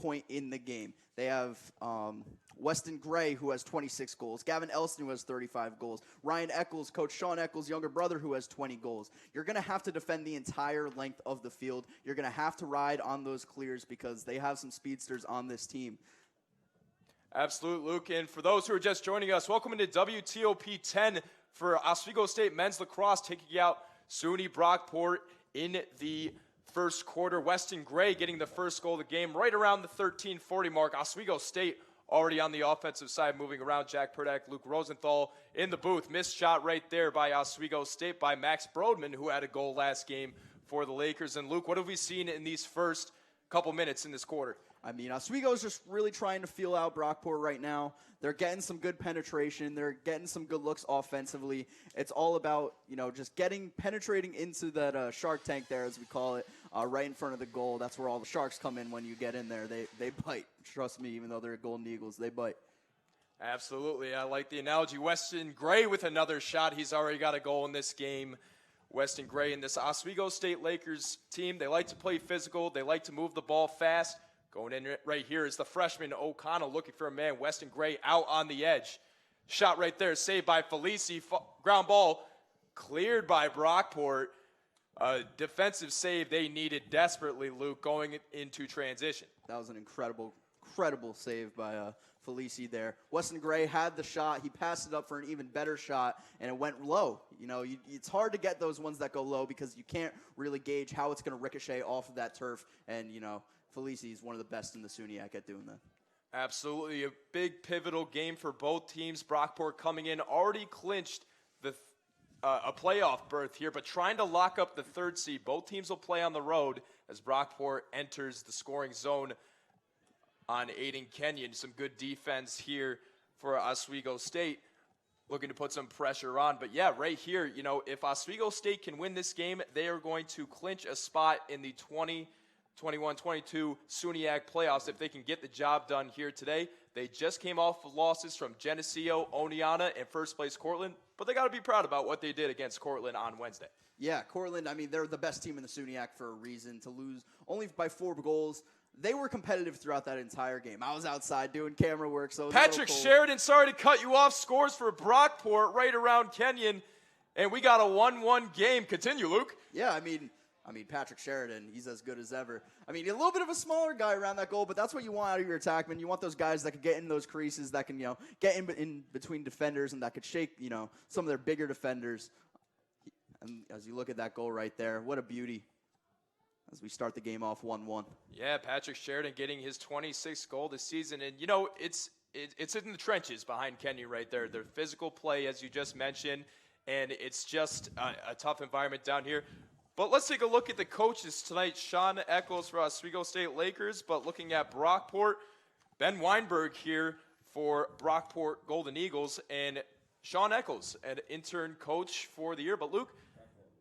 point in the game. They have Weston Gray, who has 26 goals. Gavin Elston, who has 35 goals. Ryan Eccles, Coach Sean Eccles' younger brother, who has 20 goals. You're going to have to defend the entire length of the field. You're going to have to ride on those clears because they have some speedsters on this team. Absolutely, Luke. And for those who are just joining us, welcome into WTOP 10 for Oswego State men's lacrosse, taking out SUNY Brockport in the first quarter. Weston Gray getting the first goal of the game right around the 13:40 mark. Oswego State already on the offensive side, moving around. Jack Perdak, Luke Rosenthal in the booth. Missed shot right there by Oswego State by Max Brodman, who had a goal last game for the Lakers. And Luke, what have we seen in these first couple minutes in this quarter? I mean, Oswego's just really trying to feel out Brockport right now. They're getting some good penetration. They're getting some good looks offensively. It's all about, just penetrating into that shark tank there, as we call it, right in front of the goal. That's where all the sharks come in when you get in there. They bite. Trust me, even though they're Golden Eagles, they bite. Absolutely. I like the analogy. Weston Gray with another shot. He's already got a goal in this game. Weston Gray and this Oswego State Lakers team, they like to play physical. They like to move the ball fast. Going in right here is the freshman O'Connell looking for a man. Weston Gray out on the edge. Shot right there, saved by Felici. Ground ball cleared by Brockport. A defensive save they needed desperately, Luke, going into transition. That was an incredible save by Felici there. Weston Gray had the shot. He passed it up for an even better shot, and it went low. It's hard to get those ones that go low because you can't really gauge how it's going to ricochet off of that turf, and, Felici is one of the best in the SUNYAC at doing that. Absolutely. A big pivotal game for both teams. Brockport coming in, already clinched a playoff berth here, but trying to lock up the third seed. Both teams will play on the road as Brockport enters the scoring zone on Aiden Kenyon. Some good defense here for Oswego State, looking to put some pressure on. But yeah, right here, if Oswego State can win this game, they are going to clinch a spot in the 2021-22 SUNYAC playoffs if they can get the job done here today. They just came off of losses from Geneseo, Oneonta, and first place Cortland, but they got to be proud about what they did against Cortland on Wednesday. Yeah, Cortland, they're the best team in the SUNYAC for a reason. To lose only by 4 goals, they were competitive throughout that entire game. I was outside doing camera work, so Patrick Sheridan, sorry to cut you off, scores for Brockport right around Kenyon, and we got a 1-1 game. Continue, Luke. Yeah, Patrick Sheridan, he's as good as ever. A little bit of a smaller guy around that goal, but that's what you want out of your attackmen. You want those guys that can get in those creases, that can, get in between defenders, and that could shake, some of their bigger defenders. And as you look at that goal right there, what a beauty as we start the game off 1-1. Yeah, Patrick Sheridan getting his 26th goal this season. And, it's in the trenches behind Kenyon right there. Their physical play, as you just mentioned, and it's just a tough environment down here. But let's take a look at the coaches tonight. Sean Eccles for Oswego State Lakers, but looking at Brockport, Ben Weinberg here for Brockport Golden Eagles, and Sean Eccles, an intern coach for the year. But Luke,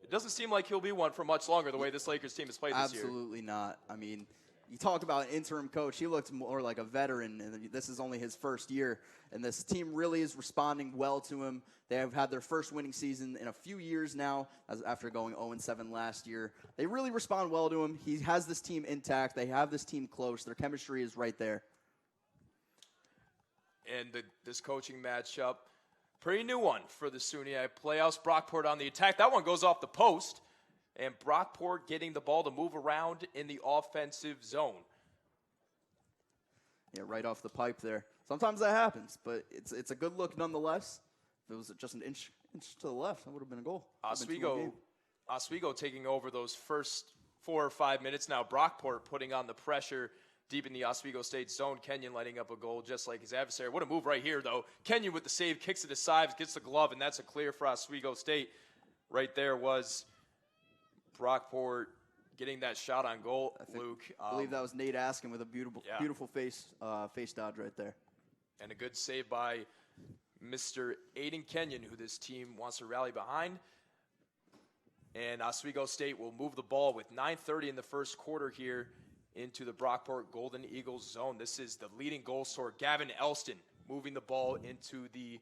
it doesn't seem like he'll be one for much longer the way this Lakers team has played this year. Absolutely not. You talk about an interim coach. He looked more like a veteran, and this is only his first year. And this team really is responding well to him. They have had their first winning season in a few years now, after going 0-7 last year. They really respond well to him. He has this team intact. They have this team close. Their chemistry is right there. And this coaching matchup, pretty new one for the SUNYAC playoffs. Brockport on the attack. That one goes off the post. And Brockport getting the ball to move around in the offensive zone. Yeah, right off the pipe there. Sometimes that happens, but it's a good look nonetheless. If it was just an inch to the left, that would have been a goal. Oswego taking over those first 4 or 5 minutes now. Brockport putting on the pressure deep in the Oswego State zone. Kenyon lighting up a goal just like his adversary. What a move right here, though. Kenyon with the save, kicks it aside, gets the glove, and that's a clear for Oswego State. Right there was Brockport getting that shot on goal, Luke. I believe that was Nate Askin with a beautiful face dodge right there. And a good save by Mr. Aiden Kenyon, who this team wants to rally behind. And Oswego State will move the ball with 9:30 in the first quarter here into the Brockport Golden Eagles zone. This is the leading goal scorer, Gavin Elston, moving the ball into the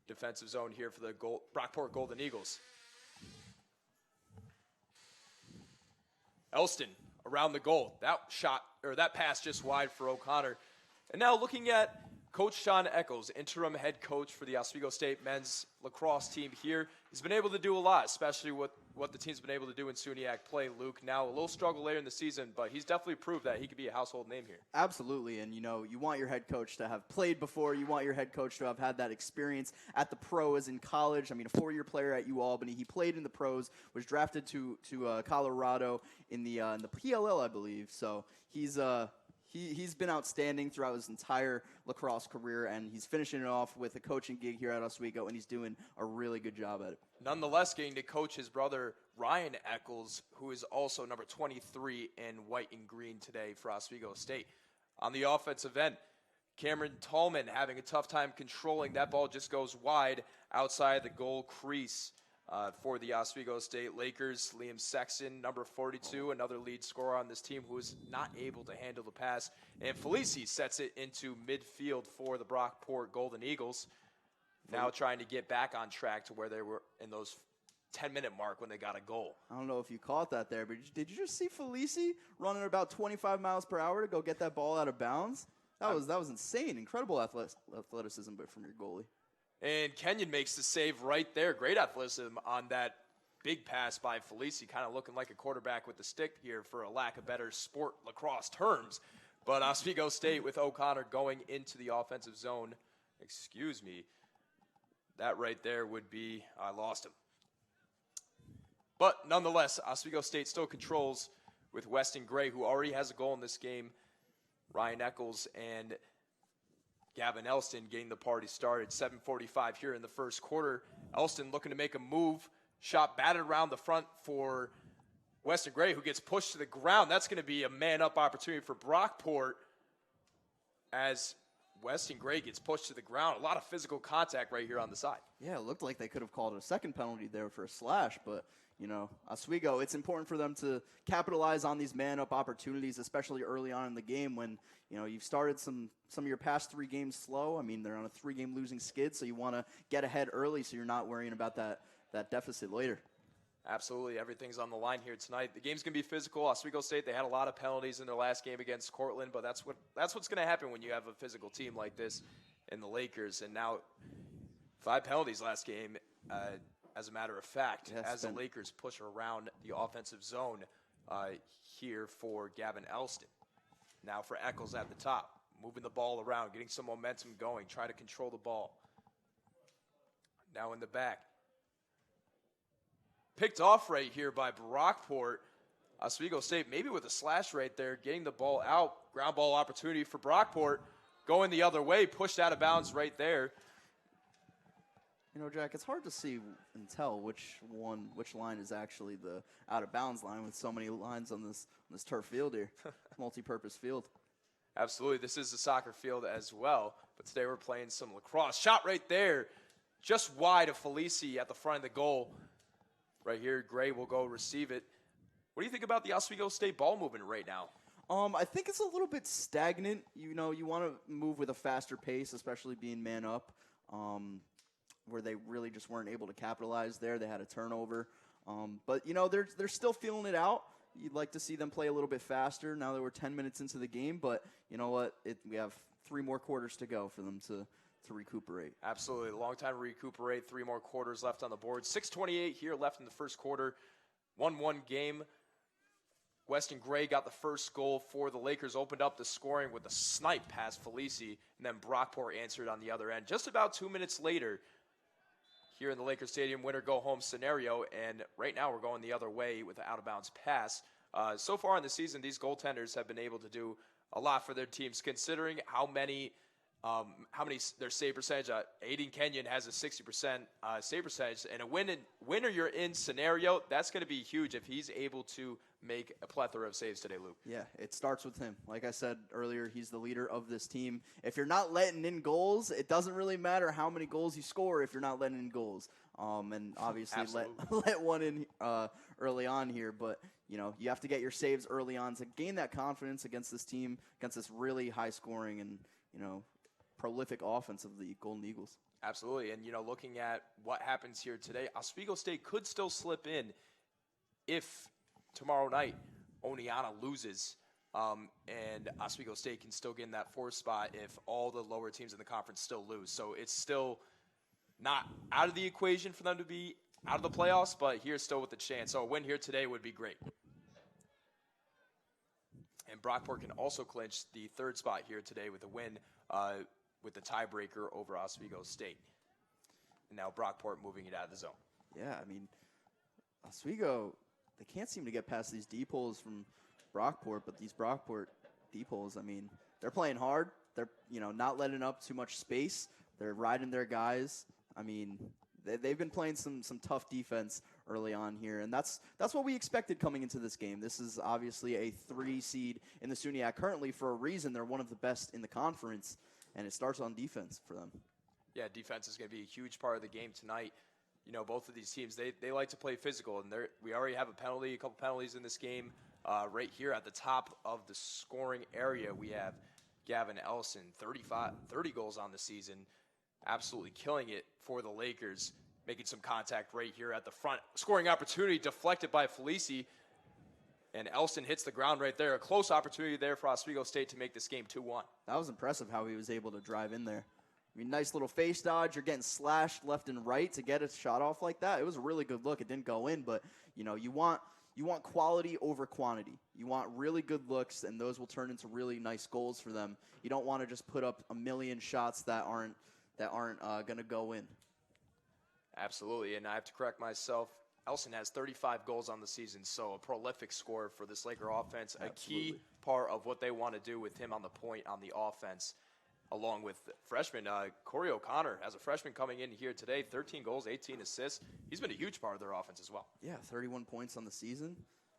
defensive zone here for the Brockport Golden Eagles. Elston around the goal. That pass just wide for O'Connor. And now looking at Coach Sean Eccles, interim head coach for the Oswego State men's lacrosse team here. He's been able to do a lot, especially what the team's been able to do in SUNYAC play, Luke. Now a little struggle later in the season, but he's definitely proved that he could be a household name here. Absolutely, and you want your head coach to have played before. You want your head coach to have had that experience at the pros in college. I mean, a 4-year player at UAlbany. He played in the pros, was drafted to Colorado in the PLL, I believe. So He's been outstanding throughout his entire lacrosse career, and he's finishing it off with a coaching gig here at Oswego, and he's doing a really good job at it. Nonetheless, getting to coach his brother, Ryan Eccles, who is also number 23 in white and green today for Oswego State. On the offensive end, Cameron Tallman having a tough time controlling. That ball just goes wide outside the goal crease. For the Oswego State Lakers, Liam Sexton, number 42, another lead scorer on this team who is not able to handle the pass. And Felici sets it into midfield for the Brockport Golden Eagles. Now trying to get back on track to where they were in those 10-minute mark when they got a goal. I don't know if you caught that there, but did you just see Felici running about 25 miles per hour to go get that ball out of bounds? That was insane. Incredible athleticism from your goalie. And Kenyon makes the save right there. Great athleticism on that big pass by Felici, kind of looking like a quarterback with the stick here for a lack of better sport lacrosse terms. But Oswego State with O'Connor going into the offensive zone. Excuse me. That right there would be, I lost him. But nonetheless, Oswego State still controls with Weston Gray, who already has a goal in this game. Ryan Eccles and Gavin Elston getting the party started. 7:45 here in the first quarter. Elston looking to make a move. Shot batted around the front for Weston Gray, who gets pushed to the ground. That's going to be a man-up opportunity for Brockport as Weston Gray gets pushed to the ground. A lot of physical contact right here on the side. Yeah, it looked like they could have called a second penalty there for a slash, but Oswego, it's important for them to capitalize on these man-up opportunities, especially early on in the game when, you've started some of your past 3 games slow. I mean, they're on a 3-game losing skid, so you want to get ahead early so you're not worrying about that deficit later. Absolutely. Everything's on the line here tonight. The game's going to be physical. Oswego State, they had a lot of penalties in their last game against Cortland, but that's what's going to happen when you have a physical team like this in the Lakers. And now 5 penalties last game, as a matter of fact, as the Lakers push around the offensive zone here for Gavin Elston. Now for Eccles at the top, moving the ball around, getting some momentum going, try to control the ball. Now in the back. Picked off right here by Brockport. Oswego State maybe with a slash right there, getting the ball out. Ground ball opportunity for Brockport. Going the other way, pushed out of bounds right there. Jack, it's hard to see and tell which line is actually the out-of-bounds line with so many lines on this turf field here. Multi-purpose field. Absolutely. This is a soccer field as well, but today we're playing some lacrosse. Shot right there, just wide of Felici at the front of the goal. Right here, Gray will go receive it. What do you think about the Oswego State ball movement right now? I think it's a little bit stagnant. You want to move with a faster pace, especially being man up. Where they really just weren't able to capitalize there. They had a turnover. But, they're still feeling it out. You'd like to see them play a little bit faster now that we're 10 minutes into the game. But you know what? We have 3 more quarters to go for them to recuperate. Absolutely. A long time to recuperate. 3 more quarters left on the board. 6:28 here left in the first quarter. 1-1 game. Weston Gray got the first goal for the Lakers, opened up the scoring with a snipe past Felici, and then Brockport answered on the other end. Just about 2 minutes later, here in the Lakers Stadium, winner-go-home scenario, and right now we're going the other way with an out-of-bounds pass. So far in the season, these goaltenders have been able to do a lot for their teams, considering how many their save percentage. Aiden Kenyon has a 60% save percentage, and a winner you're in scenario, that's going to be huge if he's able to make a plethora of saves today, Luke. Yeah, it starts with him. Like I said earlier, he's the leader of this team. If you're not letting in goals, it doesn't really matter how many goals you score if you're not letting in goals. And obviously let one in early on here, but you have to get your saves early on to gain that confidence against this team, against this really high scoring and prolific offense of the Golden Eagles. Absolutely, and looking at what happens here today, Oswego State could still slip in if tomorrow night Oneonta loses, and Oswego State can still get in that 4th spot if all the lower teams in the conference still lose. So it's still not out of the equation for them to be out of the playoffs, but here's still with the chance. So a win here today would be great. And Brockport can also clinch the 3rd spot here today with a win with the tiebreaker over Oswego State. And now Brockport moving it out of the zone. Yeah, I mean, Oswego, they can't seem to get past these deep holes from Brockport, but these Brockport deep holes, I mean, they're playing hard. They're, not letting up too much space. They're riding their guys. I mean, they've been playing some tough defense early on here, and that's what we expected coming into this game. This is obviously a 3 seed in the SUNYAC currently for a reason. They're one of the best in the conference, and it starts on defense for them. Yeah, defense is going to be a huge part of the game tonight. Both of these teams, they like to play physical, and we already have a couple penalties in this game. Right here at the top of the scoring area, we have Gavin Ellison, 30 goals on the season, absolutely killing it for the Lakers, making some contact right here at the front. Scoring opportunity deflected by Felici, and Elston hits the ground right there. A close opportunity there for Oswego State to make this game 2-1. That was impressive how he was able to drive in there. I mean, nice little face dodge. You're getting slashed left and right to get a shot off like that. It was a really good look. It didn't go in, but, you want quality over quantity. You want really good looks, and those will turn into really nice goals for them. You don't want to just put up a million shots that aren't going to go in. Absolutely, and I have to correct myself. Elson has 35 goals on the season, so a prolific scorer for this Laker offense. Absolutely. A key part of what they want to do with him on the point on the offense, along with freshman Corey O'Connor as a freshman coming in here today, 13 goals, 18 assists. He's been a huge part of their offense as well. Yeah, 31 points on the season.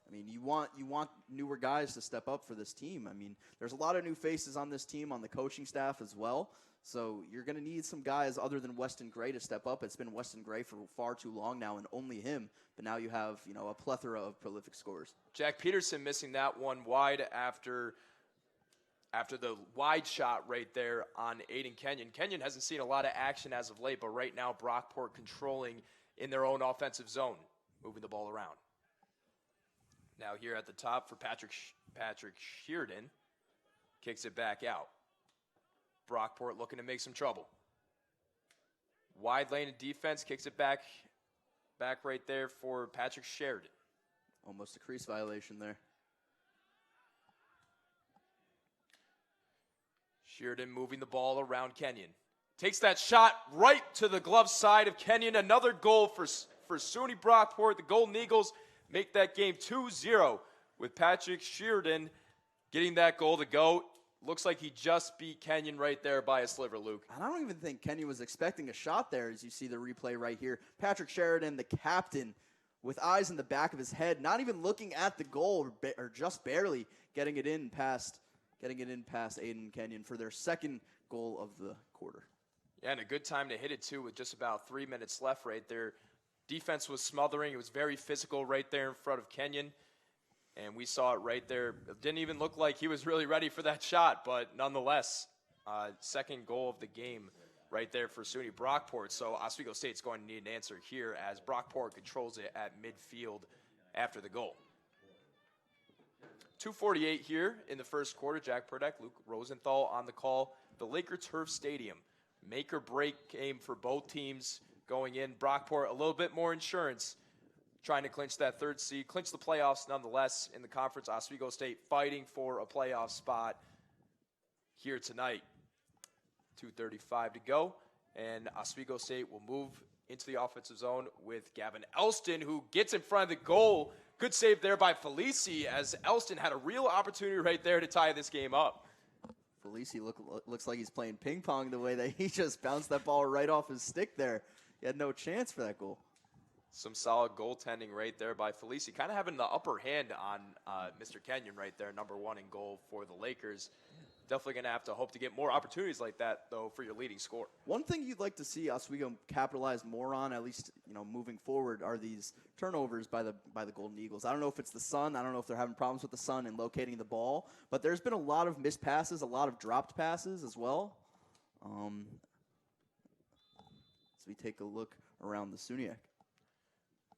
I mean, you want newer guys to step up for this team. I mean, there's a lot of new faces on this team, on the coaching staff as well. So you're going to need some guys other than Weston Gray to step up. It's been Weston Gray for far too long now, and only him. But now you have, a plethora of prolific scorers. Jack Peterson missing that one wide after the wide shot right there on Aiden Kenyon. Kenyon hasn't seen a lot of action as of late, but right now Brockport controlling in their own offensive zone, moving the ball around. Now here at the top for Patrick Sheardon, kicks it back out. Brockport looking to make some trouble. Wide lane of defense, kicks it back right there for Patrick Sheridan. Almost a crease violation there. Sheridan moving the ball around Kenyon. Takes that shot right to the glove side of Kenyon. Another goal for SUNY Brockport. The Golden Eagles make that game 2-0 with Patrick Sheridan getting that goal to go. Looks like he just beat Kenyon right there by a sliver, Luke. And I don't even think Kenyon was expecting a shot there, as you see the replay right here. Patrick Sheridan, the captain, with eyes in the back of his head, not even looking at the goal, or just barely getting it in past Aiden Kenyon for their second goal of the quarter. Yeah, and a good time to hit it, too, with just about 3 minutes left right there. Defense was smothering. It was very physical right there in front of Kenyon. And we saw it right there. It didn't even look like he was really ready for that shot, but nonetheless, second goal of the game right there for SUNY Brockport. So Oswego State's going to need an answer here as Brockport controls it at midfield after the goal. 2:48 here in the first quarter. Jack Purdak, Luke Rosenthal on the call. The Laker Turf Stadium. Make or break game for both teams going in. Brockport, a little bit more insurance, trying to clinch that 3rd seed, clinch the playoffs nonetheless in the conference. Oswego State fighting for a playoff spot here tonight. 2:35 to go, and Oswego State will move into the offensive zone with Gavin Elston, who gets in front of the goal. Good save there by Felici, as Elston had a real opportunity right there to tie this game up. Felici looks like he's playing ping pong the way that he just bounced that ball right off his stick there. He had no chance for that goal. Some solid goaltending right there by Felici. Kind of having the upper hand on Mr. Kenyon right there, number 1 in goal for the Lakers. Definitely going to have to hope to get more opportunities like that, though, for your leading scorer. One thing you'd like to see Oswego capitalize more on, at least moving forward, are these turnovers by the Golden Eagles. I don't know if it's the sun. I don't know if they're having problems with the sun and locating the ball. But there's been a lot of missed passes, a lot of dropped passes as well. As we take a look around the SUNYAC.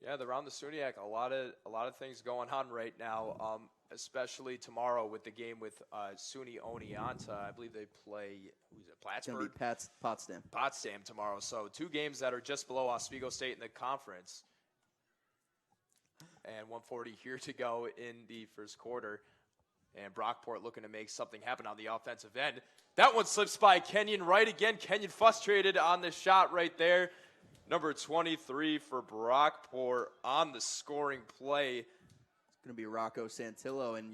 Yeah, around the SUNYAC, a lot of things going on right now. especially tomorrow with the game with SUNY Oneonta. I believe they play, who's it, It's going to Plattsburgh? be Potsdam. Potsdam tomorrow. So 2 games that are just below Oswego State in the conference. And 1:40 here to go in the first quarter. And Brockport looking to make something happen on the offensive end. That one slips by Kenyon Wright again. Kenyon frustrated on the shot right there. Number 23 for Brockport on the scoring play. It's going to be Rocco Santillo. And,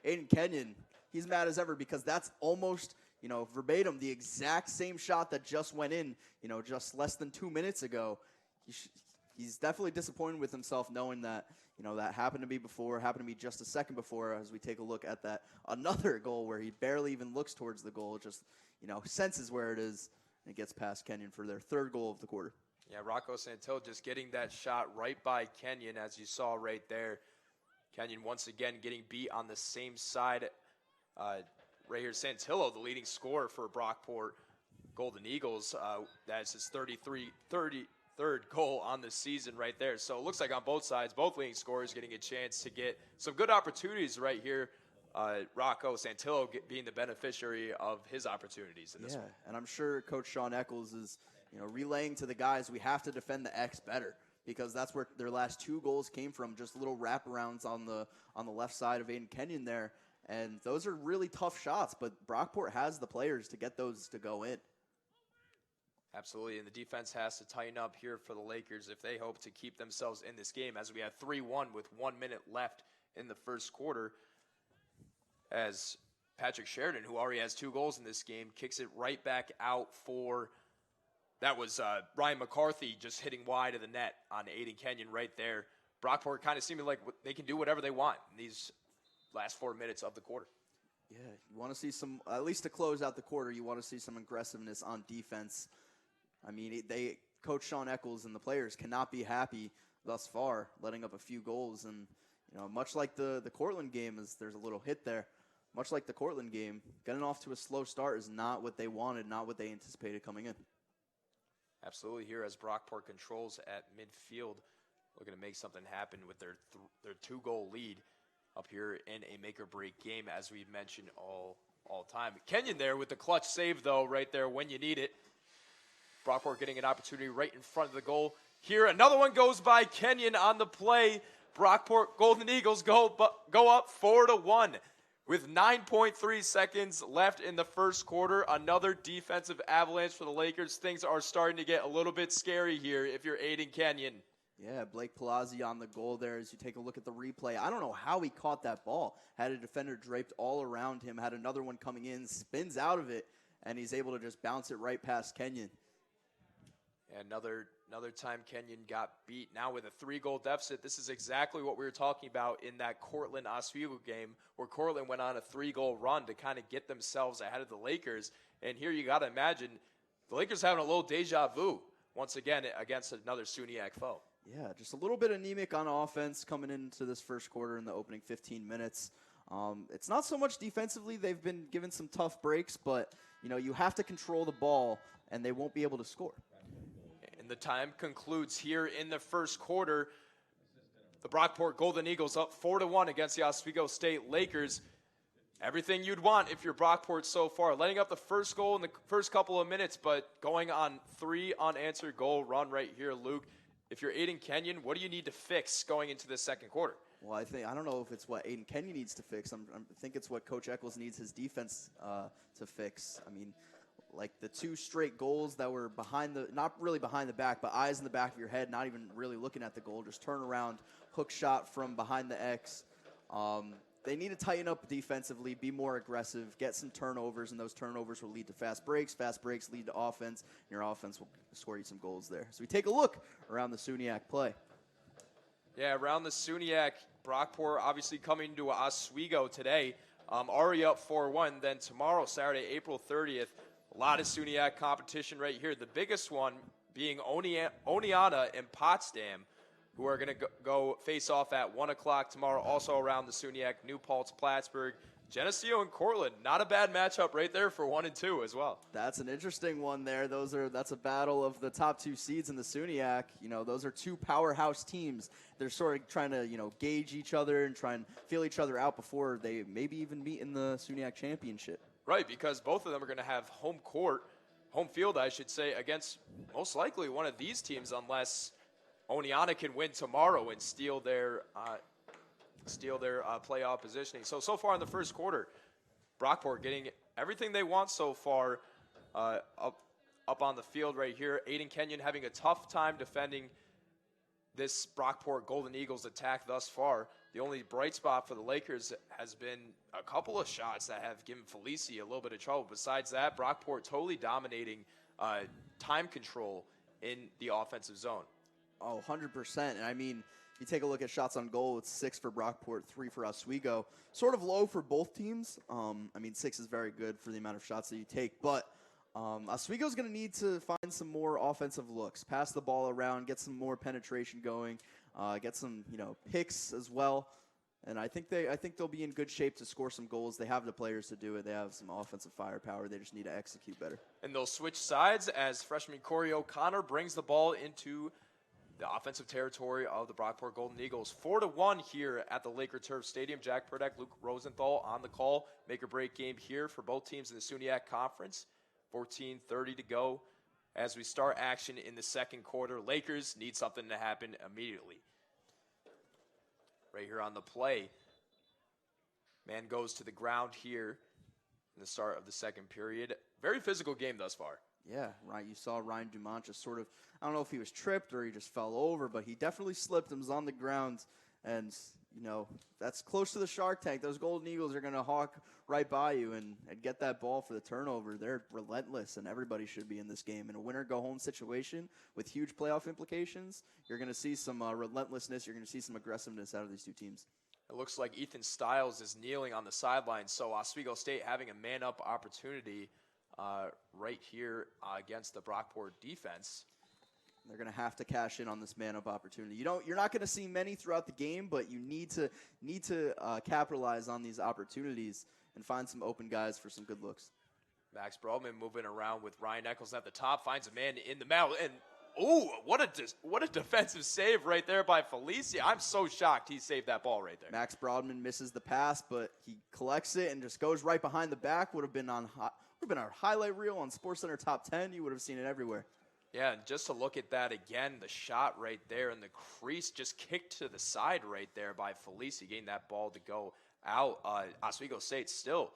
Aiden Kenyon, he's mad as ever because that's almost, verbatim, the exact same shot that just went in, just less than 2 minutes ago. He's definitely disappointed with himself knowing that, that happened to be just a second before as we take a look at that another goal where he barely even looks towards the goal, just, senses where it is, and it gets past Kenyon for their 3rd goal of the quarter. Yeah, Rocco Santillo just getting that shot right by Kenyon, as you saw right there. Kenyon once again getting beat on the same side. Right here, Santillo, the leading scorer for Brockport Golden Eagles. That's his 33rd goal on the season right there. So it looks like on both sides, both leading scorers getting a chance to get some good opportunities right here. Rocco Santillo being the beneficiary of his opportunities in this one. And I'm sure Coach Sean Eccles is relaying to the guys, we have to defend the X better because that's where their last 2 goals came from, just little wraparounds on the left side of Aiden Kenyon there. And those are really tough shots, but Brockport has the players to get those to go in. Absolutely, and the defense has to tighten up here for the Lakers if they hope to keep themselves in this game, as we have 3-1 with 1 minute left in the first quarter, as Patrick Sheridan, who already has 2 goals in this game, kicks it right back out for, that was Ryan McCarthy just hitting wide of the net on Aiden Kenyon right there. Brockport kind of seeming like they can do whatever they want in these last 4 minutes of the quarter. Yeah, you want to see some, at least to close out the quarter, you want to see some aggressiveness on defense. I mean, Coach Sean Eccles and the players cannot be happy thus far, letting up a few goals. And, much like the Cortland game, there's a little hit there. Much like the Cortland game, getting off to a slow start is not what they wanted, not what they anticipated coming in. Absolutely, here as Brockport controls at midfield, looking to make something happen with their 2-goal lead up here in a make-or-break game, as we mentioned all time. Kenyon there with the clutch save, though, right there when you need it. Brockport getting an opportunity right in front of the goal. Here, another one goes by Kenyon on the play. Brockport Golden Eagles go up 4-1 with 9.3 seconds left in the first quarter. Another defensive avalanche for the Lakers. Things are starting to get a little bit scary here if you're Aiden Kenyon. Yeah, Blake Palazzi on the goal there as you take a look at the replay. I don't know how he caught that ball. Had a defender draped all around him, had another one coming in, spins out of it, and he's able to just bounce it right past Kenyon. And another time Kenyon got beat. Now with a 3-goal deficit, this is exactly what we were talking about in that Cortland-Oswego game, where Cortland went on a 3-goal run to kind of get themselves ahead of the Lakers. And here you got to imagine the Lakers having a little deja vu once again against another SUNYAC foe. Yeah, just a little bit anemic on offense coming into this first quarter in the opening 15 minutes. It's not so much defensively. They've been given some tough breaks, but, you have to control the ball, and they won't be able to score. And the time concludes here in the first quarter. The Brockport Golden Eagles up 4-1 against the Oswego State Lakers. Everything you'd want if you're Brockport so far. Letting up the first goal in the first couple of minutes, but going on 3 unanswered goal run right here, Luke. If you're Aiden Kenyon, what do you need to fix going into the second quarter? Well, I don't know if it's what Aiden Kenyon needs to fix. I think it's what Coach Eccles needs his defense to fix. I mean, like the 2 straight goals that were not really behind the back, but eyes in the back of your head, not even really looking at the goal, just turn around, hook shot from behind the X. They need to tighten up defensively, be more aggressive, get some turnovers, and those turnovers will lead to fast breaks. Fast breaks lead to offense, and your offense will score you some goals there. So we take a look around the SUNYAC play. Yeah, around the SUNYAC, Brockport obviously coming to Oswego today, already up 4-1. Then tomorrow, Saturday, April 30th, a lot of SUNYAC competition right here. The biggest one being Oneonta and Potsdam, who are going to go face off at 1 o'clock tomorrow. Also around the SUNYAC, New Paltz, Plattsburgh, Geneseo and Cortland, not a bad matchup right there for 1 and 2 as well. That's an interesting one there. That's a battle of the top 2 seeds in the SUNYAC. Those are 2 powerhouse teams. They're sort of trying to, gauge each other and try and feel each other out before they maybe even meet in the SUNYAC championship. Right, because both of them are going to have home field, I should say, against most likely one of these teams, unless Oneonta can win tomorrow and steal their playoff positioning. So far in the first quarter, Brockport getting everything they want so far up on the field right here. Aiden Kenyon having a tough time defending this Brockport Golden Eagles attack thus far. The only bright spot for the Lakers has been a couple of shots that have given Felici a little bit of trouble. Besides that, Brockport totally dominating time control in the offensive zone. Oh, 100%. And I mean, you take a look at shots on goal, it's 6 for Brockport, 3 for Oswego. Sort of low for both teams. 6 is very good for the amount of shots that you take, but Oswego's going to need to find some more offensive looks, pass the ball around, get some more penetration going, get some, picks as well. And I think they'll be in good shape to score some goals. They have the players to do it. They have some offensive firepower. They just need to execute better. And they'll switch sides as freshman Corey O'Connor brings the ball into the offensive territory of the Brockport Golden Eagles. 4-1 here at the Laker Turf Stadium. Jack Purdak, Luke Rosenthal on the call. Make or break game here for both teams in the SUNYAC Conference. 14:30 to go as we start action in the second quarter. Lakers need something to happen immediately. Right here on the play. Man goes to the ground here in the start of the second period. Very physical game thus far. Yeah, right. You saw Ryan Dumont just sort of, I don't know if he was tripped or he just fell over, but he definitely slipped and was on the ground. And, that's close to the Shark Tank. Those Golden Eagles are going to hawk right by you and get that ball for the turnover. They're relentless, and everybody should be in this game. In a winner-go-home situation with huge playoff implications, you're going to see some relentlessness. You're going to see some aggressiveness out of these 2 teams. It looks like Ethan Stiles is kneeling on the sideline, so Oswego State having a man-up opportunity right here against the Brockport defense. They're going to have to cash in on this man-up opportunity. You're not going to see many throughout the game, but you need to capitalize on these opportunities and find some open guys for some good looks. Max Broadman moving around with Ryan Eccles at the top, finds a man in the mouth, and what a defensive save right there by Felici. I'm so shocked he saved that ball right there. Max Broadman misses the pass, but he collects it and just goes right behind the back. Would have been our highlight reel on SportsCenter Top 10. You would have seen it everywhere. Yeah, and just to look at that again, the shot right there in the crease just kicked to the side right there by Felici, getting that ball to go out. Oswego State still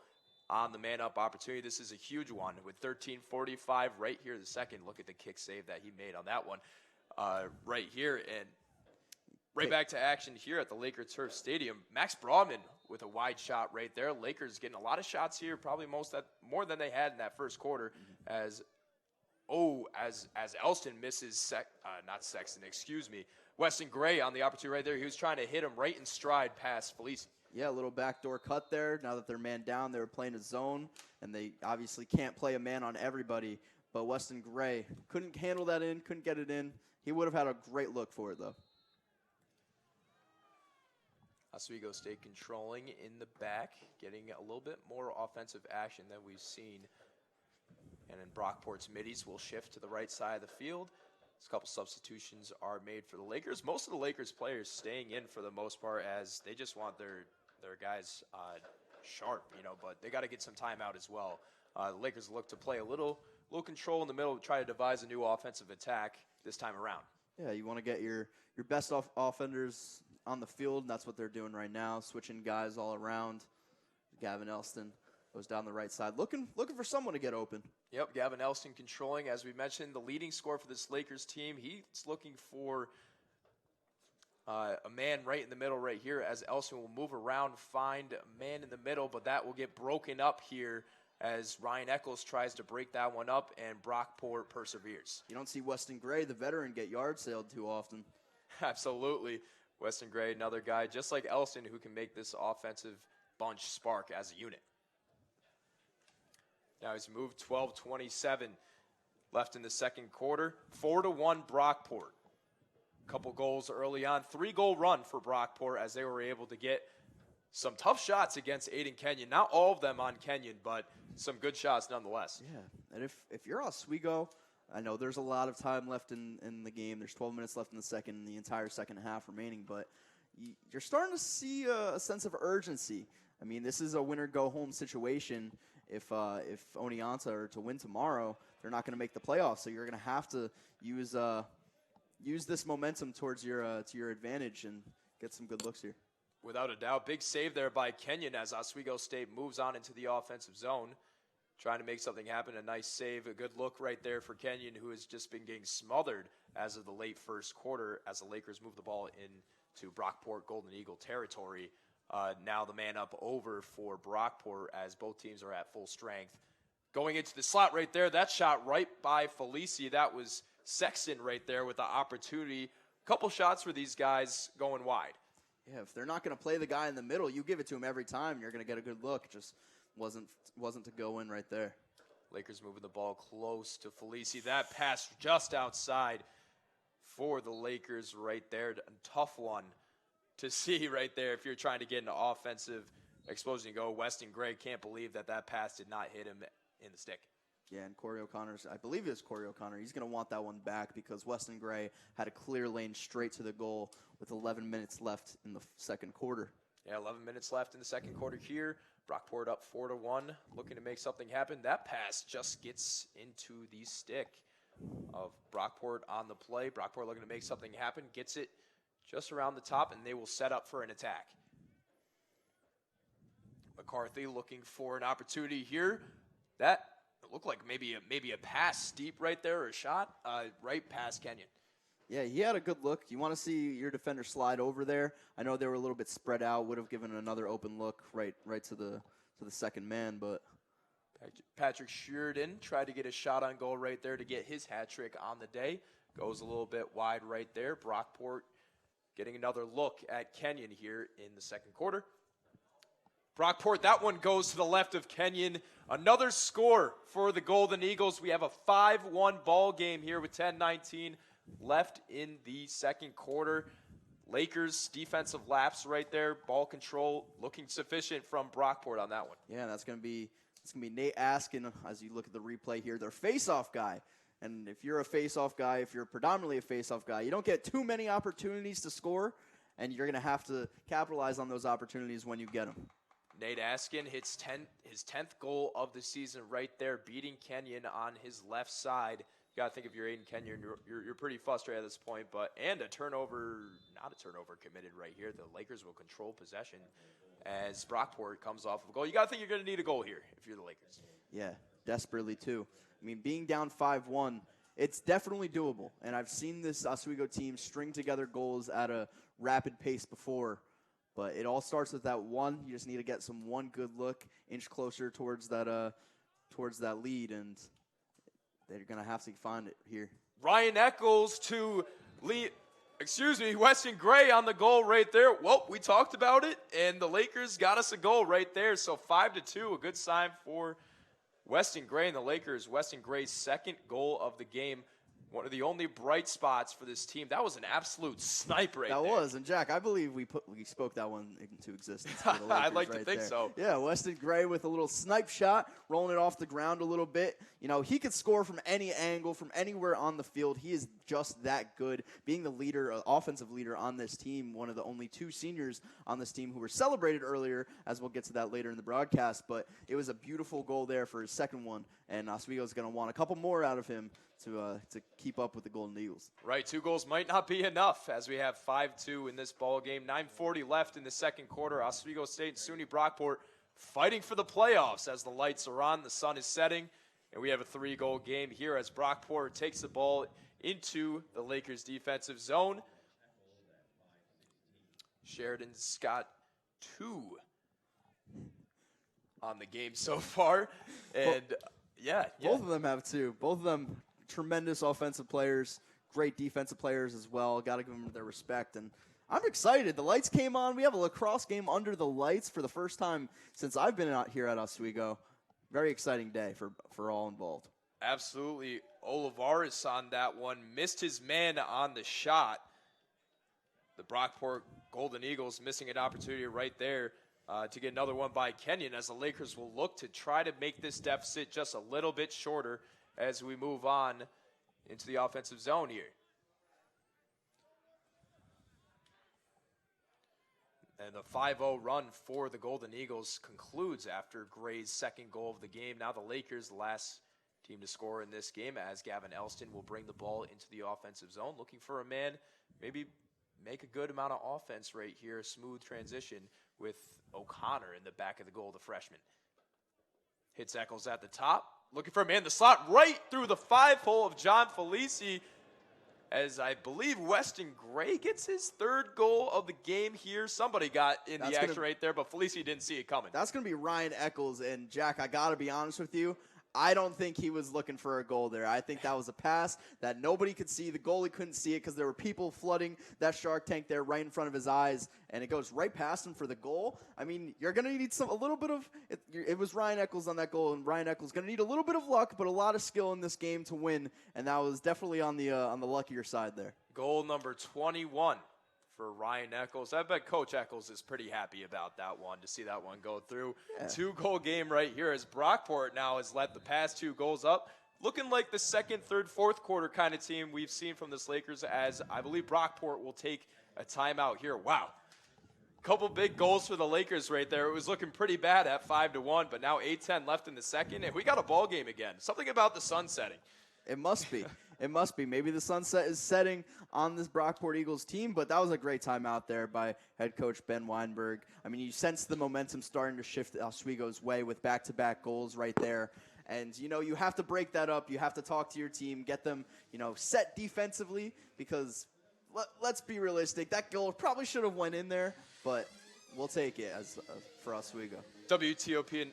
on the man-up opportunity. This is a huge one with 13:45 right here the second. Look at the kick save that he made on that one right here. And right back to action here at the Laker Turf Stadium. Max Broadman with a wide shot right there. Lakers getting a lot of shots here, probably more than they had in that first quarter as Elston misses, not Sexton, excuse me, Weston Gray on the opportunity right there. He was trying to hit him right in stride past Felici. Yeah, a little backdoor cut there. Now that they're man down, they were playing a zone, and they obviously can't play a man on everybody. But Weston Gray couldn't handle that in, couldn't get it in. He would have had a great look for it, though. Oswego State controlling in the back, getting a little bit more offensive action than we've seen. And in Brockport's middies will shift to the right side of the field. A couple substitutions are made for the Lakers. Most of the Lakers players staying in for the most part as they just want their guys sharp, but they got to get some time out as well. The Lakers look to play a little control in the middle to try to devise a new offensive attack this time around. Yeah, you want to get your best offenders on the field, and that's what they're doing right now, switching guys all around. Gavin Elston goes down the right side, looking for someone to get open. Yep, Gavin Elston controlling. As we mentioned, the leading scorer for this Lakers team. He's looking for a man right in the middle right here as Elston will move around, find a man in the middle, but that will get broken up here as Ryan Eccles tries to break that one up, and Brockport perseveres. You don't see Weston Gray, the veteran, get yard sailed too often. Absolutely. Weston Gray, another guy just like Elston who can make this offensive bunch spark as a unit. Now he's moved 12:27 left in the second quarter. 4-1 Brockport. Couple goals early on. 3-goal run for Brockport as they were able to get some tough shots against Aiden Kenyon. Not all of them on Kenyon, but some good shots nonetheless. Yeah, and if you're Oswego, I know there's a lot of time left in the game. There's 12 minutes left in the entire second half remaining, but you're starting to see a sense of urgency. I mean, this is a winner-go-home situation. If Oneonta are to win tomorrow, they're not going to make the playoffs, so you're going to have to use this momentum towards to your advantage and get some good looks here. Without a doubt. Big save there by Kenyon as Oswego State moves on into the offensive zone. Trying to make something happen. A nice save. A good look right there for Kenyon, who has just been getting smothered as of the late first quarter as the Lakers move the ball into Brockport Golden Eagle territory. Now the man up over for Brockport as both teams are at full strength. Going into the slot right there. That shot right by Felici. That was Sexton right there with the opportunity. Couple shots for these guys going wide. Yeah, if they're not going to play the guy in the middle, you give it to him every time. You're going to get a good look. It just wasn't to go in right there. Lakers moving the ball close to Felici. That pass just outside for the Lakers right there. A tough one to see right there if you're trying to get an offensive explosion. Go Weston Gray can't believe that pass did not hit him in the stick. Yeah, and Corey O'Connor's, I believe it was Corey O'Connor, he's going to want that one back because Weston Gray had a clear lane straight to the goal with 11 minutes left in the second quarter. Yeah, 11 minutes left in the second quarter here. Brockport up 4-1, looking to make something happen. That pass just gets into the stick of Brockport on the play. Brockport looking to make something happen, gets it just around the top, and they will set up for an attack. McCarthy looking for an opportunity here. That looked like maybe a pass deep right there, or a shot right past Kenyon. Yeah, he had a good look. You want to see your defender slide over there. I know they were a little bit spread out. Would have given another open look right to the second man, but Patrick Sheridan tried to get a shot on goal right there to get his hat trick on the day. Goes a little bit wide right there. Brockport getting another look at Kenyon here in the second quarter. Brockport, that one goes to the left of Kenyon. Another score for the Golden Eagles. We have a 5-1 ball game here with 10:19 left in the second quarter. Lakers defensive lapse right there. Ball control looking sufficient from Brockport on that one. Yeah, it's gonna be Nate Askin as you look at the replay here. Their face-off guy. And if you're a face-off guy, if you're predominantly a face-off guy, you don't get too many opportunities to score, and you're gonna have to capitalize on those opportunities when you get them. Nate Askin hits his 10th goal of the season right there, beating Kenyon on his left side. You got to think if you're Aiden Kenyon, you're pretty frustrated at this point. And a turnover, not a turnover committed right here. The Lakers will control possession as Brockport comes off of a goal. You got to think you're going to need a goal here if you're the Lakers. Yeah, desperately too. I mean, being down 5-1, it's definitely doable. And I've seen this Oswego team string together goals at a rapid pace before. But it all starts with that one. You just need to get one good look, inch closer towards that lead, and they're gonna have to find it here. Ryan Eccles to Weston Gray on the goal right there. Well, we talked about it, and the Lakers got us a goal right there. So 5-2, a good sign for Weston Gray and the Lakers. Weston Gray's second goal of the game. One of the only bright spots for this team. That was an absolute snipe right there. That was, and Jack, I believe we spoke that one into existence. For the Lakers I'd like to think there. so. Yeah, Weston Gray with a little snipe shot, rolling it off the ground a little bit. You know, he could score from any angle, from anywhere on the field. He is just that good. Being the leader, offensive leader on this team, one of the only two seniors on this team who were celebrated earlier, as we'll get to that later in the broadcast. But it was a beautiful goal there for his second one, and Oswego's going to want a couple more out of him to keep up with the Golden Eagles. Right, 2 goals might not be enough as we have 5-2 in this ball game. 9:40 left in the second quarter. Oswego State and SUNY Brockport fighting for the playoffs as the lights are on, the sun is setting, and we have a 3-goal game here as Brockport takes the ball into the Lakers' defensive zone. Sheridan's got 2 on the game so far, and both of them have 2. Both of them tremendous offensive players, great defensive players as well. Got to give them their respect. And I'm excited. The lights came on. We have a lacrosse game under the lights for the first time since I've been out here at Oswego. Very exciting day for all involved. Absolutely. Olivares on that one. Missed his man on the shot. The Brockport Golden Eagles missing an opportunity right there. to get another one by Kenyon, as the Lakers will look to try to make this deficit just a little bit shorter as we move on into the offensive zone here. And the 5-0 run for the Golden Eagles concludes after Gray's second goal of the game. Now the Lakers, the last team to score in this game, as Gavin Elston will bring the ball into the offensive zone, looking for a man, maybe make a good amount of offense right here. Smooth transition with O'Connor in the back of the goal, the freshman. Hits Eccles at the top, looking for a man in the slot right through the 5-hole of John Felici, as I believe Weston Gray gets his third goal of the game here. Somebody got in the action right there, but Felici didn't see it coming. That's going to be Ryan Eccles. And, Jack, I got to be honest with you. I don't think he was looking for a goal there. I think that was a pass that nobody could see. The goalie couldn't see it because there were people flooding that shark tank there right in front of his eyes, and it goes right past him for the goal. I mean, you're going to need a little bit of – it was Ryan Eccles on that goal, and Ryan Eccles going to need a little bit of luck but a lot of skill in this game to win, and that was definitely on the luckier side there. Goal number 21 for Ryan Eccles. I bet Coach Eccles is pretty happy about that one, to see that one go through. Yeah. 2-goal game right here, as Brockport now has led the past 2 goals up. Looking like the second, third, fourth quarter kind of team we've seen from this Lakers, as I believe Brockport will take a timeout here. Wow. Couple big goals for the Lakers right there. It was looking pretty bad at 5-1, but now 8:10 left in the second, and we got a ball game again. Something about the sun setting. It must be. It must be. Maybe the sunset is setting on this Brockport Eagles team, but that was a great timeout there by head coach Ben Weinberg. I mean, you sense the momentum starting to shift Oswego's way with back-to-back goals right there. And, you have to break that up. You have to talk to your team, get them, set defensively, because let's be realistic. That goal probably should have went in there, but we'll take it for Oswego. WTOP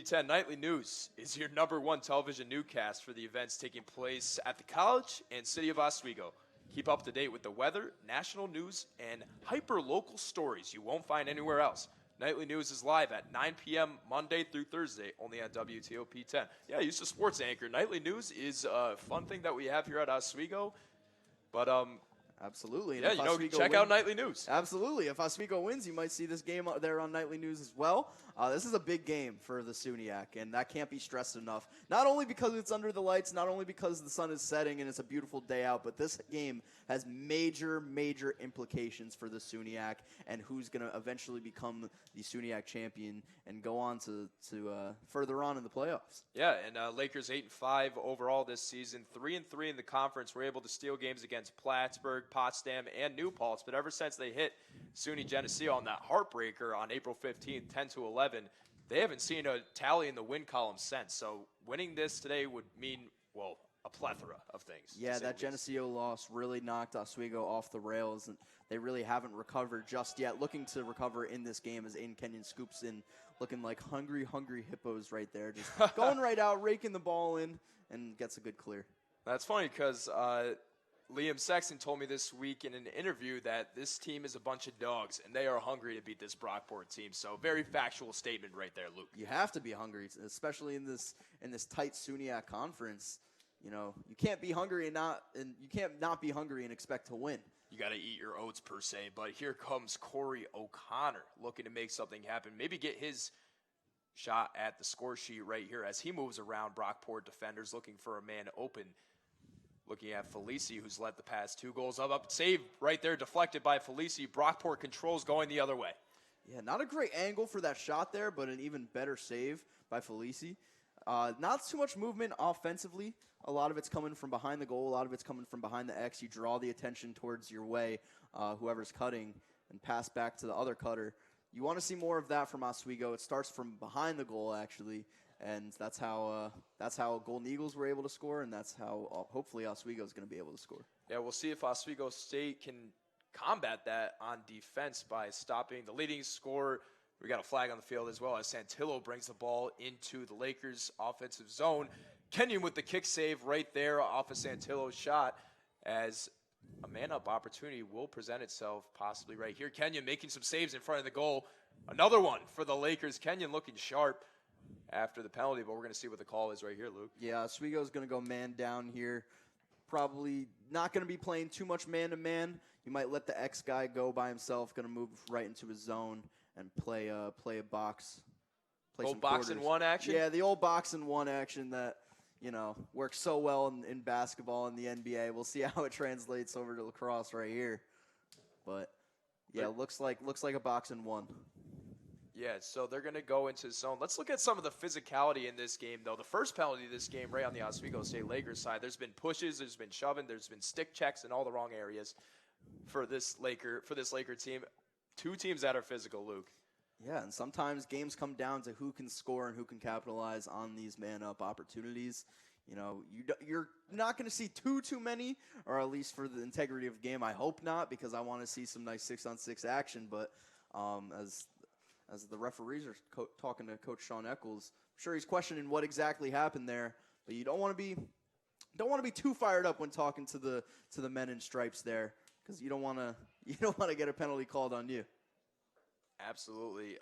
10 Nightly News is your #1 television newscast for the events taking place at the college and city of Oswego. Keep up to date with the weather, national news, and hyper-local stories you won't find anywhere else. Nightly News is live at 9 p.m. Monday through Thursday, only on WTOP 10. Yeah, I used to sports anchor. Nightly News is a fun thing that we have here at Oswego, but absolutely. And check out Nightly News. Absolutely. If Oswego wins, you might see this game there on Nightly News as well. This is a big game for the SUNYAC, and that can't be stressed enough. Not only because it's under the lights, not only because the sun is setting and it's a beautiful day out, but this game has major, major implications for the SUNYAC and who's going to eventually become the SUNYAC champion and go on to further on in the playoffs. Yeah, and Lakers 8-5 overall this season, 3-3 in the conference. We're able to steal games against Plattsburgh, Potsdam, and New Paltz, but ever since they hit SUNY Geneseo on that heartbreaker on April 15th, 10-11, they haven't seen a tally in the win column since. So winning this today would mean, well, a plethora of things. Yeah, that Geneseo loss really knocked Oswego off the rails, and they really haven't recovered just yet. Looking to recover in this game as Aiden Kenyon scoops in, looking like hungry, hungry hippos right there. Just going right out, raking the ball in, and gets a good clear. That's funny because Liam Sexton told me this week in an interview that this team is a bunch of dogs, and they are hungry to beat this Brockport team. So very factual statement right there, Luke. You have to be hungry, especially in this tight SUNYAC conference. You can't be hungry and you can't not be hungry and expect to win. You got to eat your oats per se. But here comes Corey O'Connor looking to make something happen. Maybe get his shot at the score sheet right here as he moves around Brockport defenders looking for a man open. Looking at Felici, who's led the past 2 goals. Up, save right there, deflected by Felici. Brockport controls going the other way. Yeah, not a great angle for that shot there, but an even better save by Felici. Not too much movement offensively. A lot of it's coming from behind the goal. A lot of it's coming from behind the X. You draw the attention towards your way, whoever's cutting, and pass back to the other cutter. You want to see more of that from Oswego. It starts from behind the goal, actually. And that's how Golden Eagles were able to score, and that's how hopefully Oswego is going to be able to score. Yeah, we'll see if Oswego State can combat that on defense by stopping the leading scorer. We got a flag on the field as well as Santillo brings the ball into the Lakers' offensive zone. Kenyon with the kick save right there off of Santillo's shot, as a man-up opportunity will present itself possibly right here. Kenyon making some saves in front of the goal. Another one for the Lakers. Kenyon looking sharp after the penalty, but we're going to see what the call is right here, Luke. Yeah, Oswego's going to go man down here. Probably not going to be playing too much man-to-man. You might let the X guy go by himself, going to move right into his zone. and play a box. Play Old some box quarters. and one action? Yeah, the old box and one action that, works so well in basketball and the NBA. We'll see how it translates over to lacrosse right here. But yeah, looks like a box and one. Yeah, so they're going to go into zone. Let's look at some of the physicality in this game, though. The first penalty of this game, right on the Oswego State Lakers side, there's been pushes, there's been shoving, there's been stick checks in all the wrong areas for this Laker team. Two teams that are physical, Luke. Yeah, and sometimes games come down to who can score and who can capitalize on these man-up opportunities. You're not going to see too many, or at least for the integrity of the game, I hope not, because I want to see some nice 6-on-6 action. But as the referees are talking to Coach Sean Eccles, I'm sure he's questioning what exactly happened there. But you don't want to be too fired up when talking to the men in stripes there, because you don't want to get a penalty called on you. Absolutely.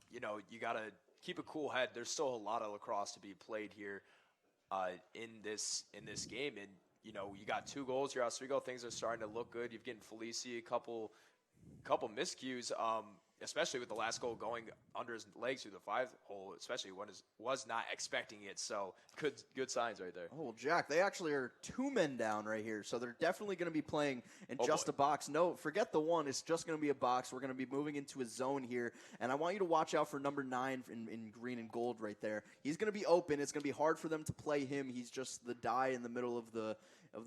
You got to keep a cool head. There's still a lot of lacrosse to be played here in this game. And, you got 2 goals here, Oswego. Things are starting to look good. You've getting Felici a couple miscues, especially with the last goal going under his legs through the 5-hole, especially when he was not expecting it. So good signs right there. Oh, well, Jack, they actually are 2 men down right here, so they're definitely going to be playing in a box. No, forget the one. It's just going to be a box. We're going to be moving into a zone here, and I want you to watch out for number 9 in green and gold right there. He's going to be open. It's going to be hard for them to play him. He's just the die in the middle of the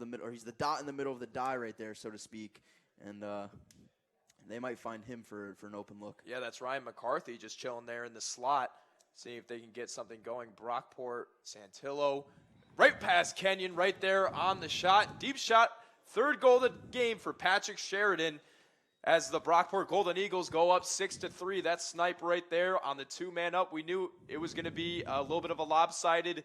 middle, or he's the dot in the middle of the die right there, so to speak, and they might find him for an open look. Yeah, that's Ryan McCarthy just chilling there in the slot, seeing if they can get something going. Brockport, Santillo, right past Kenyon, right there on the shot. Deep shot, 3rd goal of the game for Patrick Sheridan as the Brockport Golden Eagles go up 6-3. That snipe right there on the 2-man up. We knew it was going to be a little bit of a lopsided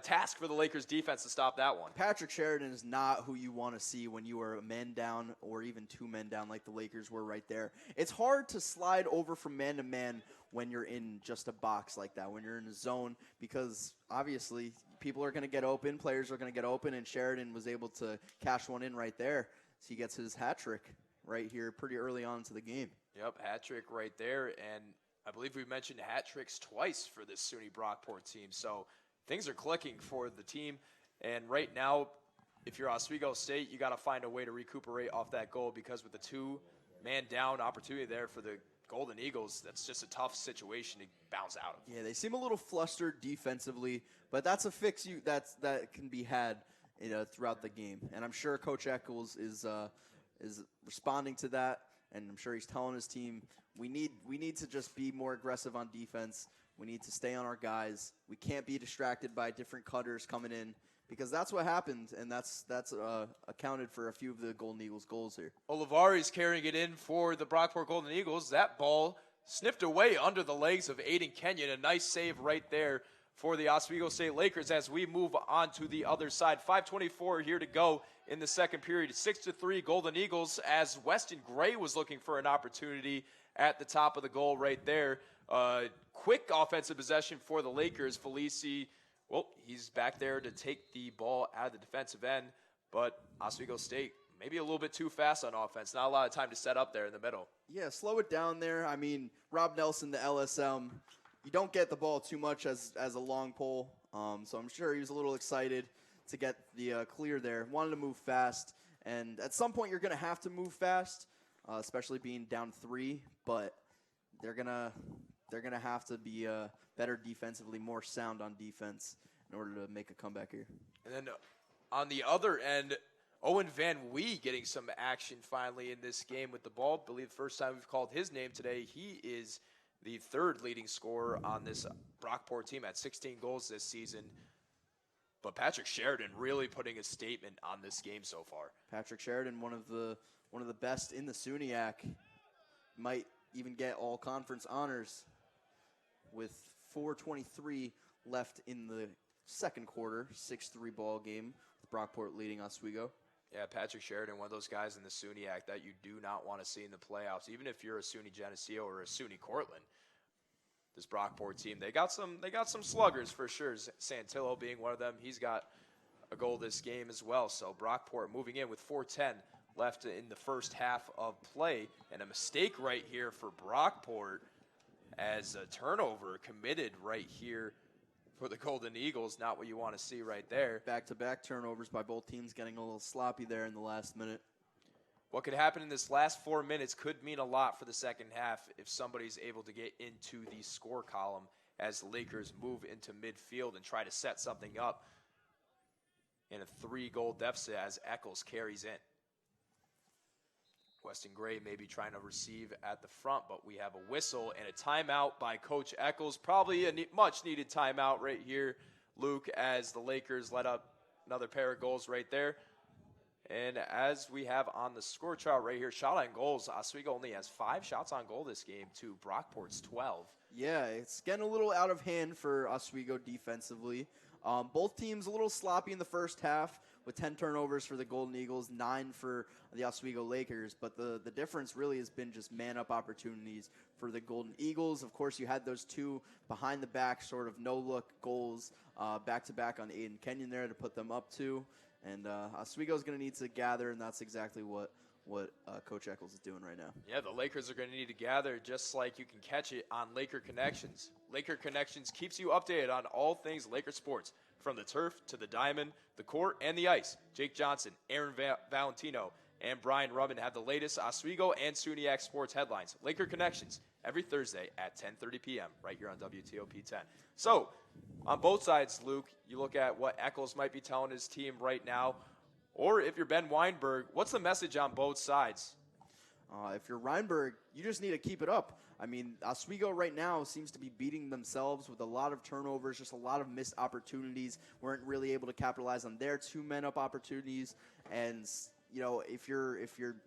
task for the Lakers defense to stop that one. Patrick Sheridan is not who you want to see when you are a man down or even 2 men down like the Lakers were right there. It's hard to slide over from man to man when you're in just a box like that, when you're in a zone, because obviously people are going to get open, players are going to get open, and Sheridan was able to cash one in right there. So he gets his hat trick right here pretty early on into the game. Yep, hat trick right there, and I believe we mentioned hat tricks twice for this SUNY Brockport team. So things are clicking for the team, and right now, if you're Oswego State, you got to find a way to recuperate off that goal, because with the 2-man down opportunity there for the Golden Eagles, that's just a tough situation to bounce out of. Yeah, they seem a little flustered defensively, but that's a fix that can be had throughout the game, and I'm sure Coach Eccles is responding to that, and I'm sure he's telling his team we need to just be more aggressive on defense. We need to stay on our guys. We can't be distracted by different cutters coming in, because that's what happened, and that's accounted for a few of the Golden Eagles' goals here. Olivares carrying it in for the Brockport Golden Eagles. That ball sniffed away under the legs of Aiden Kenyon. A nice save right there for the Oswego State Lakers as we move on to the other side. 5:24 here to go in the second period. 6-3 Golden Eagles, as Weston Gray was looking for an opportunity at the top of the goal right there. Quick offensive possession for the Lakers. Felici, well, he's back there to take the ball out of the defensive end, but Oswego State maybe a little bit too fast on offense. Not a lot of time to set up there in the middle. Yeah, slow it down there. I mean, Rob Nelson, the LSM, you don't get the ball too much as a long pole, so I'm sure he was a little excited to get the clear there. Wanted to move fast, and at some point you're going to have to move fast, especially being down 3, but they're gonna have to be better defensively, more sound on defense in order to make a comeback here. And then on the other end, Owen Van Wee getting some action finally in this game with the ball. I believe the first time we've called his name today. He is the 3rd leading scorer on this Brockport team at 16 goals this season. But Patrick Sheridan really putting a statement on this game so far. Patrick Sheridan, one of the best in the SUNYAC, might even get all conference honors with 4:23 left in the second quarter. 6-3 ball game with Brockport leading Oswego. Yeah, Patrick Sheridan, one of those guys in the SUNYAC that you do not want to see in the playoffs, even if you're a SUNY Geneseo or a SUNY Cortland. This Brockport team, they got some sluggers for sure. Santillo being one of them. He's got a goal this game as well. So Brockport moving in with 4:10 left in the first half of play, and a mistake right here for Brockport. as a turnover committed right here for the Golden Eagles. Not what you want to see right there. Back-to-back turnovers by both teams, getting a little sloppy there in the last minute. What could happen in this last 4 minutes could mean a lot for the second half if somebody's able to get into the score column as the Lakers move into midfield and try to set something up in a 3-goal deficit as Eccles carries in. Weston Gray may be trying to receive at the front, but we have a whistle and a timeout by Coach Eccles. Probably a much-needed timeout right here, Luke, as the Lakers let up another pair of goals right there. And as we have on the score chart right here, shot on goals, Oswego only has 5 shots on goal this game to Brockport's 12. Yeah, it's getting a little out of hand for Oswego defensively. Both teams a little sloppy in the first half with 10 turnovers for the Golden Eagles, 9 for the Oswego Lakers. But the difference really has been just man-up opportunities for the Golden Eagles. Of course, you had those 2 behind-the-back sort of no-look goals back-to-back on Aiden Kenyon there to put them up 2. And Oswego's going to need to gather, and that's exactly what Coach Eccles is doing right now. Yeah, the Lakers are going to need to gather just like you can catch it on Laker Connections. Laker Connections keeps you updated on all things Laker sports, from the turf to the diamond, the court, and the ice. Jake Johnson, Aaron Valentino, and Brian Rubin have the latest Oswego and SUNYAC sports headlines. Laker Connections, every Thursday at 10:30 p.m. right here on WTOP 10. So, on both sides, Luke, you look at what Eccles might be telling his team right now, or if you're Ben Weinberg, what's the message on both sides? If you're Reinberg, you just need to keep it up. I mean, Oswego right now seems to be beating themselves with a lot of turnovers, just a lot of missed opportunities. Weren't really able to capitalize on their 2 men-up opportunities. And, you know, if you're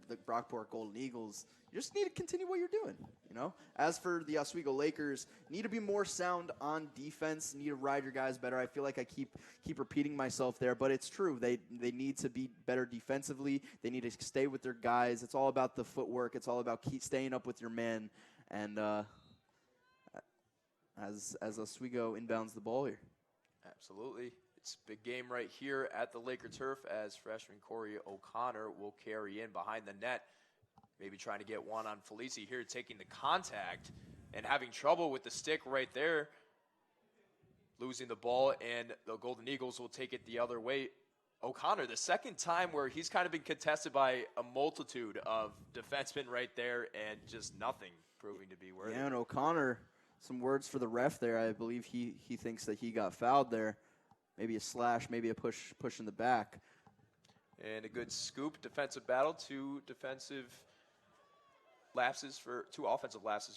the Brockport Golden Eagles, you just need to continue what you're doing, you know. As for the Oswego Lakers, need to be more sound on defense, need to ride your guys better. I feel like I keep repeating myself there, but it's true. They need to be better defensively. They need to stay with their guys. It's all about the footwork. It's all about staying up with your men. And as Oswego inbounds the ball here. Absolutely. It's a big game right here at the Laker turf as freshman Corey O'Connor will carry in behind the net. Maybe trying to get one on Felici here, taking the contact and having trouble with the stick right there. Losing the ball, and the Golden Eagles will take it the other way. O'Connor, the second time where he's kind of been contested by a multitude of defensemen right there, and just nothing proving to be worthy. Yeah, and O'Connor, some words for the ref there. I believe he thinks that he got fouled there. Maybe a slash, maybe a push in the back. And a good scoop, defensive battle, 2 offensive lapses for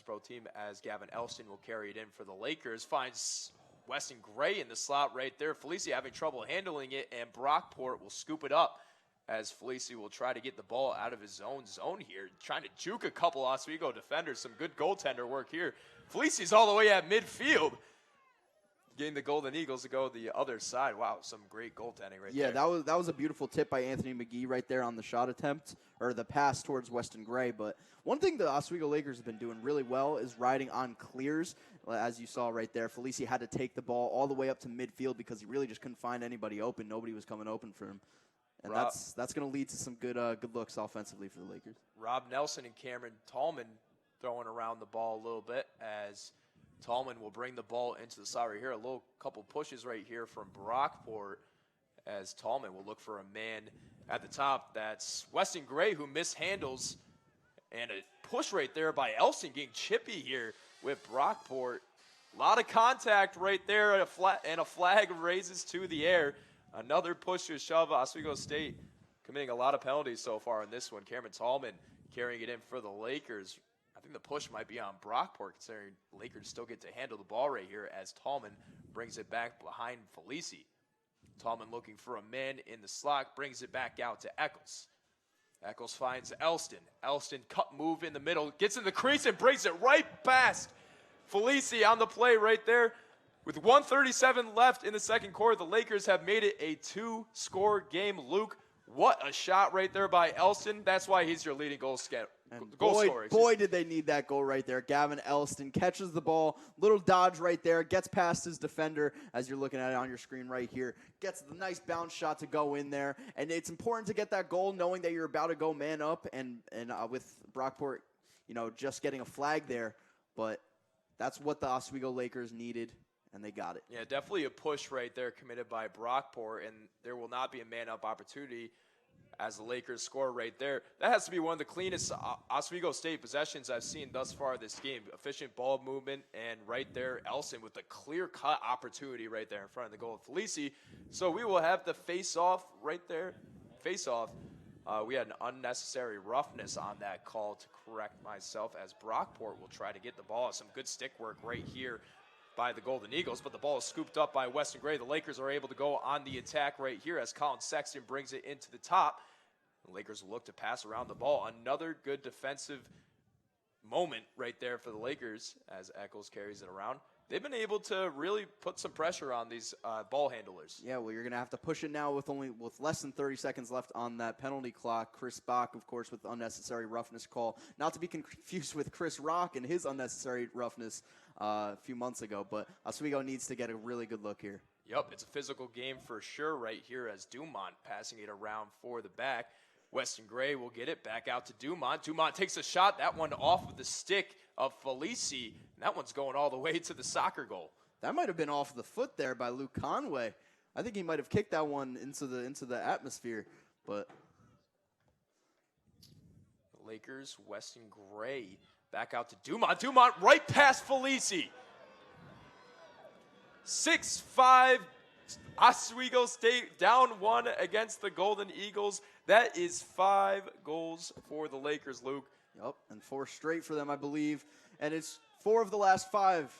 both team as Gavin Elston will carry it in for the Lakers. Finds Weston Gray in the slot right there. Felici having trouble handling it, and Brockport will scoop it up as Felici will try to get the ball out of his own zone here, trying to juke a couple Oswego defenders. Some good goaltender work here. Felici's all the way at midfield, getting the Golden Eagles to go the other side. Wow, some great goaltending right there. Yeah, that was a beautiful tip by Anthony McGee right there on the shot attempt, or the pass towards Weston Gray. But one thing the Oswego Lakers have been doing really well is riding on clears, as you saw right there. Felici had to take the ball all the way up to midfield because he really just couldn't find anybody open. Nobody was coming open for him. And that's going to lead to some good looks offensively for the Lakers. Rob Nelson and Cameron Tallman throwing around the ball a little bit as Tallman will bring the ball into the side right here. A little couple pushes right here from Brockport as Tallman will look for a man at the top. That's Weston Gray who mishandles, and a push right there by Elston getting chippy here with Brockport. A lot of contact right there, and a flag raises to the air. Another push to shove. Oswego State committing a lot of penalties so far in this one. Cameron Tallman carrying it in for the Lakers. I think the push might be on Brockport, considering Lakers still get to handle the ball right here as Tallman brings it back behind Felici. Tallman looking for a man in the slot, brings it back out to Eccles. Eccles finds Elston. Elston cut move in the middle, gets in the crease and brings it right past Felici on the play right there. With 1:37 left in the second quarter, the Lakers have made it a 2-score game. Luke, what a shot right there by Elston. That's why he's your leading goal scorer. Boy, did they need that goal right there. Gavin Elston catches the ball, little dodge right there, gets past his defender, as you're looking at it on your screen right here, gets the nice bounce shot to go in there. And it's important to get that goal knowing that you're about to go man up, and with Brockport, just getting a flag there. But that's what the Oswego Lakers needed, and they got it. Yeah, definitely a push right there committed by Brockport, and there will not be a man-up opportunity as the Lakers score right there. That has to be one of the cleanest Oswego State possessions I've seen thus far this game. Efficient ball movement, and right there, Elson with the clear-cut opportunity right there in front of the goal of Felici. So we will have the face-off right there. Face-off. We had an unnecessary roughness on that call, to correct myself, as Brockport will try to get the ball. Some good stick work right here by the Golden Eagles, but the ball is scooped up by Weston Gray. The Lakers are able to go on the attack right here as Colin Sexton brings it into the top. The Lakers will look to pass around the ball. Another good defensive moment right there for the Lakers as Eccles carries it around. They've been able to really put some pressure on these ball handlers. Yeah, well, you're going to have to push it now with less than 30 seconds left on that penalty clock. Chris Bach, of course, with unnecessary roughness call. Not to be confused with Chris Rock and his unnecessary roughness a few months ago, but Oswego needs to get a really good look here. Yep, it's a physical game for sure right here as Dumont passing it around for the back. Weston Gray will get it back out to Dumont. Dumont takes a shot, that one off of the stick of Felici, and that one's going all the way to the soccer goal. That might have been off the foot there by Luke Conway. I think he might have kicked that one into the atmosphere, but the Lakers, Weston Gray back out to Dumont. Dumont right past Felici. 6-5 Oswego State down 1 against the Golden Eagles. That is 5 goals for the Lakers, Luke. Yep, and 4 straight for them, I believe. And it's 4 of the last 5,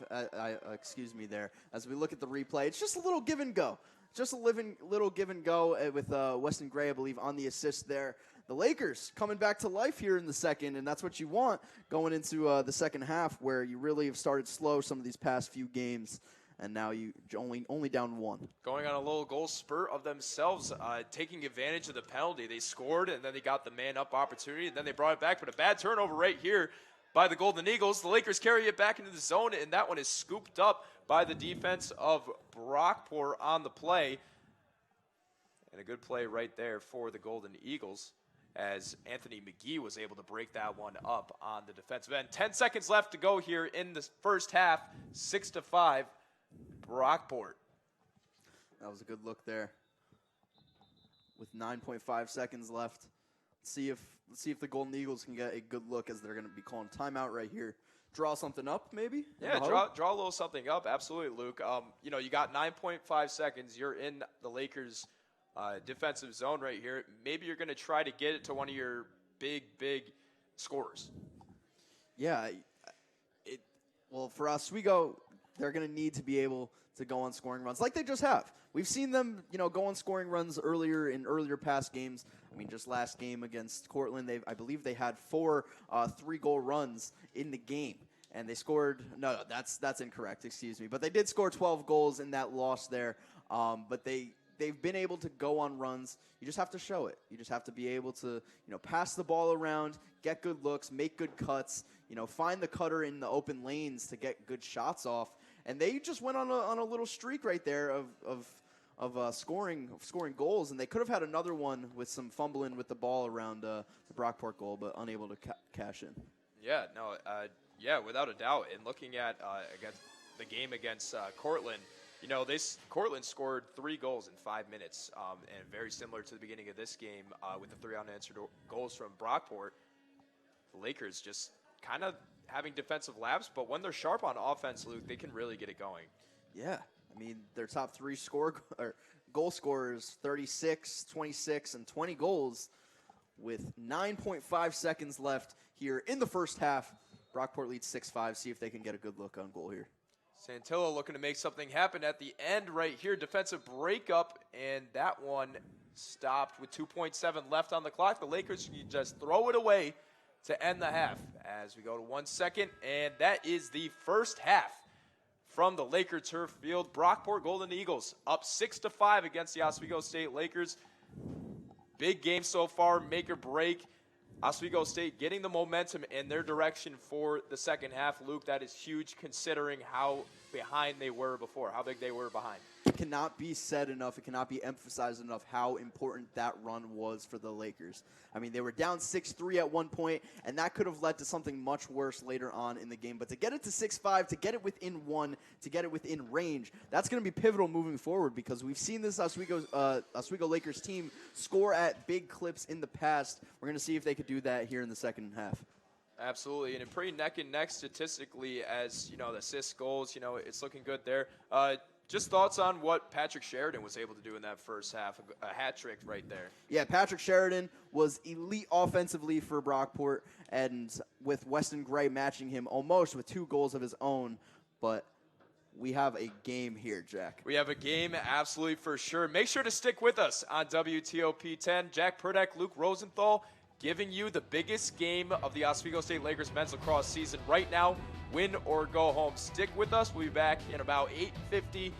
excuse me there, as we look at the replay. It's just a little give and go. Just a little give and go with Weston Gray, I believe, on the assist there. The Lakers coming back to life here in the second, and that's what you want going into the second half, where you really have started slow some of these past few games. And now you only down 1. Going on a little goal spurt of themselves, taking advantage of the penalty. They scored, and then they got the man-up opportunity, and then they brought it back. But a bad turnover right here by the Golden Eagles. The Lakers carry it back into the zone, and that one is scooped up by the defense of Brockport on the play. And a good play right there for the Golden Eagles, as Anthony McGee was able to break that one up on the defensive end. 10 seconds left to go here in the first half, 6-5. Brockport. That was a good look there. With 9.5 seconds left, let's see if the Golden Eagles can get a good look, as they're going to be calling timeout right here. Draw something up, maybe? Yeah, draw a little something up. Absolutely, Luke. You got 9.5 seconds. You're in the Lakers' defensive zone right here. Maybe you're going to try to get it to one of your big scorers. Yeah. Well, for Oswego, they're going to need to be able to go on scoring runs like they just have. We've seen them, go on scoring runs earlier past games. I mean, just last game against Cortland, I believe they had 4 3-goal runs in the game, and they scored. No, that's incorrect. Excuse me, but they did score 12 goals in that loss there. But they've been able to go on runs. You just have to show it. You just have to be able to, pass the ball around, get good looks, make good cuts. Find the cutter in the open lanes to get good shots off. And they just went on a little streak right there of scoring goals, and they could have had another one with some fumbling with the ball around the Brockport goal, but unable to cash in. Yeah, no, without a doubt. And looking at against the game against Cortland, Cortland scored 3 goals in 5 minutes, and very similar to the beginning of this game with the 3 unanswered goals from Brockport. The Lakers just kind of having defensive laps, but when they're sharp on offense, Luke, they can really get it going. Yeah, I mean, their top 3 goal scorers, 36, 26, and 20 goals, with 9.5 seconds left here in the first half. Brockport leads 6-5. See if they can get a good look on goal here. Santillo looking to make something happen at the end right here. Defensive breakup, and that one stopped with 2.7 left on the clock. The Lakers can just throw it away to end the half as we go to 1 second, and that is the first half from the Laker turf field. Brockport Golden Eagles up 6-5 against the Oswego State Lakers. Big game so far, make or break. Oswego State getting the momentum in their direction for the second half. Luke, that is huge considering how behind they were before, how big they were behind. It cannot be said enough, it cannot be emphasized enough how important that run was for the Lakers. I mean, they were down 6-3 at one point, and that could have led to something much worse later on in the game. But to get it to 6-5, to get it within one, to get it within range, that's going to be pivotal moving forward, because we've seen this Oswego Lakers team score at big clips in the past. We're going to see if they could do that here in the second half. Absolutely, and a pretty neck and neck statistically as, the assist goals, it's looking good there. Just thoughts on what Patrick Sheridan was able to do in that first half, a hat trick right there. Yeah, Patrick Sheridan was elite offensively for Brockport, and with Weston Gray matching him almost with 2 goals of his own. But we have a game here, Jack. We have a game, absolutely, for sure. Make sure to stick with us on WTOP 10. Jack Purdak, Luke Rosenthal, giving you the biggest game of the Oswego State Lakers men's lacrosse season right now. Win or go home. Stick with us. We'll be back in about 8:50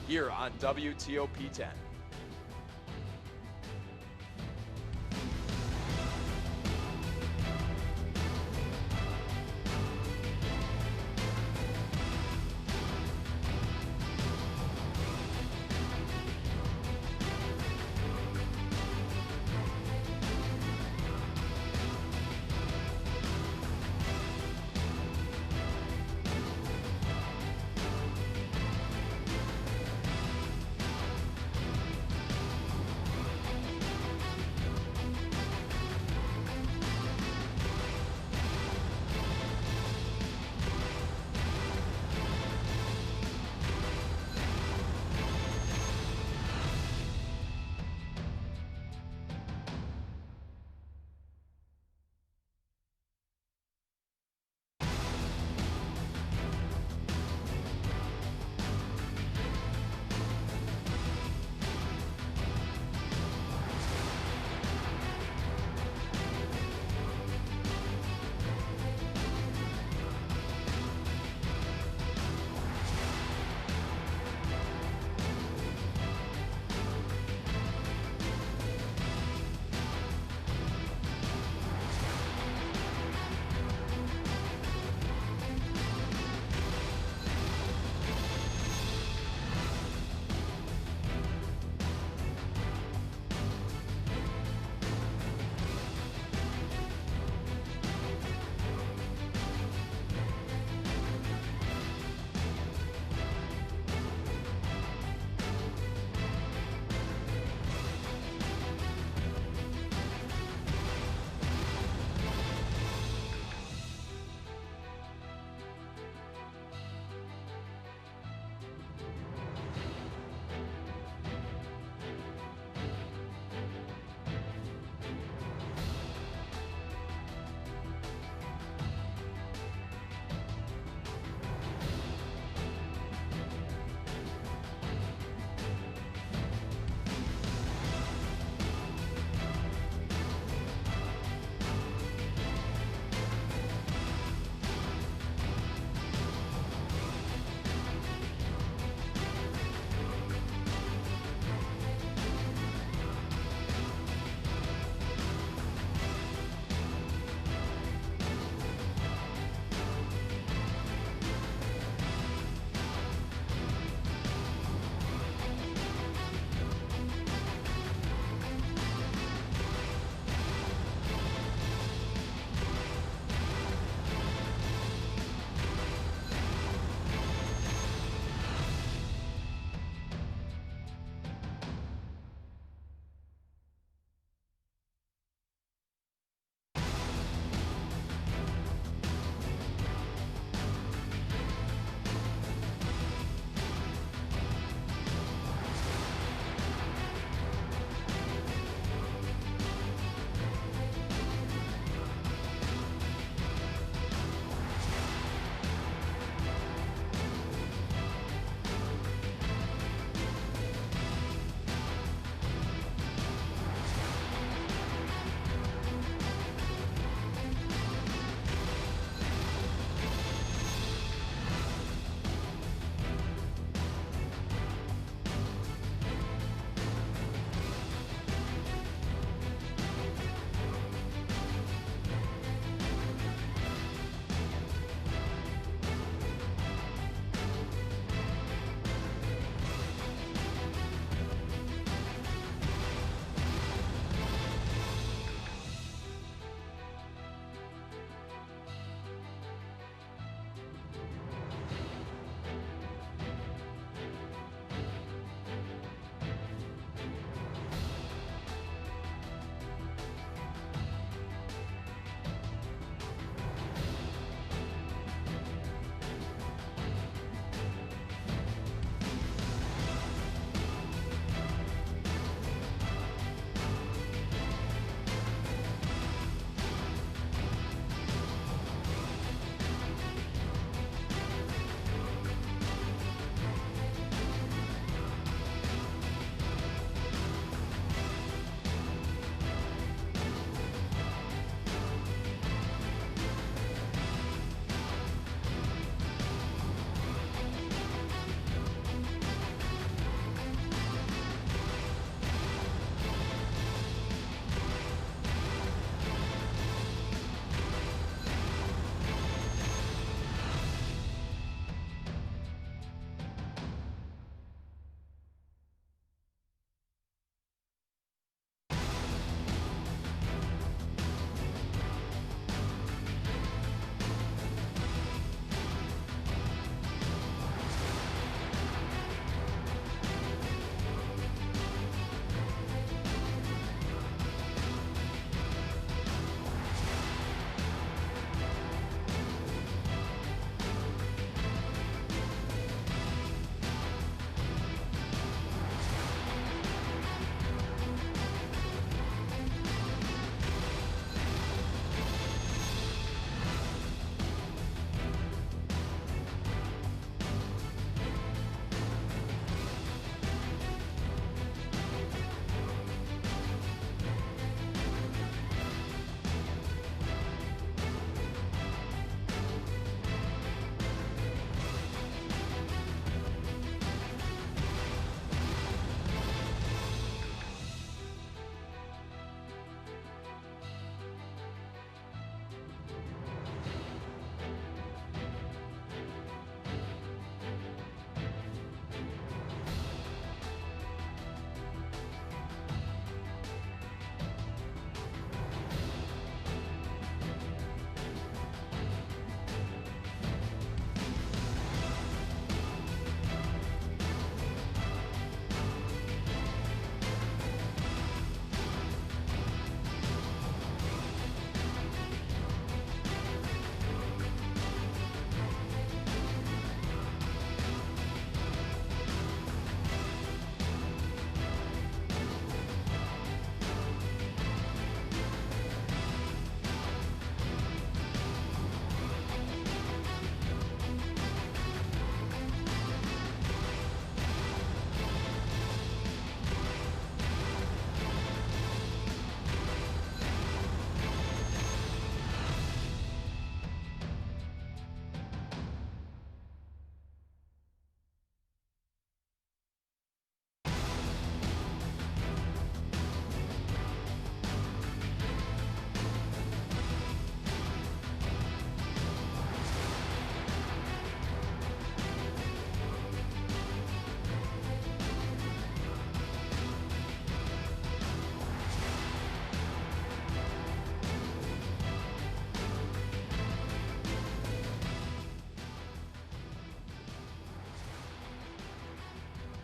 here on WTOP 10.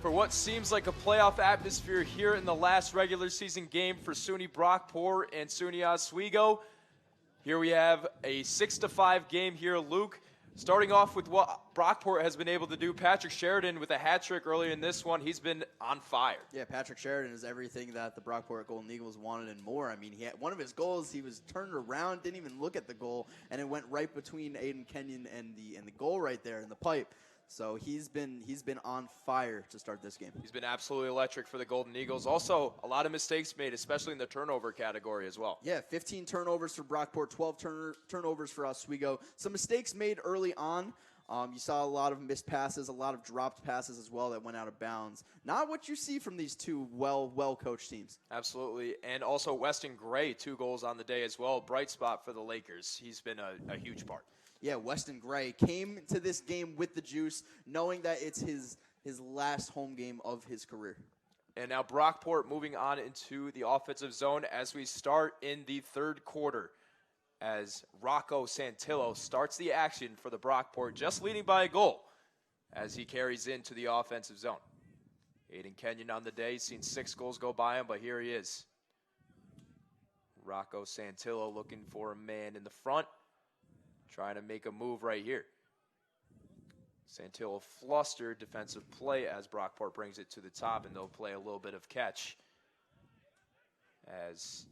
for what seems like a playoff atmosphere here in the last regular season game for SUNY Brockport and SUNY Oswego. Here we have a 6-5 game here, Luke. Starting off with what Brockport has been able to do, Patrick Sheridan with a hat trick earlier in this one. He's been on fire. Yeah, Patrick Sheridan is everything that the Brockport Golden Eagles wanted and more. I mean, he had one of his goals, he was turned around, didn't even look at the goal, and it went right between Aiden Kenyon and the goal right there in the pipe. So he's been on fire to start this game. He's been absolutely electric for the Golden Eagles. Also, a lot of mistakes made, especially in the turnover category as well. Yeah, 15 turnovers for Brockport, 12 turnovers for Oswego. Some mistakes made early on. You saw a lot of missed passes, a lot of dropped passes as well that went out of bounds. Not what you see from these two well-coached teams. Absolutely. And also Weston Gray, 2 goals on the day as well. Bright spot for the Lakers. He's been a huge part. Yeah, Weston Gray came to this game with the juice, knowing that it's his last home game of his career. And now Brockport moving on into the offensive zone as we start in the third quarter, as Rocco Santillo starts the action for the Brockport, just leading by a goal as he carries into the offensive zone. Aiden Kenyon on the day, he's seen 6 goals go by him, but here he is. Rocco Santillo looking for a man in the front, trying to make a move right here. Santillo flustered defensive play as Brockport brings it to the top, and they'll play a little bit of catch as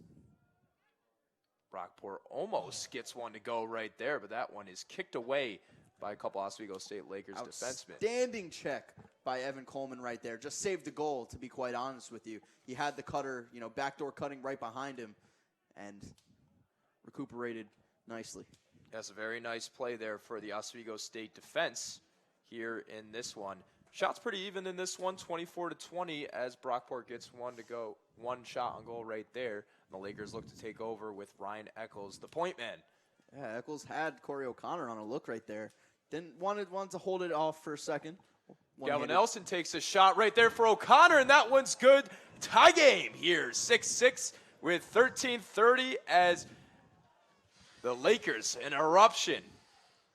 Brockport almost gets one to go right there, but that one is kicked away by a couple Oswego State Lakers defensemen. Outstanding check by Evan Coleman right there. Just saved the goal, to be quite honest with you. He had the cutter, backdoor cutting right behind him and recuperated nicely. That's a very nice play there for the Oswego State defense here in this one. Shots pretty even in this one, 24-20, as Brockport gets one shot on goal right there. The Lakers look to take over with Ryan Eccles, the point man. Yeah, Eccles had Corey O'Connor on a look right there. Wanted to hold it off for a second. Gavin Nelson takes a shot right there for O'Connor, and that one's good. Tie game here, 6-6 with 13:30 as the Lakers, an eruption.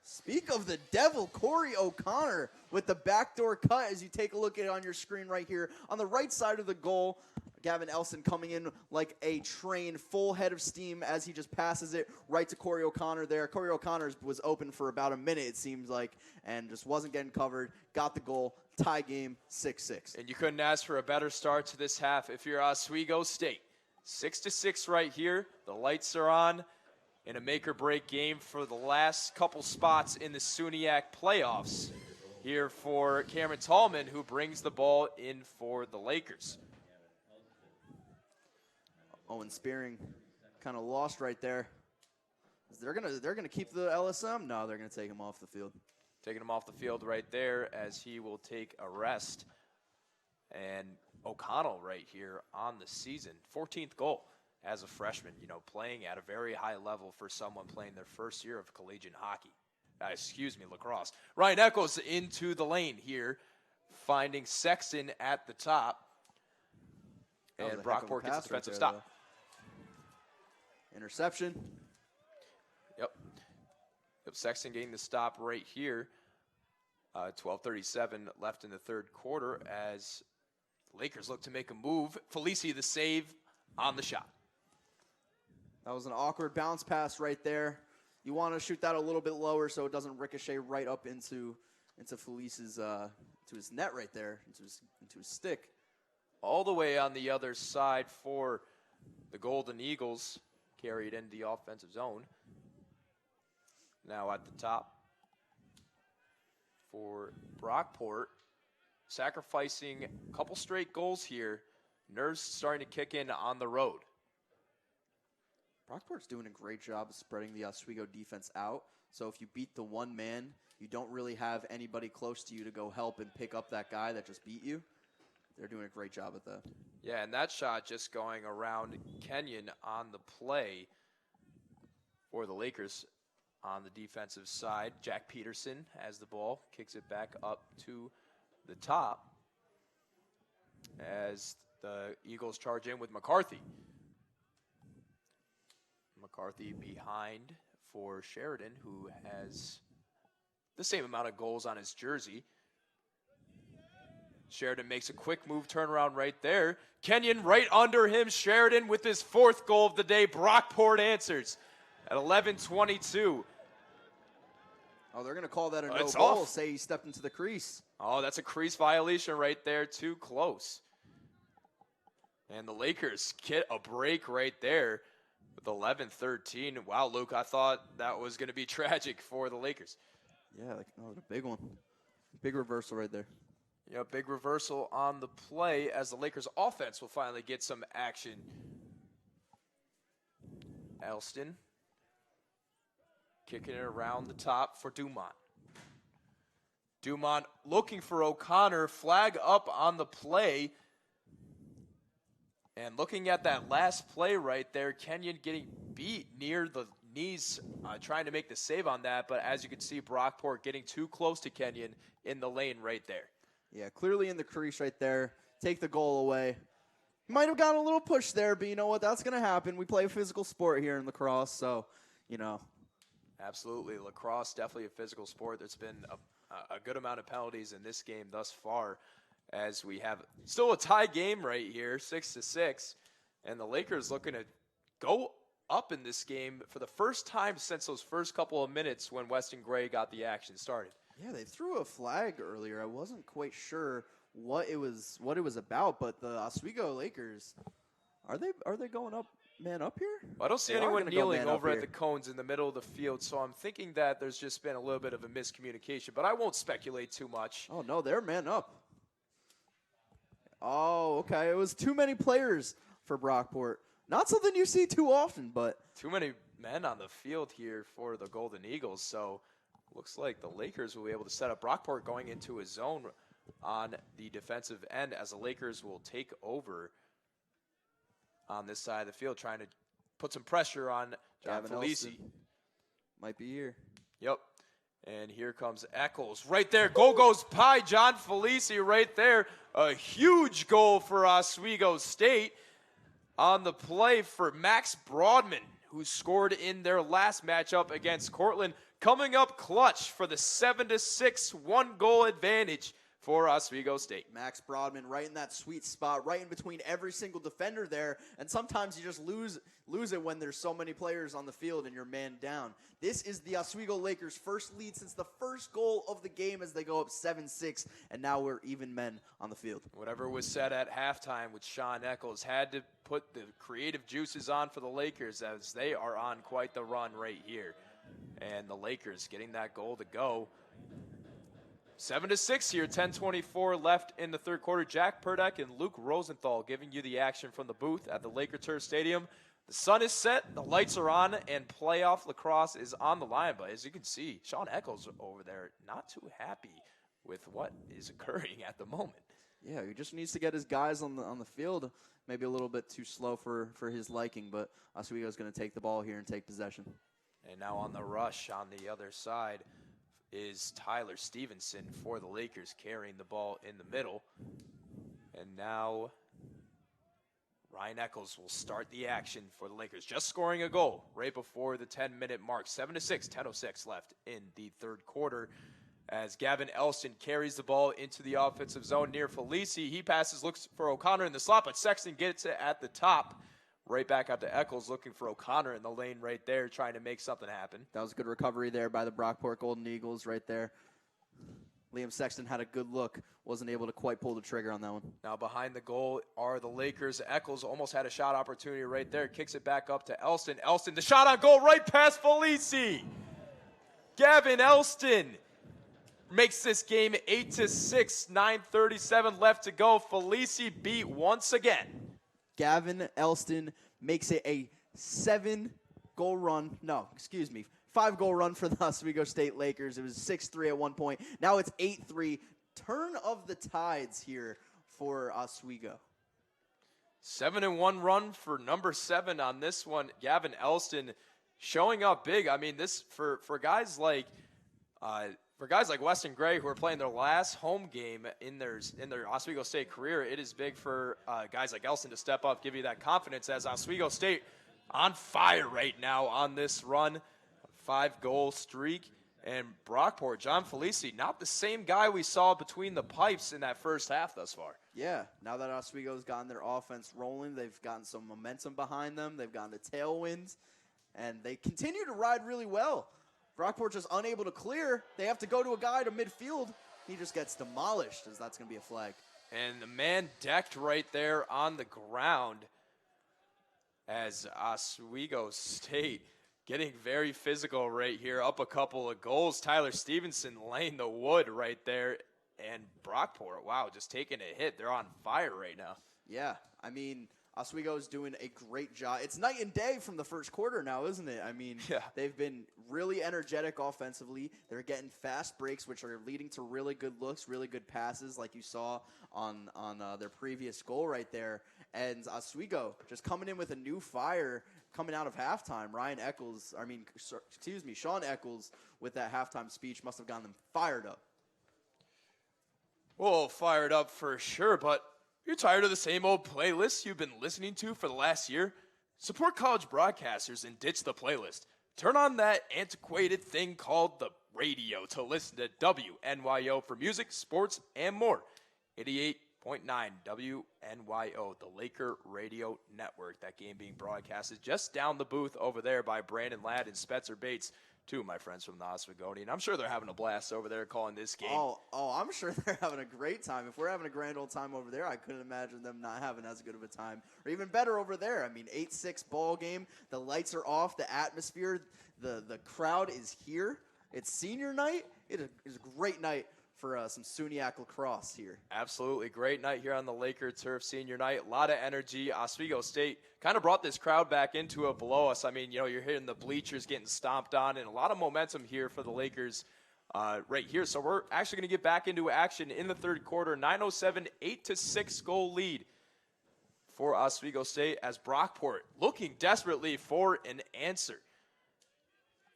Speak of the devil, Corey O'Connor with the backdoor cut as you take a look at it on your screen right here. On the right side of the goal, Gavin Elson coming in like a train, full head of steam as he just passes it right to Corey O'Connor there. Corey O'Connor was open for about a minute, it seems like, and just wasn't getting covered. Got the goal. Tie game, 6-6. And you couldn't ask for a better start to this half if you're Oswego State. 6-6 right here. The lights are on. In a make-or-break game for the last couple spots in the SUNYAC playoffs here for Cameron Tallman, who brings the ball in for the Lakers. Owen Spearing kind of lost right there. They're gonna keep the LSM? No, they're gonna take him off the field. Taking him off the field right there as he will take a rest. And O'Connell right here on the season, 14th goal. As a freshman, playing at a very high level for someone playing their first year of collegiate hockey. Lacrosse. Ryan Eccles into the lane here, finding Sexton at the top. And Brockport gets a defensive stop. Interception. Yep. Sexton getting the stop right here. 12:37 left in the third quarter as Lakers look to make a move. Felici the save on the shot. That was an awkward bounce pass right there. You want to shoot that a little bit lower so it doesn't ricochet right up into Felice's to his net right there, into his stick. All the way on the other side for the Golden Eagles, carried into the offensive zone. Now at the top for Brockport, sacrificing a couple straight goals here. Nerves starting to kick in on the road. Brockport's doing a great job of spreading the Oswego defense out. So if you beat the one man, you don't really have anybody close to you to go help and pick up that guy that just beat you. They're doing a great job at that. Yeah, and that shot just going around Kenyon on the play for the Lakers on the defensive side. Jack Peterson has the ball, kicks it back up to the top as the Eagles charge in with McCarthy. McCarthy behind for Sheridan, who has the same amount of goals on his jersey. Sheridan makes a quick move, turnaround right there. Kenyon right under him. Sheridan with his 4th goal of the day. Brockport answers at 11:22. Oh, they're going to call that a no It's goal. off. Say he stepped into the crease. Oh, that's a crease violation right there. Too close. And the Lakers get a break right there with 11-13. Wow, Luke, I thought that was going to be tragic for the Lakers. Yeah, a big one. Big reversal right there. Yeah, big reversal on the play as the Lakers offense will finally get some action. Elston kicking it around the top for Dumont. Dumont looking for O'Connor, flag up on the play. And looking at that last play right there, Kenyon getting beat near the knees, trying to make the save on that. But as you can see, Brockport getting too close to Kenyon in the lane right there. Yeah, clearly in the crease right there. Take the goal away. He might have gotten a little push there, but you know what? That's going to happen. We play a physical sport here in lacrosse, so, you know. Absolutely. Lacrosse, definitely a physical sport. There's been a good amount of penalties in this game thus far, as we have still a tie game right here, 6-6. And the Lakers looking to go up in this game for the first time since those first couple of minutes when Weston Gray got the action started. Yeah, they threw a flag earlier. I wasn't quite sure what it was about, but the Oswego Lakers, are they going up, man up here? Well, I don't see They are anyone gonna go kneeling man up over at here. the cones in the middle of the field, so I'm thinking that there's just been a little bit of a miscommunication, but I won't speculate too much. Oh, no, they're man up. Oh, okay. It was too many players for Brockport. Not something you see too often, but Too many men on the field here for the Golden Eagles, so looks like the Lakers will be able to set up Brockport going into a zone on the defensive end as the Lakers will take over on this side of the field, trying to put some pressure on John Gavin Felici. Elston might be here. Yep. And here comes Eccles right there. Goal goes by John Felici right there. A huge goal for Oswego State on the play for Max Broadman, who scored in their last matchup against Cortland, coming up clutch for the 7-6 one-goal advantage for Oswego State. Max Broadman right in that sweet spot, right in between every single defender there, and sometimes you just lose it when there's so many players on the field and you're man down. This is the Oswego Lakers' first lead since the first goal of the game as they go up 7-6, and now we're even men on the field. Whatever was said at halftime with Sean Eccles had to put the creative juices on for the Lakers, as they are on quite the run right here. And the Lakers getting that goal to go. 7-6 here, 10:24 left in the third quarter. Jack Purdak and Luke Rosenthal giving you the action from the booth at the Laker Turf Stadium. The sun is set, the lights are on, and playoff lacrosse is on the line. But as you can see, Sean Eccles over there not too happy with what is occurring at the moment. Yeah, he just needs to get his guys on the field. Maybe a little bit too slow for his liking, but Oswego's going to take the ball here and take possession. And now on the rush on the other side is Tyler Stevenson for the Lakers, carrying the ball in the middle. And now Ryan Eccles will start the action for the Lakers, just scoring a goal right before the 10-minute mark. 7-6, 10:06 left in the third quarter as Gavin Elston carries the ball into the offensive zone near Felici. He passes, looks for O'Connor in the slot, but Sexton gets it at the top. Right back out to Eccles, looking for O'Connor in the lane right there, trying to make something happen. That was a good recovery there by the Brockport Golden Eagles right there. Liam Sexton had a good look, wasn't able to quite pull the trigger on that one. Now behind the goal are the Lakers. Eccles almost had a shot opportunity right there. Kicks it back up to Elston. Elston, the shot on goal right past Felici. Gavin Elston makes this game 8-6, 9:37 left to go. Felici beat once again. Gavin Elston makes it a 5-goal run for the Oswego State Lakers. It was 6-3 at one point. Now it's 8-3. Turn of the tides here for Oswego. 7-1 run for number 7 on this one. Gavin Elston showing up big. I mean, this for guys like Weston Gray, who are playing their last home game in their Oswego State career, it is big for guys like Elston to step up, give you that confidence, as Oswego State on fire right now on this run. 5-goal streak. And Brockport, John Felici, not the same guy we saw between the pipes in that first half thus far. Yeah, now that Oswego's gotten their offense rolling, they've gotten some momentum behind them. They've gotten the tailwinds, and they continue to ride really well. Brockport just unable to clear. They have to go to a guy to midfield. He just gets demolished, as that's going to be a flag. And the man decked right there on the ground as Oswego State getting very physical right here, up a couple of goals. Tyler Stevenson laying the wood right there. And Brockport, wow, just taking a hit. They're on fire right now. Yeah, I mean, Oswego is doing a great job. It's night and day from the first quarter now, isn't it? I mean, yeah. They've been really energetic offensively. They're getting fast breaks, which are leading to really good looks, really good passes, like you saw on their previous goal right there. And Oswego just coming in with a new fire coming out of halftime. Sean Eccles with that halftime speech must have gotten them fired up. Well, fired up for sure, but you're tired of the same old playlists you've been listening to for the last year? Support college broadcasters and ditch the playlist. Turn on that antiquated thing called the radio to listen to WNYO for music, sports, and more. 88.9 WNYO, the Laker Radio Network. That game being broadcasted just down the booth over there by Brandon Ladd and Spencer Bates, two of my friends from the Oswegonian. I'm sure they're having a blast over there calling this game. Oh, I'm sure they're having a great time. If we're having a grand old time over there, I couldn't imagine them not having as good of a time. Or even better over there. I mean, 8-6 ball game. The lights are off. The atmosphere, the crowd is here. It's senior night. It is a great night for some SUNYAC lacrosse here. Absolutely. Great night here on the Laker Turf senior night. A lot of energy. Oswego State kind of brought this crowd back into it below us. I mean, you're hearing the bleachers getting stomped on, and a lot of momentum here for the Lakers right here. So we're actually going to get back into action in the third quarter. 9:07, 8-6 goal lead for Oswego State as Brockport looking desperately for an answer.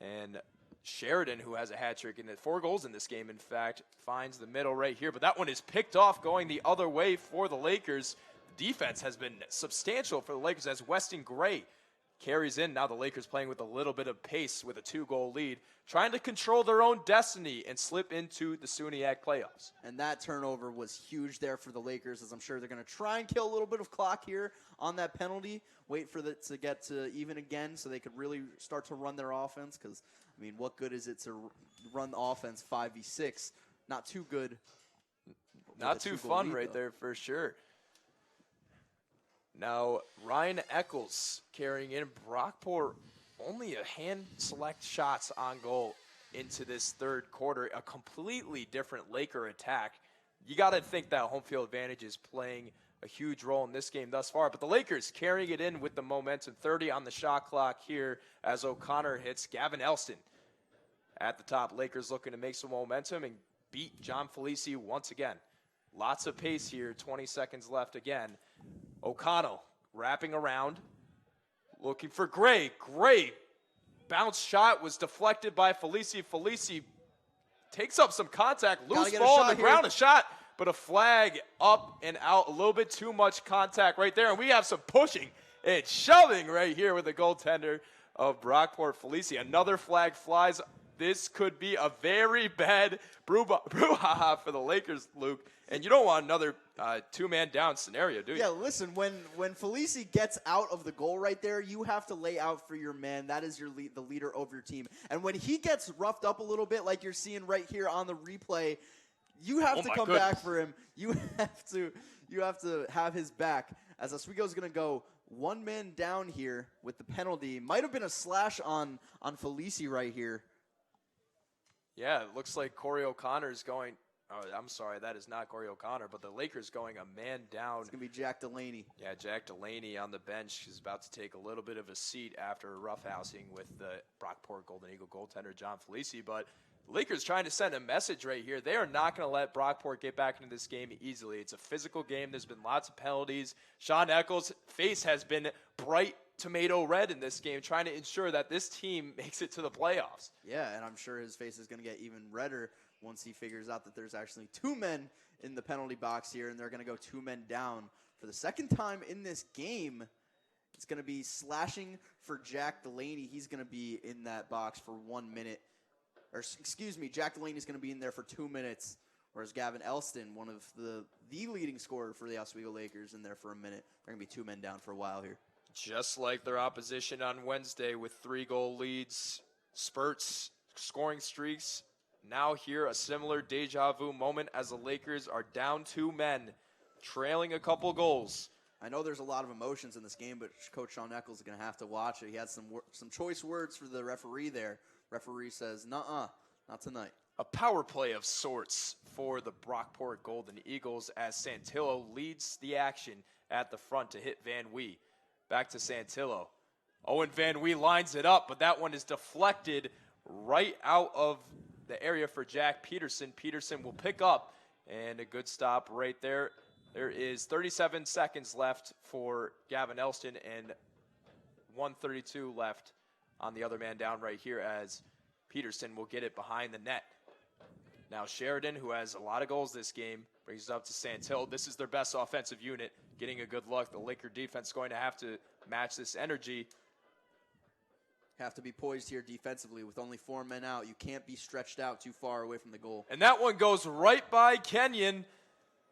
And Sheridan, who has a hat trick and 4 goals in this game, in fact, finds the middle right here. But that one is picked off going the other way for the Lakers. The defense has been substantial for the Lakers as Weston Gray carries in. Now the Lakers playing with a little bit of pace with a 2-goal lead, trying to control their own destiny and slip into the SUNYAC playoffs. And that turnover was huge there for the Lakers, as I'm sure they're going to try and kill a little bit of clock here on that penalty, wait for it to get to even again so they could really start to run their offense. Because, I mean, what good is it to run the offense 5v6? Not too good. Not too fun right there for sure. Now, Ryan Eccles carrying in. Brockport only a hand select shots on goal into this third quarter. A completely different Laker attack. You got to think that home field advantage is playing a huge role in this game thus far. But the Lakers carrying it in with the momentum. 30 on the shot clock here as O'Connor hits Gavin Elston at the top. Lakers looking to make some momentum and beat John Felici once again. Lots of pace here. 20 seconds left again. O'Connell wrapping around, looking for Gray. Gray bounce shot was deflected by Felici. Felici takes up some contact. Loose ball on the ground. A shot, but a flag up and out. A little bit too much contact right there. And we have some pushing and shoving right here with the goaltender of Brockport, Felici. Another flag flies. This could be a very bad brouhaha for the Lakers, Luke. And you don't want another two-man down scenario, do you? Yeah, listen, when Felici gets out of the goal right there, you have to lay out for your man. That is the leader of your team. And when he gets roughed up a little bit, like you're seeing right here on the replay, you have to come back for him. You have to have his back. As Oswego's going to go one man down here with the penalty. Might have been a slash on Felici right here. Yeah, it looks like Corey O'Connor is going. Oh, I'm sorry, that is not Corey O'Connor, but the Lakers going a man down. It's going to be Jack Delaney. Yeah, Jack Delaney on the bench. He's about to take a little bit of a seat after roughhousing with the Brockport Golden Eagle goaltender John Felici. But Lakers trying to send a message right here. They are not going to let Brockport get back into this game easily. It's a physical game. There's been lots of penalties. Sean Eccles' face has been bright tomato red in this game, trying to ensure that this team makes it to the playoffs. Yeah, and I'm sure his face is going to get even redder once he figures out that there's actually 2 men in the penalty box here, and they're going to go 2 men down. For the second time in this game, it's going to be slashing for Jack Delaney. He's going to be in that box for 1 minute. excuse me, Jack Delaney's going to be in there for 2 minutes, whereas Gavin Elston, one of the leading scorer for the Oswego Lakers, in there for a minute. They're going to be 2 men down for a while here. Just like their opposition on Wednesday with 3-goal leads, spurts, scoring streaks. Now here, a similar deja vu moment as the Lakers are down 2 men, trailing a couple goals. I know there's a lot of emotions in this game, but Coach Sean Eccles is going to have to watch it. He had some choice words for the referee there. Referee says, nuh-uh, not tonight. A power play of sorts for the Brockport Golden Eagles as Santillo leads the action at the front to hit Van Wee. Back to Santillo. Owen Van Wee lines it up, but that one is deflected right out of the area for Jack Peterson. Peterson will pick up, and a good stop right there. There is 37 seconds left for Gavin Elston and 1:32 left on the other man down right here as Peterson will get it behind the net. Now Sheridan, who has a lot of goals this game, brings it up to Santillo. This is their best offensive unit, getting a good look. The Laker defense is going to have to match this energy. Have to be poised here defensively with only 4 men out. You can't be stretched out too far away from the goal. And that one goes right by Kenyon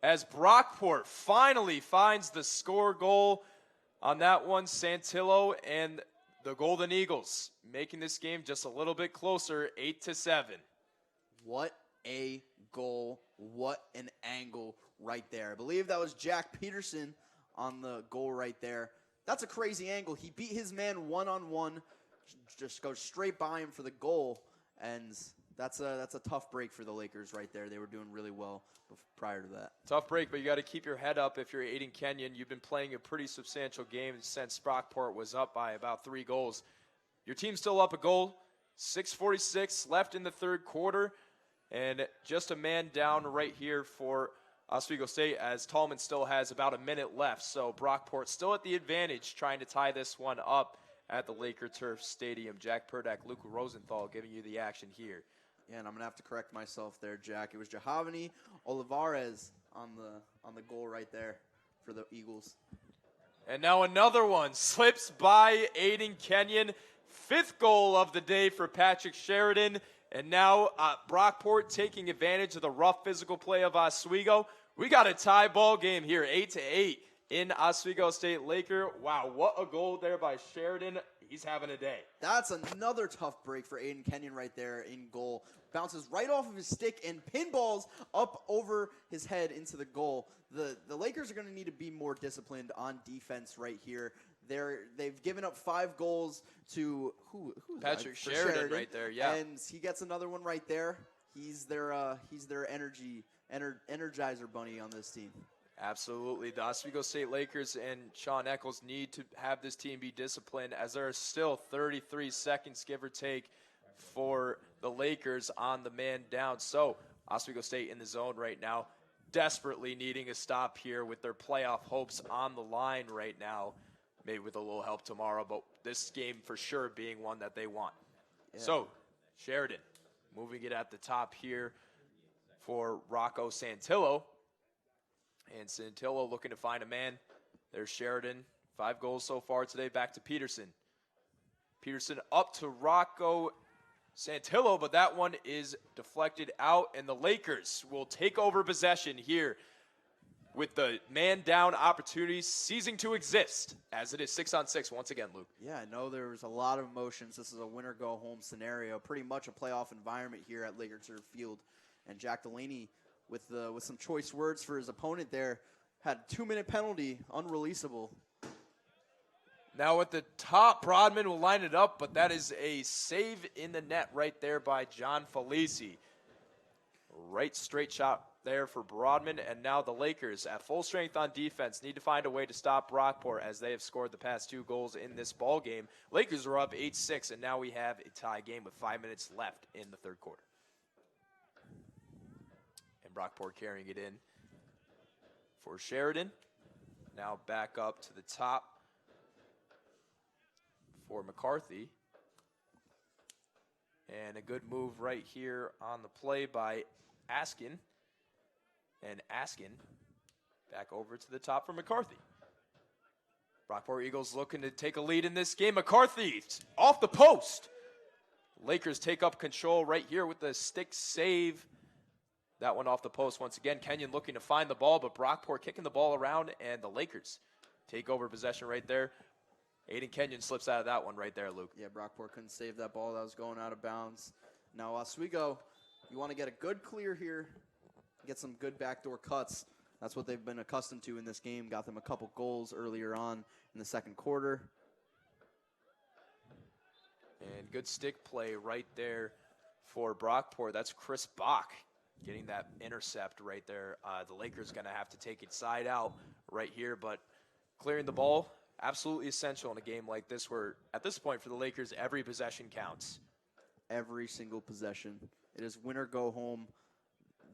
as Brockport finally finds the score goal on that one. Santillo and the Golden Eagles making this game just a little bit closer, 8-7. What a goal. What an angle right there. I believe that was Jack Peterson on the goal right there. That's a crazy angle. He beat his man one-on-one, just goes straight by him for the goal, and that's a tough break for the Lakers right there. They were doing really well prior to that. Tough break, but you got to keep your head up if you're Aiden Kenyon. You've been playing a pretty substantial game since Brockport was up by about 3 goals. Your team's still up a goal. 6:46 left in the third quarter, and just a man down right here for Oswego State as Tallman still has about a minute left. So Brockport still at the advantage, trying to tie this one up at the Laker Turf Stadium. Jack Purdak, Luke Rosenthal giving you the action here. Yeah, and I'm going to have to correct myself there, Jack. It was Jahavani Olivares on the goal right there for the Eagles. And now another one slips by Aiden Kenyon. 5th goal of the day for Patrick Sheridan. And now Brockport taking advantage of the rough physical play of Oswego. We got a tie ball game here, 8-8 in Oswego State Laker. Wow, what a goal there by Sheridan. He's having a day. That's another tough break for Aiden Kenyon right there in goal. Bounces right off of his stick and pinballs up over his head into the goal. The Lakers are going to need to be more disciplined on defense right here. They've given up 5 goals to who Patrick Sheridan right there, yeah. And he gets another one right there. He's their energizer bunny on this team. Absolutely. The Oswego State Lakers and Sean Eccles need to have this team be disciplined as there are still 33 seconds, give or take, for the Lakers on the man down. So Oswego State in the zone right now, desperately needing a stop here with their playoff hopes on the line right now. Maybe with a little help tomorrow, but this game for sure being one that they want. Yeah. So Sheridan moving it at the top here for Rocco Santillo. And Santillo looking to find a man. There's Sheridan. 5 goals so far today. Back to Peterson. Peterson up to Rocco Santillo, but that one is deflected out, and the Lakers will take over possession here with the man down opportunities ceasing to exist as it is 6-on-6 once again, Luke. Yeah, I know there was a lot of emotions. This is a winner-go-home scenario, pretty much a playoff environment here at Laker Turf Field. And Jack Delaney, with some choice words for his opponent there, had a 2-minute penalty, unreleasable. Now at the top, Broadman will line it up, but that is a save in the net right there by John Felici. Right straight shot there for Broadman, and now the Lakers at full strength on defense need to find a way to stop Brockport as they have scored the past 2 goals in this ball game. Lakers are up 8-6, and now we have a tie game with 5 minutes left in the third quarter. And Brockport carrying it in for Sheridan. Now back up to the top for McCarthy. And a good move right here on the play by Askin. And Askin back over to the top for McCarthy. Brockport Eagles looking to take a lead in this game. McCarthy off the post. Lakers take up control right here with the stick save. That one off the post once again. Kenyon looking to find the ball, but Brockport kicking the ball around, and the Lakers take over possession right there. Aiden Kenyon slips out of that one right there, Luke. Yeah, Brockport couldn't save that ball. That was going out of bounds. Now, Oswego, you want to get a good clear here, get some good backdoor cuts. That's what they've been accustomed to in this game. Got them a couple goals earlier on in the second quarter. And good stick play right there for Brockport. That's Chris Bach getting that intercept right there. The Lakers going to have to take it side out right here, but clearing the ball, absolutely essential in a game like this where, at this point for the Lakers, every possession counts. Every single possession. It is win or go home.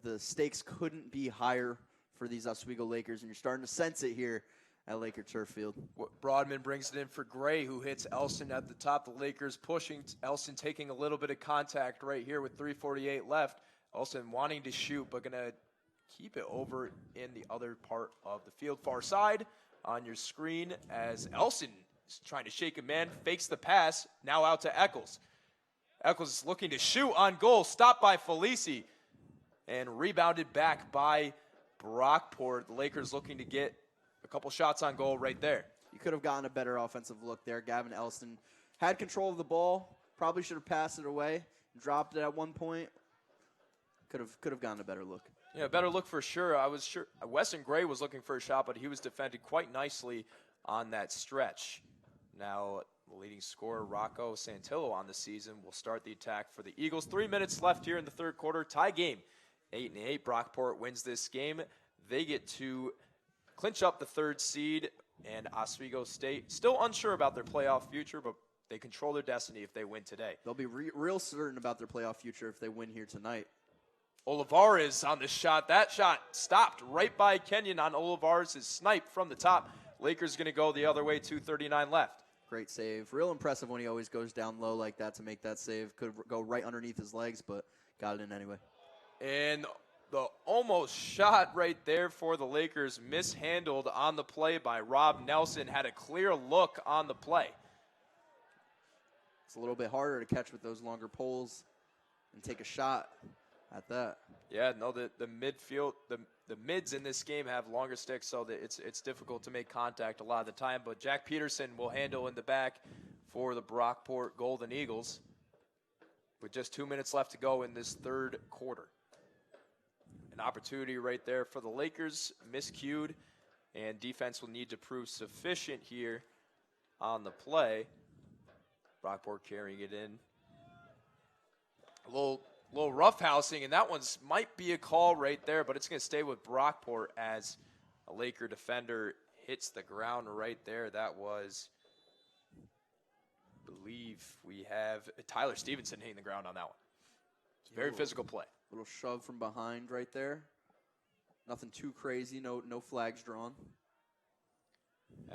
The stakes couldn't be higher for these Oswego Lakers, and you're starting to sense it here at Laker Turf Field. Broadman brings it in for Gray, who hits Elson at the top. The Lakers pushing. Elson taking a little bit of contact right here with 3:48 left. Elson wanting to shoot, but going to keep it over in the other part of the field. Far side on your screen as Elson is trying to shake a man, fakes the pass, now out to Eccles. Eccles is looking to shoot on goal, stopped by Felici, and rebounded back by Brockport. The Lakers looking to get a couple shots on goal right there. You could have gotten a better offensive look there. Gavin Elston had control of the ball, probably should have passed it away, dropped it at one point. Could have gotten a better look. Yeah, better look for sure. I was sure Weston Gray was looking for a shot, but he was defended quite nicely on that stretch. Now, the leading scorer, Rocco Santillo, on the season will start the attack for the Eagles. 3 minutes left here in the third quarter. Tie game, 8-8. Brockport wins this game. They get to clinch up the third seed, and Oswego State still unsure about their playoff future, but they control their destiny if they win today. They'll be real certain about their playoff future if they win here tonight. Olivares on the shot. That shot stopped right by Kenyon on Olivares' snipe from the top. Lakers going to go the other way, 2:39 left. Great save. Real impressive when he always goes down low like that to make that save. Could go right underneath his legs, but got it in anyway. And the almost shot right there for the Lakers, mishandled on the play by Rob Nelson. Had a clear look on the play. It's a little bit harder to catch with those longer poles and take a shot at that. Yeah, no, the midfield, the mids in this game have longer sticks, so that it's difficult to make contact a lot of the time. But Jack Peterson will handle in the back for the Brockport Golden Eagles with just 2 minutes left to go in this third quarter. An opportunity right there for the Lakers, miscued, and defense will need to prove sufficient here on the play. Brockport carrying it in. A little roughhousing, and that one's might be a call right there, but it's going to stay with Brockport as a Laker defender hits the ground right there. That was, I believe we have Tyler Stevenson hitting the ground on that one. It's a very physical play. Little shove from behind right there. Nothing too crazy, no flags drawn.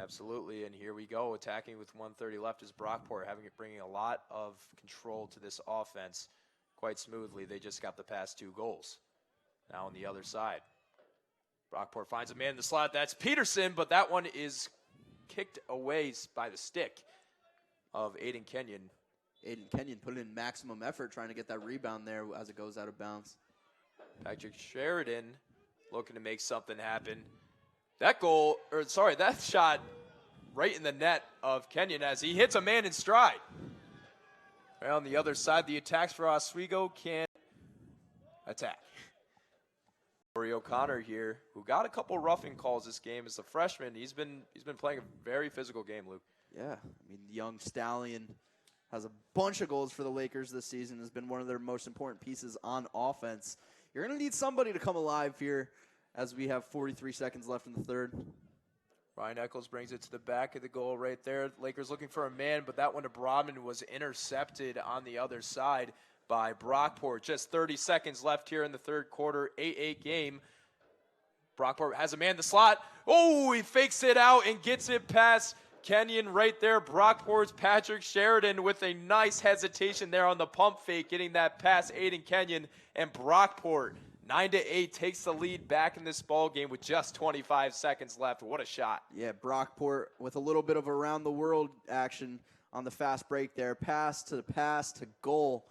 Absolutely, and here we go. Attacking with 1:30 left is Brockport, bringing a lot of control to this offense quite smoothly. They just got the past 2 goals. Now on the other side, Brockport finds a man in the slot. That's Peterson, but that one is kicked away by the stick of Aiden Kenyon. Aiden Kenyon put in maximum effort trying to get that rebound there as it goes out of bounds. Patrick Sheridan looking to make something happen. That shot right in the net of Kenyon as he hits a man in stride. Right on the other side, the attacks for Oswego can attack. Corey O'Connor here, who got a couple roughing calls this game as a freshman. He's been playing a very physical game, Luke. Yeah, I mean, the young Stallion has a bunch of goals for the Lakers this season, has been one of their most important pieces on offense. You're going to need somebody to come alive here as we have 43 seconds left in the third. Ryan Eccles brings it to the back of the goal right there. Lakers looking for a man, but that one to Broadman was intercepted on the other side by Brockport. Just 30 seconds left here in the third quarter, 8-8 game. Brockport has a man in the slot. Oh, he fakes it out and gets it past Kenyon right there. Brockport's Patrick Sheridan with a nice hesitation there on the pump fake, getting that past Aiden Kenyon, and Brockport 9-8 takes the lead back in this ball game with just 25 seconds left. What a shot. Yeah, Brockport with a little bit of around the world action on the fast break there. Pass to goal.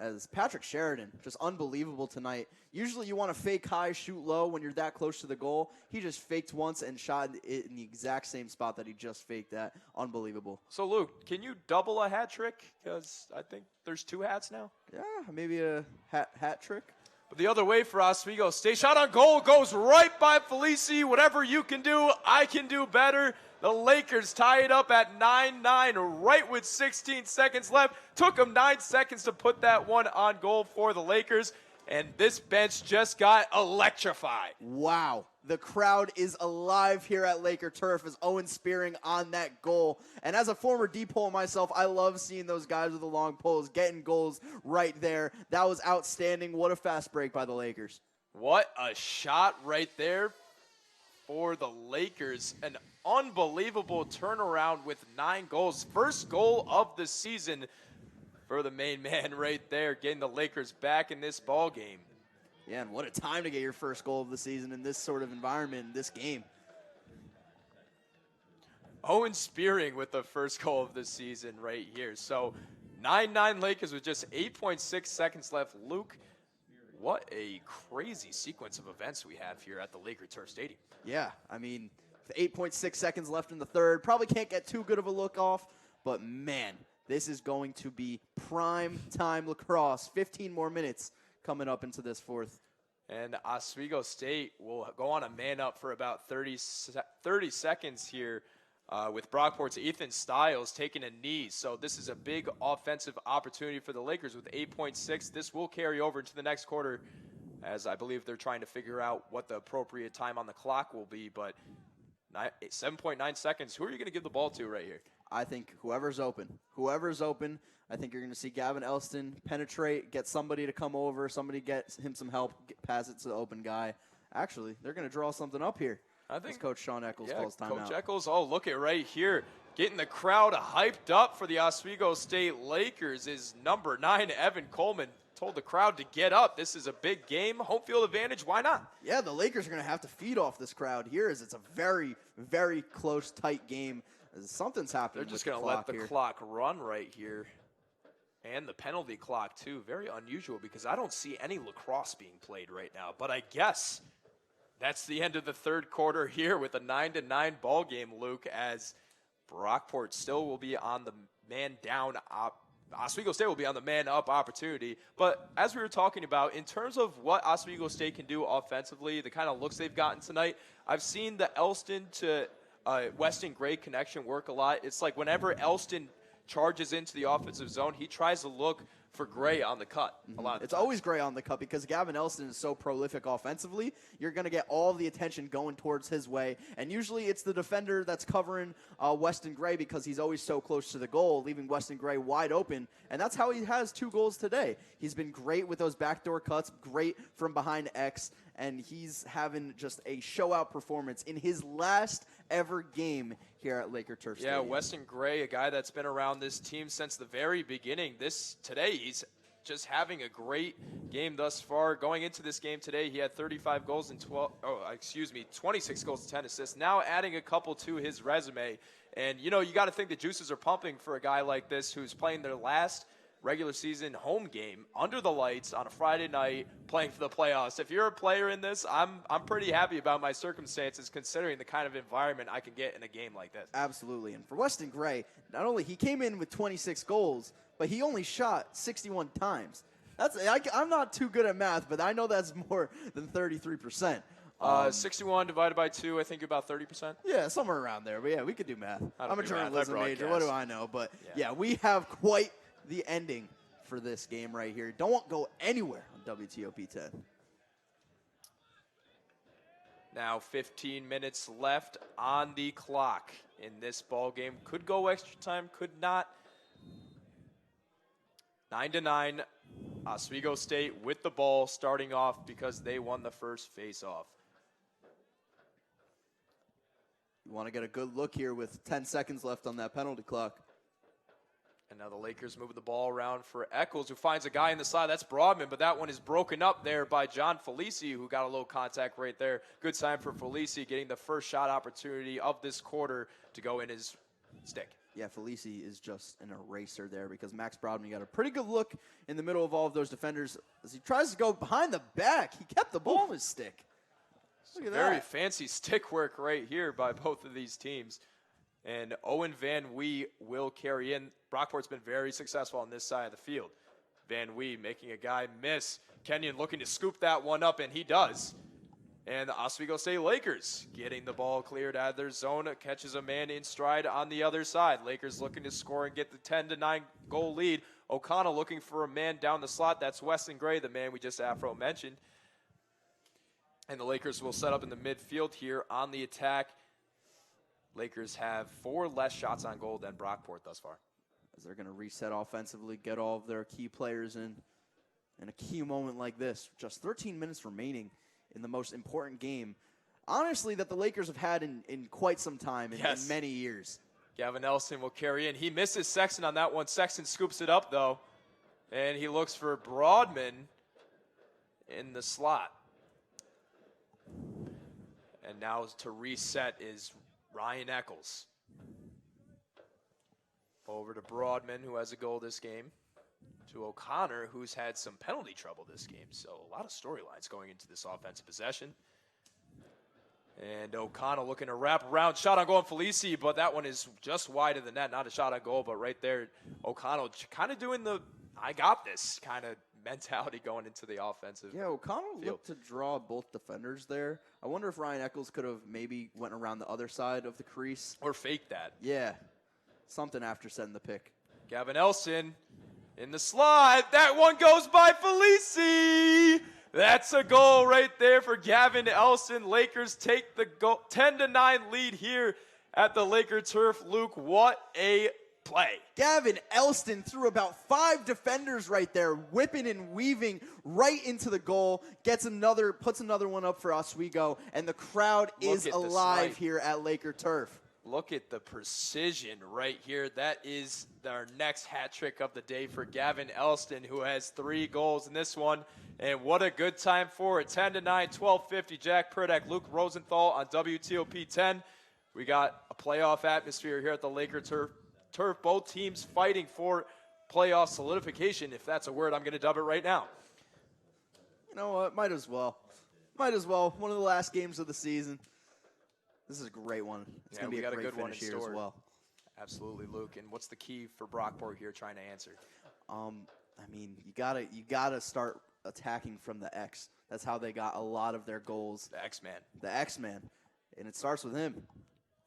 As Patrick Sheridan, just unbelievable tonight. Usually you want to fake high, shoot low when you're that close to the goal. He just faked once and shot it in the exact same spot that he just faked at. Unbelievable. So, Luke, can you double a hat trick? Because I think there's 2 hats now. Yeah, maybe a hat trick. But the other way for Oswego State, shot on goal, goes right by Felici. Whatever you can do, I can do better. The Lakers tie it up at 9-9 right with 16 seconds left. Took them 9 seconds to put that one on goal for the Lakers. And this bench just got electrified. Wow. The crowd is alive here at Laker Turf as Owen Spearing on that goal. And as a former D-pole myself, I love seeing those guys with the long poles getting goals right there. That was outstanding. What a fast break by the Lakers. What a shot right there for the Lakers. An unbelievable turnaround with 9 goals. First goal of the season for the main man right there, getting the Lakers back in this ball game. Yeah, and what a time to get your first goal of the season in this sort of environment, in this game. Owen Spearing with the first goal of the season right here. So 9-9 Lakers with just 8.6 seconds left. Luke, what a crazy sequence of events we have here at the Laker Turf Stadium. Yeah, I mean, 8.6 seconds left in the third. Probably can't get too good of a look off, but man, this is going to be prime time lacrosse. 15 more minutes coming up into this fourth. And Oswego State will go on a man up for about 30 seconds here with Brockport's Ethan Stiles taking a knee. So this is a big offensive opportunity for the Lakers with 8.6. This will carry over into the next quarter, as I believe they're trying to figure out what the appropriate time on the clock will be. But 7.9 seconds, who are you going to give the ball to right here? I think whoever's open. I think you're going to see Gavin Elston penetrate, get somebody to come over, somebody get him some help, pass it to the open guy. Actually, they're going to draw something up here. I think Coach Sean Eccles calls timeout. Coach Eccles, look at right here. Getting the crowd hyped up for the Oswego State Lakers is number 9, Evan Coleman. Told the crowd to get up. This is a big game. Home field advantage. Why not? Yeah, the Lakers are going to have to feed off this crowd here as it's a very, very close, tight game. Something's happening. They're just going to let the clock run right here. And the penalty clock, too. Very unusual because I don't see any lacrosse being played right now. But I guess that's the end of the third quarter here with a 9-9 ball game, Luke, as Brockport still will be on the man down Oswego State will be on the man-up opportunity. But as we were talking about, in terms of what Oswego State can do offensively, the kind of looks they've gotten tonight, I've seen the Elston to Weston Gray connection work a lot. It's like whenever Elston charges into the offensive zone, he tries to look for Gray on the cut a lot. It's always Gray on the cut because Gavin Elston is so prolific offensively. You're going to get all the attention going towards his way. And usually it's the defender that's covering Weston Gray because he's always so close to the goal, leaving Weston Gray wide open. And that's how he has 2 goals today. He's been great with those backdoor cuts, great from behind X, and he's having just a show-out performance in his last ever game here at Laker Turf Stadium. Yeah, Weston Gray, a guy that's been around this team since the very beginning. Today, he's just having a great game thus far. Going into this game today, he had 35 goals and 26 goals and 10 assists. Now adding a couple to his resume. And, you got to think the juices are pumping for a guy like this who's playing their last regular season home game under the lights on a Friday night playing for the playoffs. If you're a player in this, I'm pretty happy about my circumstances considering the kind of environment I can get in a game like this. Absolutely. And for Weston Gray, not only he came in with 26 goals, but he only shot 61 times. I'm not too good at math, but I know that's more than 33%. 61 divided by 2, I think about 30%. Yeah, somewhere around there. But yeah, we could do math. I'm a journalism major. What do I know? But yeah, we have quite the ending for this game right here. Don't go anywhere on WTOP 10. Now 15 minutes left on the clock in this ball game. Could go extra time, could not. 9-9, Oswego State with the ball starting off because they won the first face-off. You want to get a good look here with 10 seconds left on that penalty clock. And now the Lakers moving the ball around for Eccles, who finds a guy in the side. That's Broadman, but that one is broken up there by John Felici, who got a little contact right there. Good sign for Felici, getting the first shot opportunity of this quarter to go in his stick. Yeah, Felici is just an eraser there because Max Broadman got a pretty good look in the middle of all of those defenders as he tries to go behind the back. He kept the ball in his stick. Look at Very that. fancy stick work right here by both of these teams. And Owen Van Wee will carry in. Brockport's been very successful on this side of the field. Van Wee making a guy miss. Kenyon looking to scoop that one up, and he does. And the Oswego State Lakers getting the ball cleared out of their zone. Catches a man in stride on the other side. Lakers looking to score and get the 10-9 goal lead. O'Connell looking for a man down the slot. That's Weston Gray, the man we just mentioned. And the Lakers will set up in the midfield here on the attack. Lakers have 4 less shots on goal than Brockport thus far. As they're going to reset offensively, get all of their key players in a key moment like this. Just 13 minutes remaining in the most important game, honestly, that the Lakers have had in quite some time, in many years. Gavin Elson will carry in. He misses Sexton on that one. Sexton scoops it up, though, and he looks for Broadman in the slot. And now to reset is Ryan Eccles. Over to Broadman, who has a goal this game. To O'Connor, who's had some penalty trouble this game. So a lot of storylines going into this offensive possession. And O'Connell looking to wrap around. Shot on goal on Felici, but that one is just wide of the net. Not a shot on goal, but right there, O'Connell kind of doing the I got this kind of mentality going into the offensive. Yeah, O'Connell field. looked to draw both defenders there. I wonder if Ryan Eccles could have maybe went around the other side of the crease. Or faked that. Yeah, something after setting the pick. Gavin Elson in the slide. That one goes by Felici. That's a goal right there for Gavin Elson. Lakers take the 10-9 lead here at the Laker turf. Luke, what a play. Gavin Elston threw about 5 defenders right there, whipping and weaving right into the goal, puts another one up for Oswego, and the crowd is alive here at Laker turf. Look at the precision right here. That is our next hat trick of the day for Gavin Elston, who has 3 goals in this one. And what a good time for it. 10-9, 12:50. Jack Purdak, Luke Rosenthal on WTOP 10. We got a playoff atmosphere here at the Laker turf. Both teams fighting for playoff solidification. If that's a word, I'm going to dub it right now. You know what? Might as well. One of the last games of the season. This is a great one. It's going to be a great finish here as well. Absolutely, Luke. And what's the key for Brockport here trying to answer? I mean, you gotta start attacking from the X. That's how they got a lot of their goals. The X-Man. The X-Man. And it starts with him.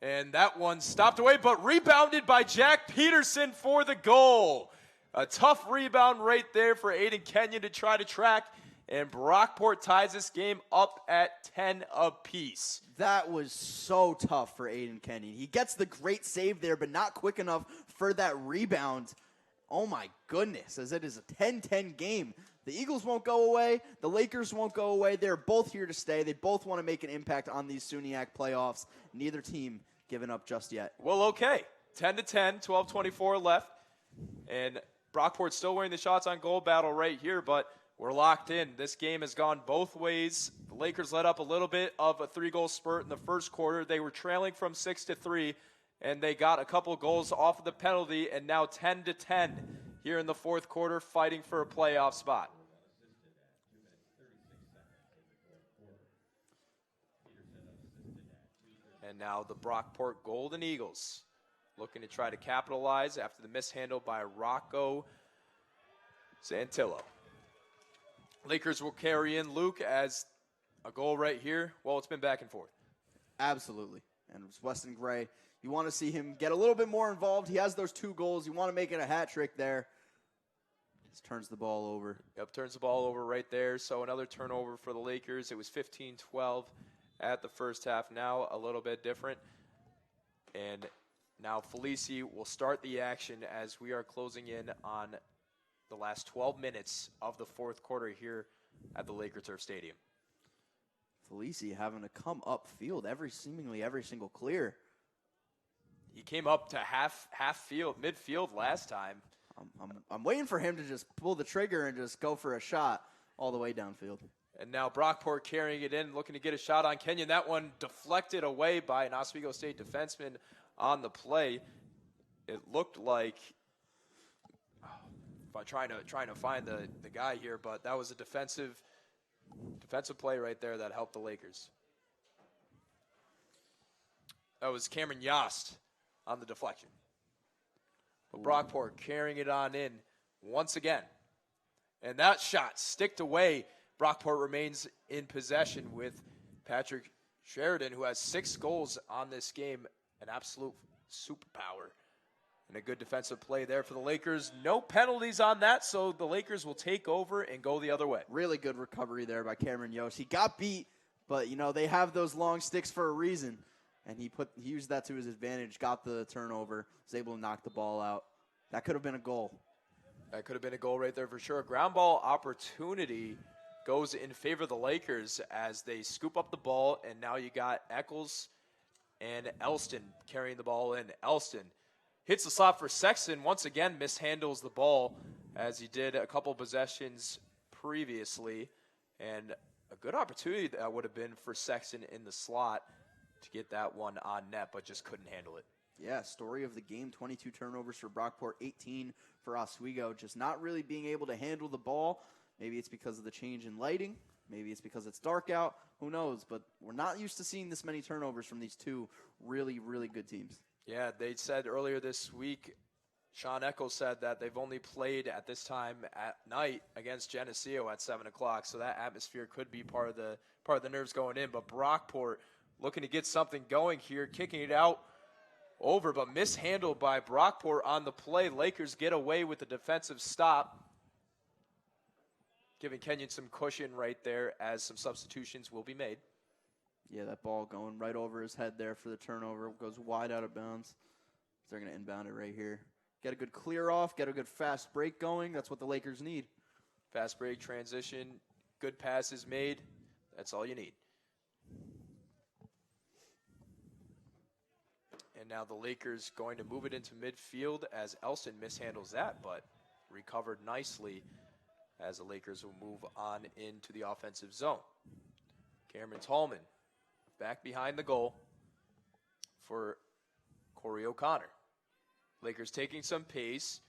And that one stopped away, but rebounded by Jack Peterson for the goal. A tough rebound right there for Aiden Kenyon to try to track. And Brockport ties this game up at 10 apiece. That was so tough for Aiden Kenyon. He gets the great save there, but not quick enough for that rebound. Oh, my goodness, as it is a 10-10 game. The Eagles won't go away. The Lakers won't go away. They're both here to stay. They both want to make an impact on these SUNYAC playoffs. Neither team giving up just yet. Well, okay. 10-10, 12:24 left. And Brockport's still winning the shots on goal battle right here, but we're locked in. This game has gone both ways. The Lakers let up a little bit of a 3-goal spurt in the first quarter. They were trailing from 6-3, and they got a couple goals off of the penalty, and now 10-10 here in the fourth quarter, fighting for a playoff spot. And now the Brockport Golden Eagles looking to try to capitalize after the mishandle by Rocco Santillo. Lakers will carry in Luke as a goal right here. Well, it's been back and forth. Absolutely. And it's Weston Gray. You want to see him get a little bit more involved. He has those 2 goals. You want to make it a hat trick there. Just turns the ball over. Yep, turns the ball over right there. So another turnover for the Lakers. It was 15-12 at the first half. Now a little bit different. And now Felici will start the action as we are closing in on the last 12 minutes of the fourth quarter here at the Laker Turf Stadium. Felici having to come up field seemingly every single clear. He came up to midfield last time. I'm waiting for him to just pull the trigger and just go for a shot all the way downfield. And now Brockport carrying it in, looking to get a shot on Kenyon. That one deflected away by an Oswego State defenseman on the play. it looked like, if I'm trying to find the guy here, but that was a defensive play right there that helped the Lakers. That was Cameron Yost on the deflection. But Brockport carrying it on in once again. And that shot sticked away. Brockport remains in possession with Patrick Sheridan, who has 6 goals on this game, an absolute superpower. And a good defensive play there for the Lakers. No penalties on that, so the Lakers will take over and go the other way. Really good recovery there by Cameron Yost. He got beat, but, they have those long sticks for a reason. And he used that to his advantage, got the turnover, was able to knock the ball out. That could have been a goal. That could have been a goal right there for sure. Ground ball opportunity goes in favor of the Lakers as they scoop up the ball, and now you got Eccles and Elston carrying the ball in. Elston hits the slot for Sexton, once again mishandles the ball as he did a couple possessions previously, and a good opportunity that would have been for Sexton in the slot to get that one on net, but just couldn't handle it. Yeah, story of the game, 22 turnovers for Brockport, 18 for Oswego, just not really being able to handle the ball. Maybe it's because of the change in lighting. Maybe it's because it's dark out. Who knows? But we're not used to seeing this many turnovers from these two really, really good teams. Yeah, they said earlier this week, Sean Eccles said that they've only played at this time at night against Geneseo at 7 o'clock, so that atmosphere could be part of the nerves going in. But Brockport looking to get something going here, kicking it out over, but mishandled by Brockport on the play. Lakers get away with the defensive stop, giving Kenyon some cushion right there as some substitutions will be made. Yeah, that ball going right over his head there for the turnover. Goes wide out of bounds. They're going to inbound it right here. Get a good clear off, get a good fast break going. That's what the Lakers need. Fast break, transition, good passes made. That's all you need. And now the Lakers going to move it into midfield as Elston mishandles that, but recovered nicely as the Lakers will move on into the offensive zone. Cameron Tallman back behind the goal for Corey O'Connor. Lakers taking some pace.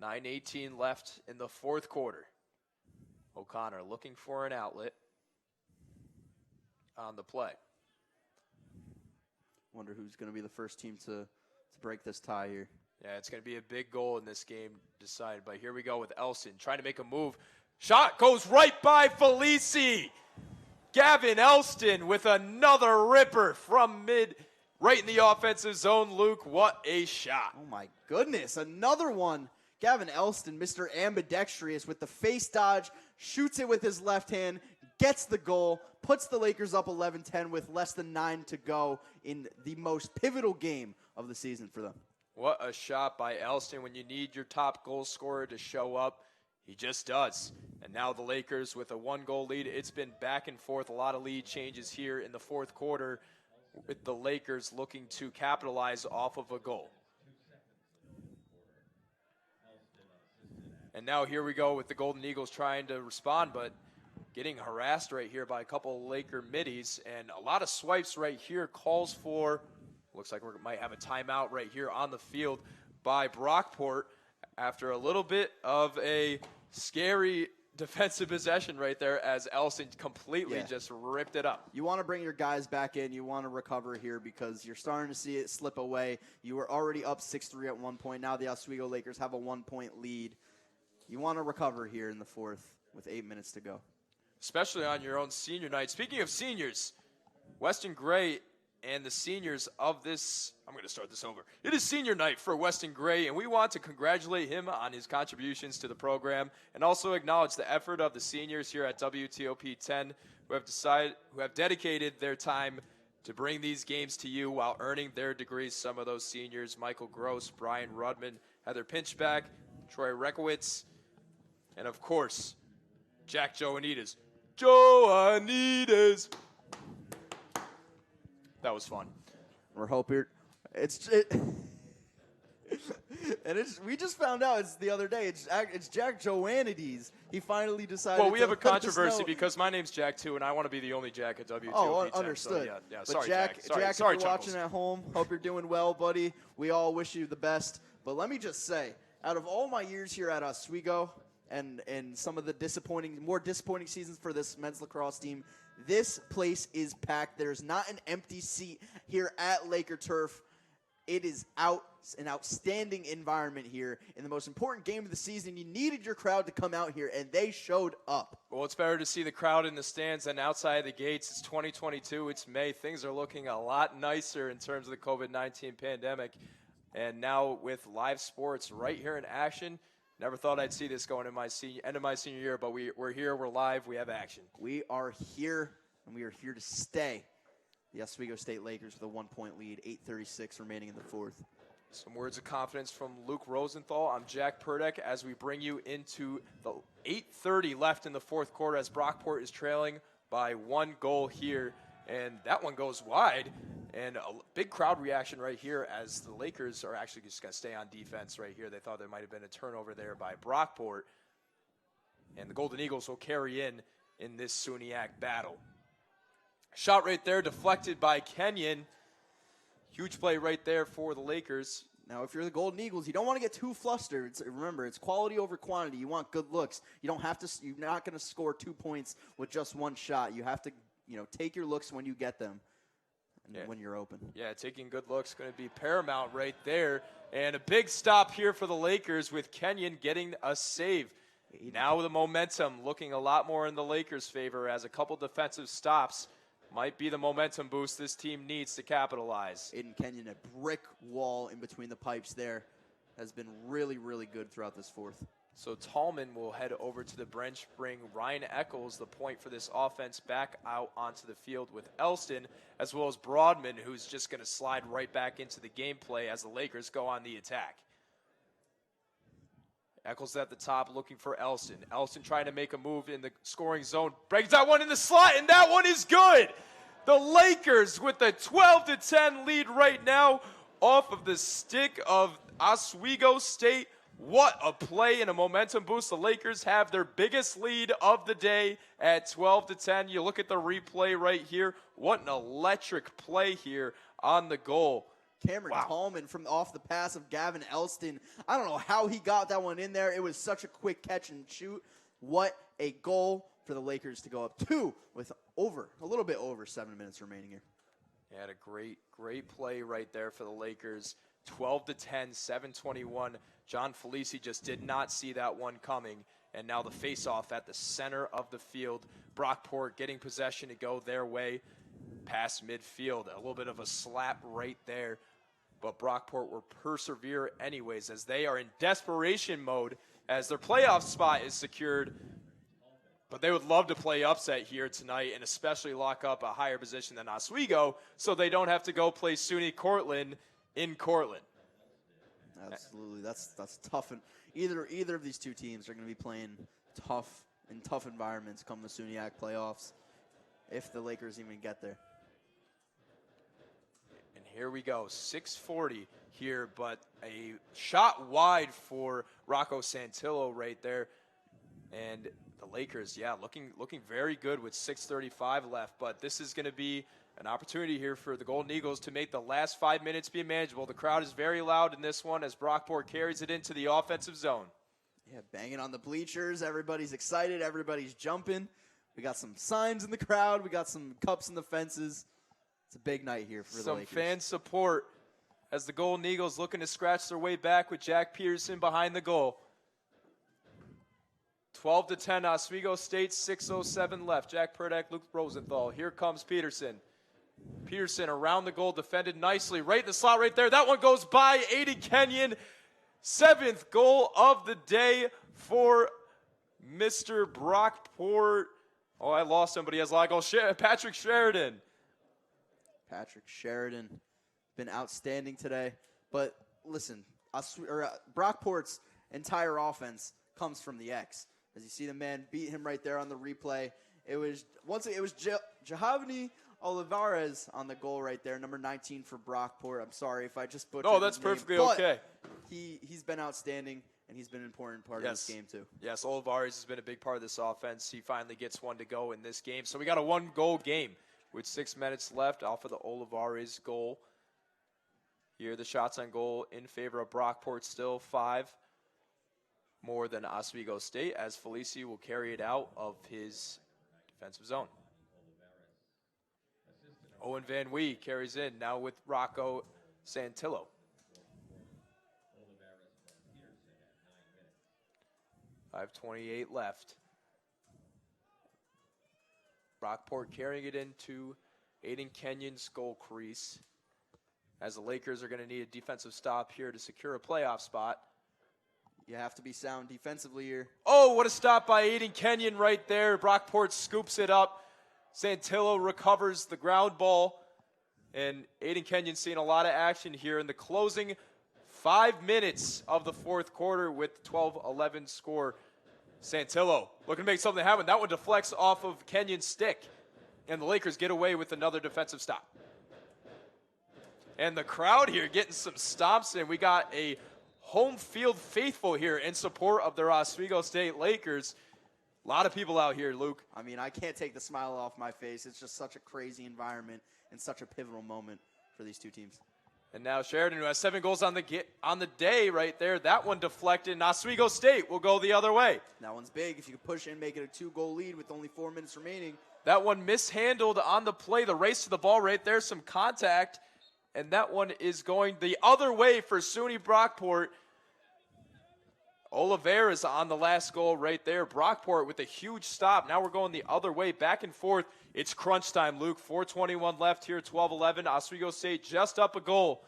9:18 left in the fourth quarter. O'Connor looking for an outlet on the play. Wonder who's going to be the first team to break this tie here. Yeah, it's going to be a big goal in this game decided. But here we go with Elston trying to make a move. Shot goes right by Felici. Gavin Elston with another ripper from right in the offensive zone. Luke, what a shot. Oh, my goodness. Another one. Gavin Elston, Mr. Ambidextrous with the face dodge, shoots it with his left hand, gets the goal, puts the Lakers up 11-10 with less than 9 to go in the most pivotal game of the season for them. What a shot by Elston. When you need your top goal scorer to show up, he just does. And now the Lakers with a 1-goal lead. It's been back and forth, a lot of lead changes here in the fourth quarter with the Lakers looking to capitalize off of a goal. And now here we go with the Golden Eagles trying to respond, but getting harassed right here by a couple of Laker middies. And a lot of swipes right here. Calls for, looks like we might have a timeout right here on the field by Brockport after a little bit of a scary defensive possession right there as Elston completely just ripped it up. You want to bring your guys back in. You want to recover here because you're starting to see it slip away. You were already up 6-3 at one point. Now the Oswego Lakers have a 1-point lead. You want to recover here in the fourth with 8 minutes to go. Especially on your own senior night. Speaking of seniors, Weston Gray and the seniors of this, I'm going to start this over. It is senior night for Weston Gray, and we want to congratulate him on his contributions to the program and also acknowledge the effort of the seniors here at WTOP 10 who have dedicated their time to bring these games to you while earning their degrees. Some of those seniors, Michael Gross, Brian Rudman, Heather Pinchback, Troy Rekowitz, and of course, Jack Joanides. Joanides! That was fun. We're hoping And we just found out it's the other day. It's Jack Joannides. He finally decided. Well, we have a let us controversy know. because my name's Jack too, and I want to be the only Jack at WTOP. Oh, 10, understood. So yeah. But Sorry, Jack, Sorry, if sorry, you're watching at home, hope you're doing well, buddy. We all wish you the best. But let me just say, out of all my years here at Oswego and some of the more disappointing seasons for this men's lacrosse team, this place is packed. There's not an empty seat here at Laker Turf. It is an outstanding environment here. In the most important game of the season, you needed your crowd to come out here, and they showed up. Well, it's better to see the crowd in the stands than outside the gates. It's 2022. It's May. Things are looking a lot nicer in terms of the COVID-19 pandemic. And now with live sports right here in action, never thought I'd see this going in my end of my senior year, but we're here, we're live, we have action. We are here, and we are here to stay. The Oswego State Lakers with a 1-point lead, 8:36 remaining in the fourth. Some words of confidence from Luke Rosenthal. I'm Jack Purdeck as we bring you into the 8:30 left in the fourth quarter as Brockport is trailing by 1 goal here. And that one goes wide. And a big crowd reaction right here as the Lakers are actually just going to stay on defense right here. They thought there might have been a turnover there by Brockport. And the Golden Eagles will carry in this SUNYAC battle. Shot right there, deflected by Kenyon. Huge play right there for the Lakers. Now, if you're the Golden Eagles, you don't want to get too flustered. Remember, it's quality over quantity. You want good looks. You don't have to. You're not going to score 2 points with just one shot. You have to, take your looks when you get them, and when you're open. Yeah, taking good looks going to be paramount right there. And a big stop here for the Lakers with Kenyon getting a save. Now the momentum looking a lot more in the Lakers' favor as a couple defensive stops might be the momentum boost this team needs to capitalize. Aiden Kenyon, a brick wall in between the pipes there, has been really, really good throughout this fourth. So Tallman will head over to the bench, bring Ryan Eccles, the point for this offense, back out onto the field with Elston, as well as Broadman, who's just going to slide right back into the gameplay as the Lakers go on the attack. Eccles at the top looking for Elston. Elston trying to make a move in the scoring zone. Breaks that one in the slot, and that one is good. The Lakers with a 12-10 lead right now off of the stick of Oswego State. What a play and a momentum boost. The Lakers have their biggest lead of the day at 12-10. You look at the replay right here. What an electric play here on the goal. Cameron Tallman from off the pass of Gavin Elston. I don't know how he got that one in there. It was such a quick catch and shoot. What a goal for the Lakers to go up 2 with a little bit over 7 minutes remaining here. He had a great play right there for the Lakers. 12-10, 7:21. John Felici just did not see that one coming. And now the face-off at the center of the field. Brockport getting possession to go their way past midfield. A little bit of a slap right there. But Brockport will persevere anyways as they are in desperation mode as their playoff spot is secured. But they would love to play upset here tonight and especially lock up a higher position than Oswego so they don't have to go play SUNY Cortland in Cortland. Absolutely. That's tough. And either of these two teams are going to be playing tough environments come the SUNYAC playoffs if the Lakers even get there. Here we go, 6:40 here, but a shot wide for Rocco Santillo right there. And the Lakers, looking very good with 6:35 left, but this is going to be an opportunity here for the Golden Eagles to make the last 5 minutes be manageable. The crowd is very loud in this one as Brockport carries it into the offensive zone. Yeah, banging on the bleachers. Everybody's excited. Everybody's jumping. We got some signs in the crowd. We got some cups in the fences. It's a big night here for the Lakers. Some fan support as the Golden Eagles looking to scratch their way back with Jack Peterson behind the goal. 12-10, Oswego State, 6:07 left. Jack Purdeck, Luke Rosenthal. Here comes Peterson. Peterson around the goal, defended nicely. Right in the slot right there. That one goes by Aiden Kenyon. 7th goal of the day for Mr. Brockport. Oh, I lost him, but he has a lot of goals. Patrick Sheridan. Patrick Sheridan been outstanding today. But listen, Brockport's entire offense comes from the X. As you see the man beat him right there on the replay. It was Jahavni Olivares on the goal right there, number 19 for Brockport. I'm sorry if I just butchered No, that's his name, perfectly but okay. he's been outstanding, and he's been an important part of this game too. Yes, Olivares has been a big part of this offense. He finally gets one to go in this game. So we got a 1-goal game with 6 minutes left off of the Olivares goal. Here, the shots on goal in favor of Brockport, still 5 more than Oswego State, as Felici will carry it out of his defensive zone. Owen Van Wee carries in, now with Rocco Santillo. 5:28 left. Brockport carrying it into Aiden Kenyon's goal crease, as the Lakers are going to need a defensive stop here to secure a playoff spot. You have to be sound defensively here. Oh, what a stop by Aiden Kenyon right there. Brockport scoops it up. Santillo recovers the ground ball. And Aiden Kenyon seeing a lot of action here in the closing 5 minutes of the fourth quarter with 12-11 score. Santillo looking to make something happen. That one deflects off of Kenyon's stick. And the Lakers get away with another defensive stop. And the crowd here getting some stomps in. We got a home field faithful here in support of their Oswego State Lakers. A lot of people out here, Luke. I mean, I can't take the smile off my face. It's just such a crazy environment and such a pivotal moment for these two teams. And now Sheridan, who has 7 goals on the day right there. That one deflected, and Oswego State will go the other way. That one's big. If you can push in, make it a 2-goal lead with only 4 minutes remaining. That one mishandled on the play. The race to the ball right there, some contact. And that one is going the other way for SUNY Brockport. Olivares on the last goal right there. Brockport with a huge stop. Now we're going the other way, back and forth. It's crunch time, Luke. 4:21 left here, 12-11. Oswego State just up a goal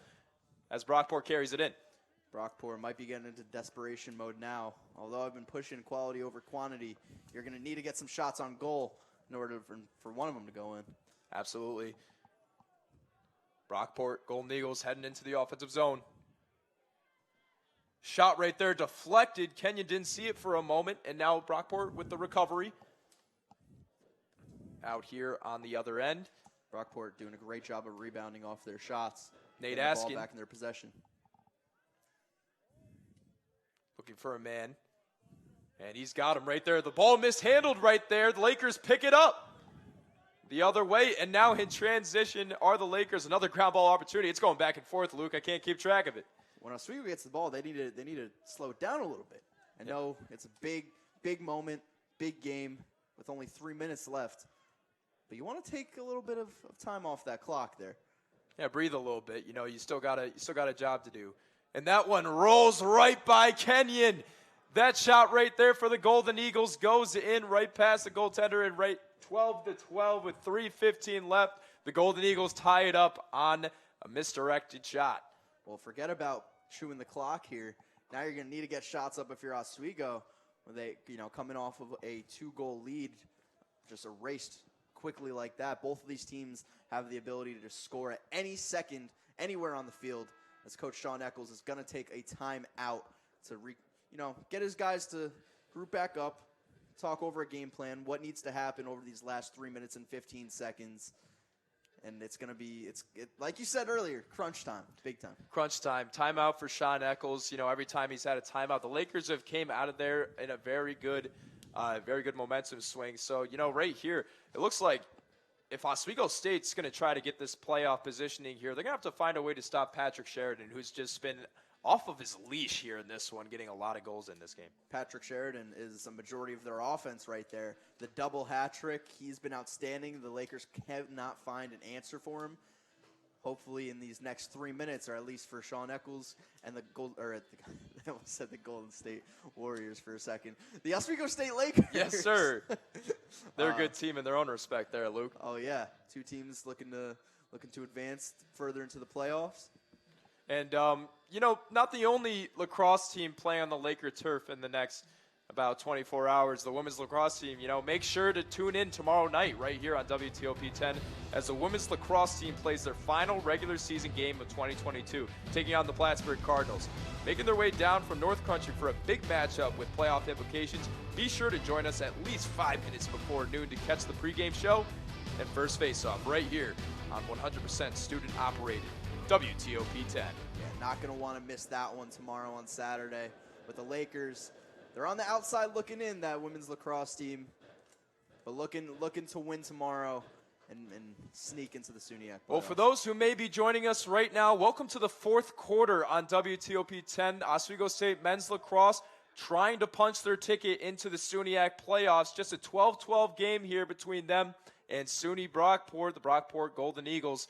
as Brockport carries it in. Brockport might be getting into desperation mode now. Although I've been pushing quality over quantity, you're going to need to get some shots on goal in order for one of them to go in. Absolutely. Brockport, Golden Eagles heading into the offensive zone. Shot right there, deflected. Kenyon didn't see it for a moment, and now Brockport with the recovery. Out here on the other end. Brockport doing a great job of rebounding off their shots. Nate Askin. Askin The ball back in their possession. Looking for a man. And he's got him right there. The ball mishandled right there. The Lakers pick it up the other way, and now in transition are the Lakers. Another ground ball opportunity. It's going back and forth, Luke. I can't keep track of it. When Oswego gets the ball, they need to slow it down a little bit. I know it's a big moment, big game with only 3 minutes left. But you want to take a little bit of time off that clock there. Yeah, breathe a little bit. You know, you still got a job to do. And that one rolls right by Kenyon. That shot right there for the Golden Eagles goes in right past the goaltender and right 12-12 with 3:15 left. The Golden Eagles tie it up on a misdirected shot. Well, forget about chewing the clock here. Now you're going to need to get shots up if you're Oswego. When they, coming off of a 2-goal lead, just erased quickly like that. Both of these teams have the ability to just score at any second, anywhere on the field. As Coach Sean Eccles is going to take a timeout to get his guys to group back up, talk over a game plan, what needs to happen over these last 3 minutes and 15 seconds. And it's going to be, like you said earlier, crunch time, big time. Crunch time. Timeout for Sean Eccles. Every time he's had a timeout, the Lakers have came out of there in a very good momentum swing. So, right here, it looks like if Oswego State's going to try to get this playoff positioning here, they're going to have to find a way to stop Patrick Sheridan, who's just been off of his leash here in this one, getting a lot of goals in this game. Patrick Sheridan is a majority of their offense right there. The double hat trick, he's been outstanding. The Lakers cannot find an answer for him. Hopefully in these next 3 minutes, or at least for Sean Eccles and I almost said the Golden State Warriors for a second. The Oswego State Lakers. Yes, sir. They're a good team in their own respect there, Luke. Oh yeah, two teams looking to advance further into the playoffs. And, not the only lacrosse team playing on the Laker turf in the next about 24 hours. The women's lacrosse team, make sure to tune in tomorrow night right here on WTOP 10 as the women's lacrosse team plays their final regular season game of 2022, taking on the Plattsburgh Cardinals. Making their way down from North Country for a big matchup with playoff implications. Be sure to join us at least 5 minutes before noon to catch the pregame show and first face-off right here on 100% student-operated WTOP 10. Yeah, Not going to want to miss that one tomorrow on Saturday with the Lakers. They're on the outside looking in, that women's lacrosse team, but looking to win tomorrow and sneak into the SUNYAC playoffs. Well, for those who may be joining us right now, welcome to the fourth quarter on WTOP 10. Oswego State men's lacrosse trying to punch their ticket into the SUNYAC playoffs. Just a 12-12 game here between them and SUNY Brockport, the Brockport Golden Eagles,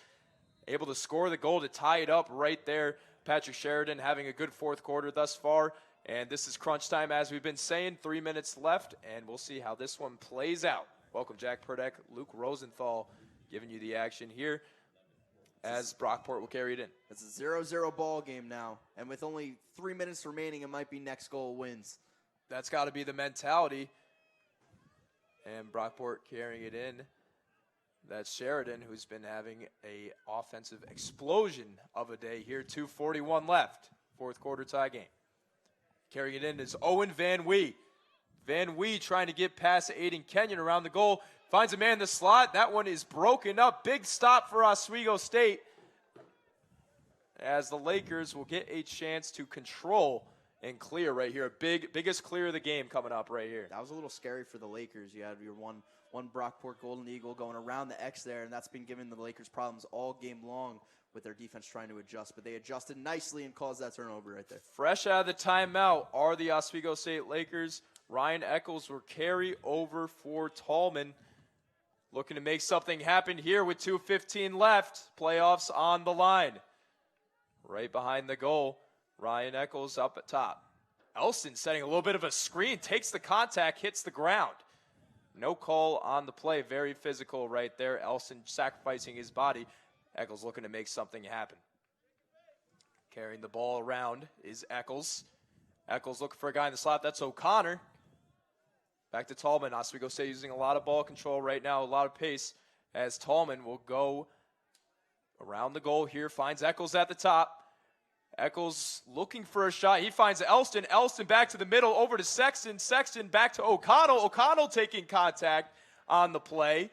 able to score the goal to tie it up right there. Patrick Sheridan having a good fourth quarter thus far. And this is crunch time, as we've been saying. 3 minutes left, and we'll see how this one plays out. Welcome, Jack Purdeck, Luke Rosenthal, giving you the action here as Brockport will carry it in. It's a 0-0 ball game now, and with only 3 minutes remaining, it might be next goal wins. That's got to be the mentality. And Brockport carrying it in. That's Sheridan, who's been having a offensive explosion of a day here. 2:41 left, fourth quarter tie game. Carrying it in is Owen Van Wee. Van Wee trying to get past Aiden Kenyon around the goal. Finds a man in the slot. That one is broken up. Big stop for Oswego State, as the Lakers will get a chance to control and clear right here. Biggest clear of the game coming up right here. That was a little scary for the Lakers. You had your one Brockport Golden Eagle going around the X there, and that's been giving the Lakers problems all game long with their defense trying to adjust. But they adjusted nicely and caused that turnover right there. Fresh out of the timeout are the Oswego State Lakers. Ryan Eccles will carry over for Tallman. Looking to make something happen here with 2:15 left. Playoffs on the line. Right behind the goal, Ryan Eccles up at top. Elston setting a little bit of a screen, takes the contact, hits the ground. No call on the play. Very physical right there. Elston sacrificing his body. Eccles looking to make something happen. Carrying the ball around is Eccles. Eccles looking for a guy in the slot. That's O'Connor. Back to Tallman. Oswego State using a lot of ball control right now, a lot of pace, as Tallman will go around the goal here. Finds Eccles at the top. Eccles looking for a shot. He finds Elston. Elston back to the middle, over to Sexton. Sexton back to O'Connell. O'Connell taking contact on the play,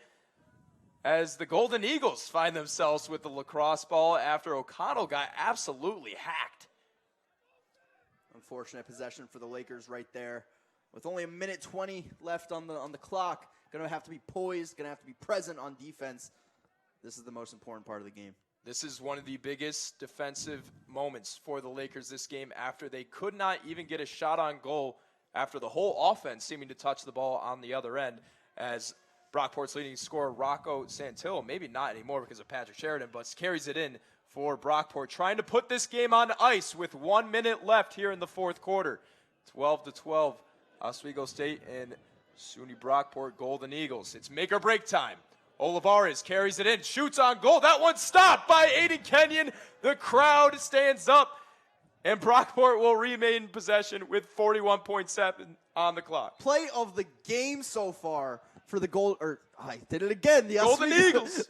as the Golden Eagles find themselves with the lacrosse ball after O'Connell got absolutely hacked. Unfortunate possession for the Lakers right there. With only 1:20 left on the clock, going to have to be poised, going to have to be present on defense. This is the most important part of the game. This is one of the biggest defensive moments for the Lakers this game, after they could not even get a shot on goal after the whole offense seeming to touch the ball on the other end, as Brockport's leading scorer, Rocco Santillo, maybe not anymore because of Patrick Sheridan, but carries it in for Brockport, trying to put this game on ice with 1 minute left here in the fourth quarter. 12-12, Oswego State and SUNY Brockport Golden Eagles. It's make or break time. Olivares carries it in, shoots on goal. That one stopped by Aiden Kenyon. The crowd stands up, and Brockport will remain in possession with 41.7 on the clock. Play of the game so far for the gold, or I did it again. The Golden Eagles.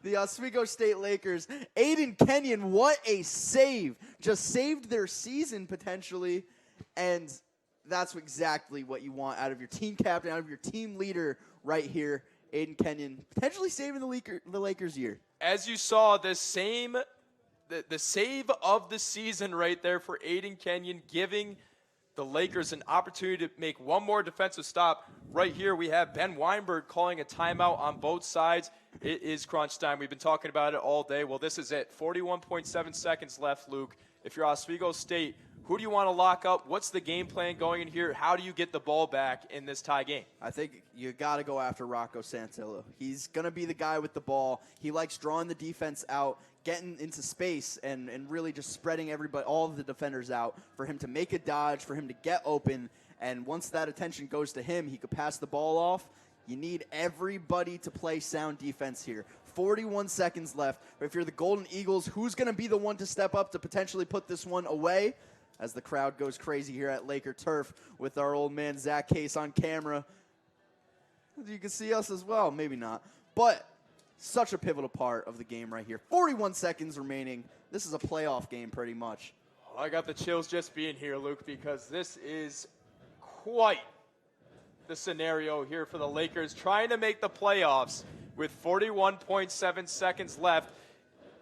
The Oswego State Lakers. Aiden Kenyon, what a save. Just saved their season potentially, and that's exactly what you want out of your team captain, out of your team leader right here. Aiden Kenyon potentially saving the Lakers' year. As you saw, the save of the season right there for Aiden Kenyon, giving the Lakers an opportunity to make one more defensive stop. Right here we have Ben Weinberg calling a timeout on both sides. It is crunch time. We've been talking about it all day. Well, this is it. 41.7 seconds left, Luke. If you're Oswego State, who do you want to lock up? What's the game plan going in here? How do you get the ball back in this tie game? I think you got to go after Rocco Santillo. He's going to be the guy with the ball. He likes drawing the defense out, getting into space, and really just spreading all of the defenders out for him to make a dodge, for him to get open. And once that attention goes to him, he could pass the ball off. You need everybody to play sound defense here. 41 seconds left. If you're the Golden Eagles, who's going to be the one to step up to potentially put this one away? As the crowd goes crazy here at Laker Turf with our old man Zach Case on camera. You can see us as well, maybe not. But such a pivotal part of the game right here. 41 seconds remaining. This is a playoff game pretty much. Oh, I got the chills just being here, Luke, because this is quite the scenario here for the Lakers, trying to make the playoffs with 41.7 seconds left.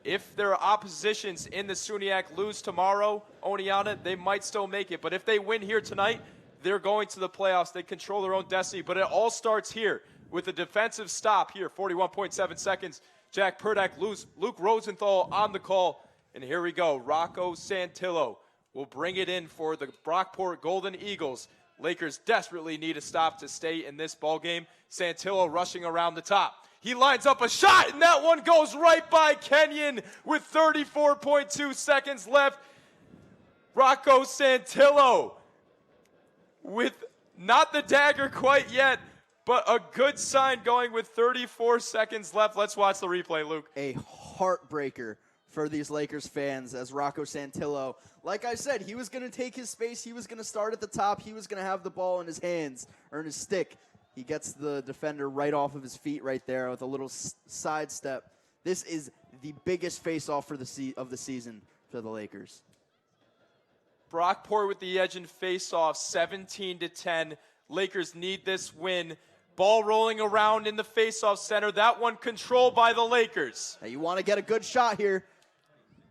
if their oppositions in the SUNYAC lose tomorrow, Oneonta, they might still make it. But if they win here tonight, they're going to the playoffs. They control their own destiny. But it all starts here with a defensive stop here, 41.7 seconds. Jack Purdak, Luke Rosenthal on the call. And here we go. Rocco Santillo will bring it in for the Brockport Golden Eagles. Lakers desperately need a stop to stay in this ballgame. Santillo rushing around the top. He lines up a shot, and that one goes right by Kenyon with 34.2 seconds left. Rocco Santillo with not the dagger quite yet, but a good sign going with 34 seconds left. Let's watch the replay, Luke. A heartbreaker for these Lakers fans as Rocco Santillo, like I said, he was going to take his space. He was going to start at the top. He was going to have the ball in his hands or in his stick. He gets the defender right off of his feet right there with a little sidestep. This is the biggest face-off for of the season for the Lakers. Brockport with the edge and face-off, 17-10. Lakers need this win. Ball rolling around in the face-off center. That one controlled by the Lakers. Now you want to get a good shot here.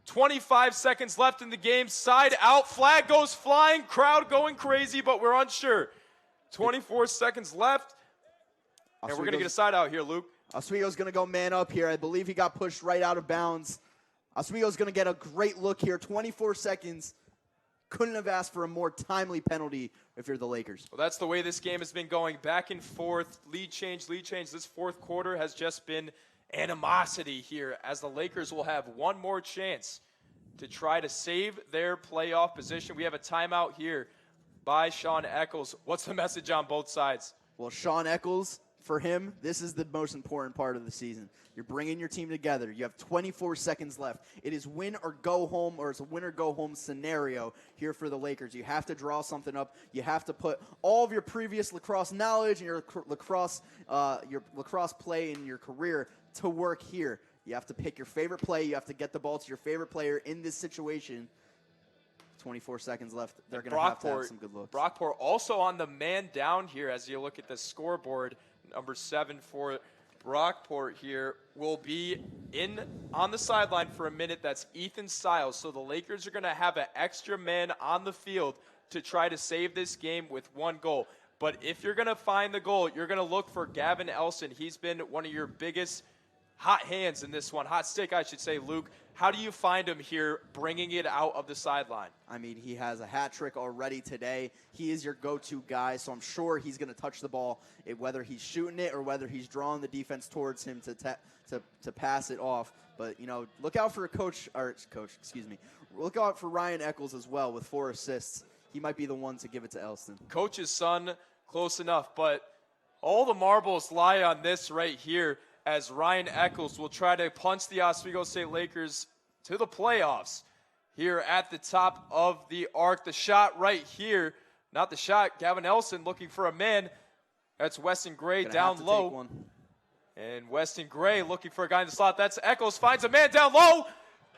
25 seconds left in the game. Side out. Flag goes flying. Crowd going crazy, but we're unsure. 24 seconds left. And we're going to get a side out here, Luke. Oswego's going to go man up here. I believe he got pushed right out of bounds. Oswego's going to get a great look here. 24 seconds. Couldn't have asked for a more timely penalty if you're the Lakers. Well, that's the way this game has been going. Back and forth. Lead change, lead change. This fourth quarter has just been animosity here as the Lakers will have one more chance to try to save their playoff position. We have a timeout here by Sean Eccles. What's the message on both sides? Well, Sean Eccles, for him, this is the most important part of the season. You're bringing your team together. You have 24 seconds left. It is win or go home, or it's a win or go home scenario here for the Lakers. You have to draw something up. You have to put all of your previous lacrosse knowledge and your lacrosse play in your career to work here. You have to pick your favorite play. You have to get the ball to your favorite player in this situation. 24 seconds left. They're going to have some good looks. Brockport also on the man down here as you look at the scoreboard. Number 7 for Brockport here will be on the sideline for a minute. That's Ethan Stiles. So the Lakers are going to have an extra man on the field to try to save this game with one goal. But if you're going to find the goal, you're going to look for Gavin Elson. He's been one of your biggest hot hands in this one. Hot stick, I should say, Luke. How do you find him here bringing it out of the sideline? I mean, he has a hat trick already today. He is your go-to guy, so I'm sure he's going to touch the ball, whether he's shooting it or whether he's drawing the defense towards him to pass it off. But, you know, look out for Look out for Ryan Eccles as well with 4 assists. He might be the one to give it to Elston. Coach's son, close enough, but all the marbles lie on this right here, as Ryan Eccles will try to punch the Oswego State Lakers to the playoffs here at the top of the arc. The shot right here, not the shot, Gavin Elson looking for a man. That's Weston Gray down low. And Weston Gray looking for a guy in the slot. That's Eccles, finds a man down low.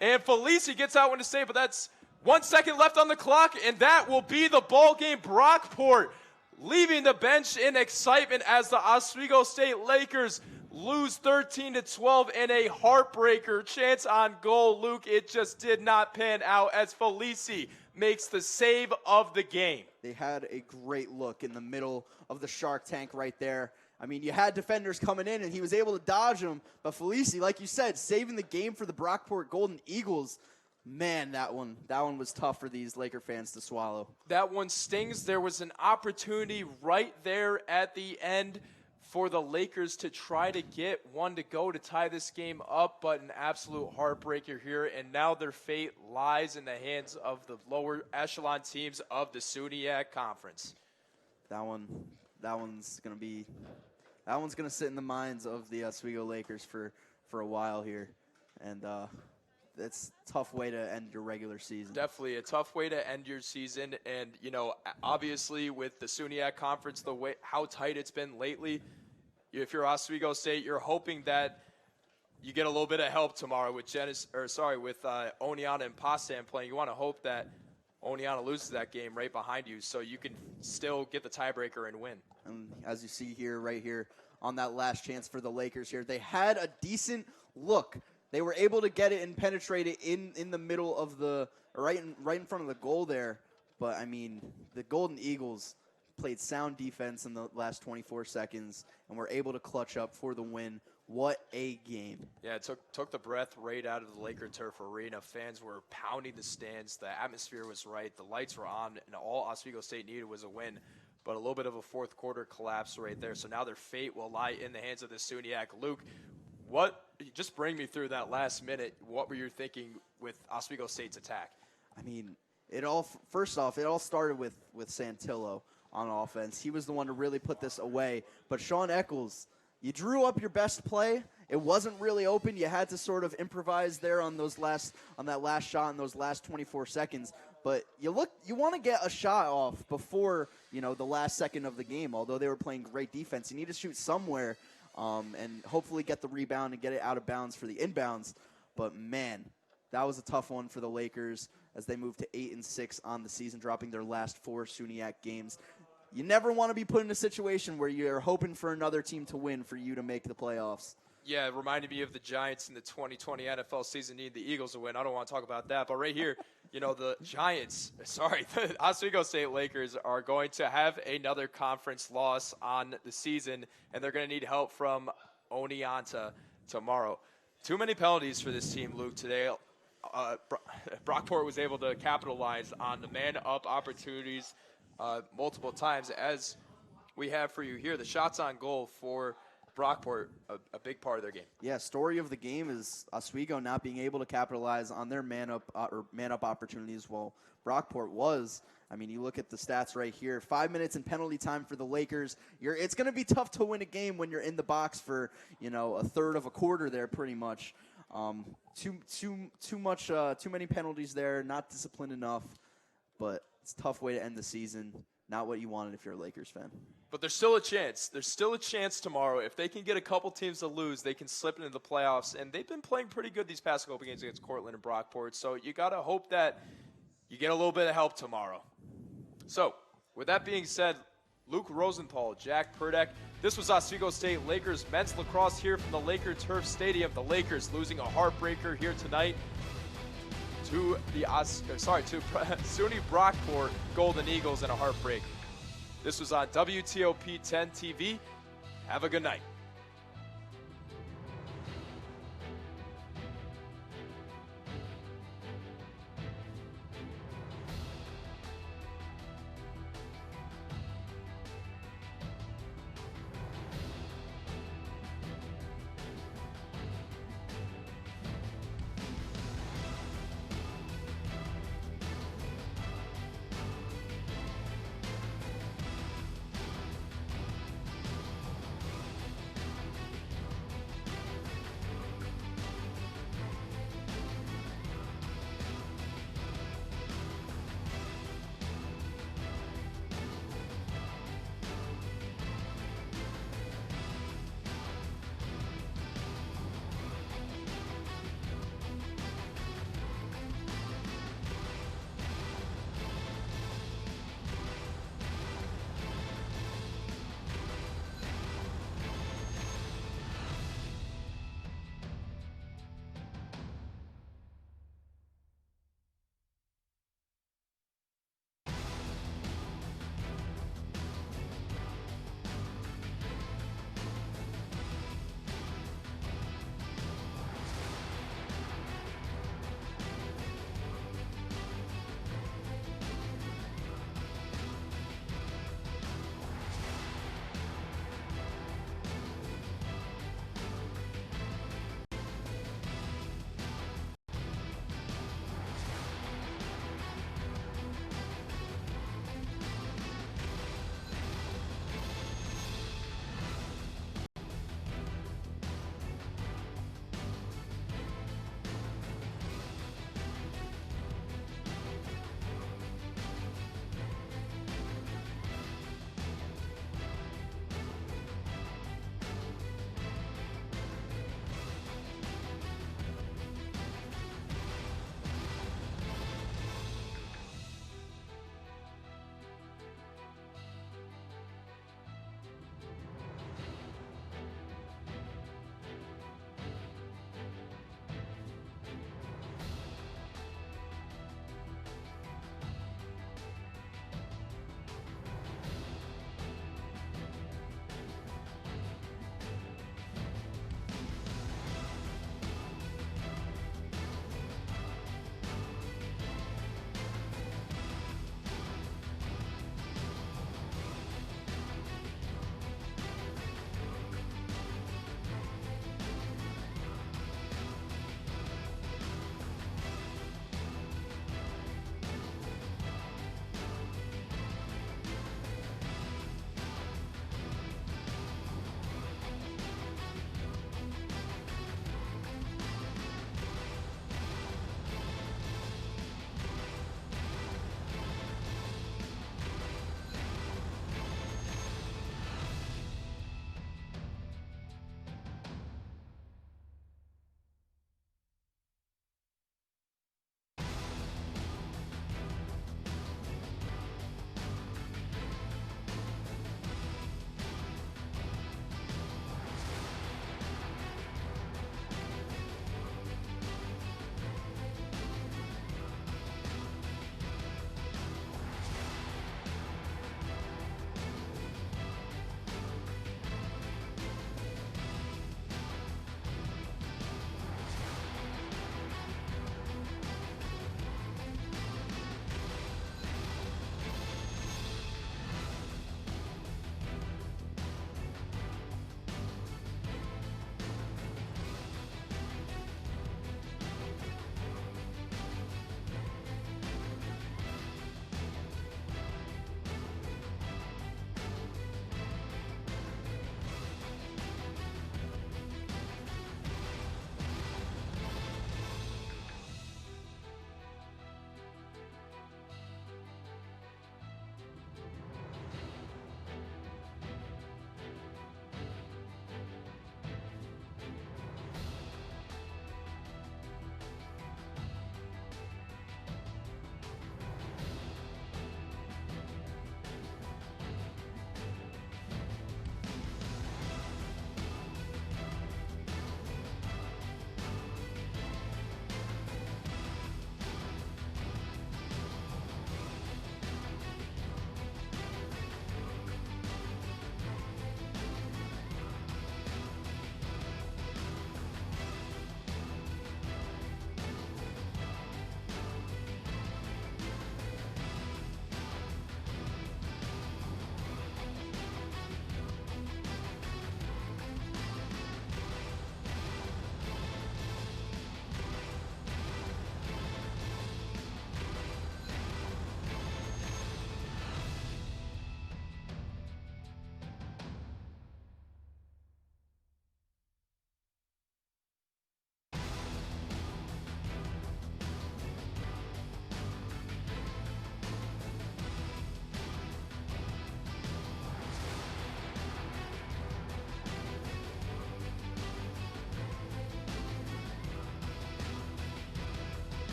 And Felici gets out one to save, but that's 1 second left on the clock, and that will be the ball game. Brockport leaving the bench in excitement as the Oswego State Lakers lose 13-12 in a heartbreaker. Chance on goal, Luke. It just did not pan out as Felici makes the save of the game. They had a great look in the middle of the Shark Tank right there. I mean, you had defenders coming in, and he was able to dodge them. But Felici, like you said, saving the game for the Brockport Golden Eagles. Man, that one was tough for these Laker fans to swallow. That one stings. There was an opportunity right there at the end for the Lakers to try to get one to go to tie this game up, but an absolute heartbreaker here, and now their fate lies in the hands of the lower echelon teams of the SUNYAC Conference. That one's gonna sit in the minds of the Oswego Lakers for a while here, and it's a tough way to end your regular season. Definitely a tough way to end your season, and you know, obviously with the SUNYAC Conference, the way how tight it's been lately, if you're Oswego State, you're hoping that you get a little bit of help tomorrow with Oneonta and Potsdam playing. You want to hope that Oneonta loses that game right behind you, so you can still get the tiebreaker and win. And as you see here, right here, on that last chance for the Lakers here, they had a decent look They were able to get it and penetrate it in the middle of the right in front of the goal there. But I mean, the Golden Eagles played sound defense in the last 24 seconds and were able to clutch up for the win. What a game. Yeah, it took the breath right out of the Laker Turf Arena. Fans were pounding the stands. The atmosphere was right. The lights were on, and all Oswego State needed was a win. But a little bit of a fourth quarter collapse right there. So now their fate will lie in the hands of the SUNYAC. Luke, just bring me through that last minute. What were you thinking with Oswego State's attack? I mean, first off, it all started with Santillo on offense. He was the one to really put this away. But Sean Eccles, you drew up your best play. It wasn't really open. You had to sort of improvise there on that last shot in those last 24 seconds. But you want to get a shot off before, the last second of the game. Although they were playing great defense, you need to shoot somewhere and hopefully get the rebound and get it out of bounds for the inbounds. But man, that was a tough one for the Lakers as they moved to 8-6 on the season, dropping their last 4 SUNYAC games. You never want to be put in a situation where you're hoping for another team to win for you to make the playoffs. Yeah, it reminded me of the Giants in the 2020 NFL season need the Eagles to win. I don't want to talk about that, but right here, the Oswego State Lakers are going to have another conference loss on the season, and they're going to need help from Oneonta tomorrow. Too many penalties for this team, Luke, today. Brockport was able to capitalize on the man-up opportunities multiple times, as we have for you here. The shots on goal for Brockport, a big part of their game. Yeah, story of the game is Oswego not being able to capitalize on their man-up opportunities while Brockport was. I mean, you look at the stats right here. 5 minutes in penalty time for the Lakers. It's going to be tough to win a game when you're in the box for, a third of a quarter there pretty much. Too many penalties there, not disciplined enough, but it's a tough way to end the season. Not what you wanted if you're a Lakers fan. But there's still a chance. There's still a chance tomorrow. If they can get a couple teams to lose, they can slip into the playoffs. And they've been playing pretty good these past couple games against Cortland and Brockport. So you got to hope that you get a little bit of help tomorrow. So with that being said, Luke Rosenthal, Jack Purdak, this was Oswego State Lakers men's lacrosse here from the Laker Turf Stadium. The Lakers losing a heartbreaker here tonight to SUNY Brockport Golden Eagles in a heartbreak. This was on WTOP 10 TV. Have a good night.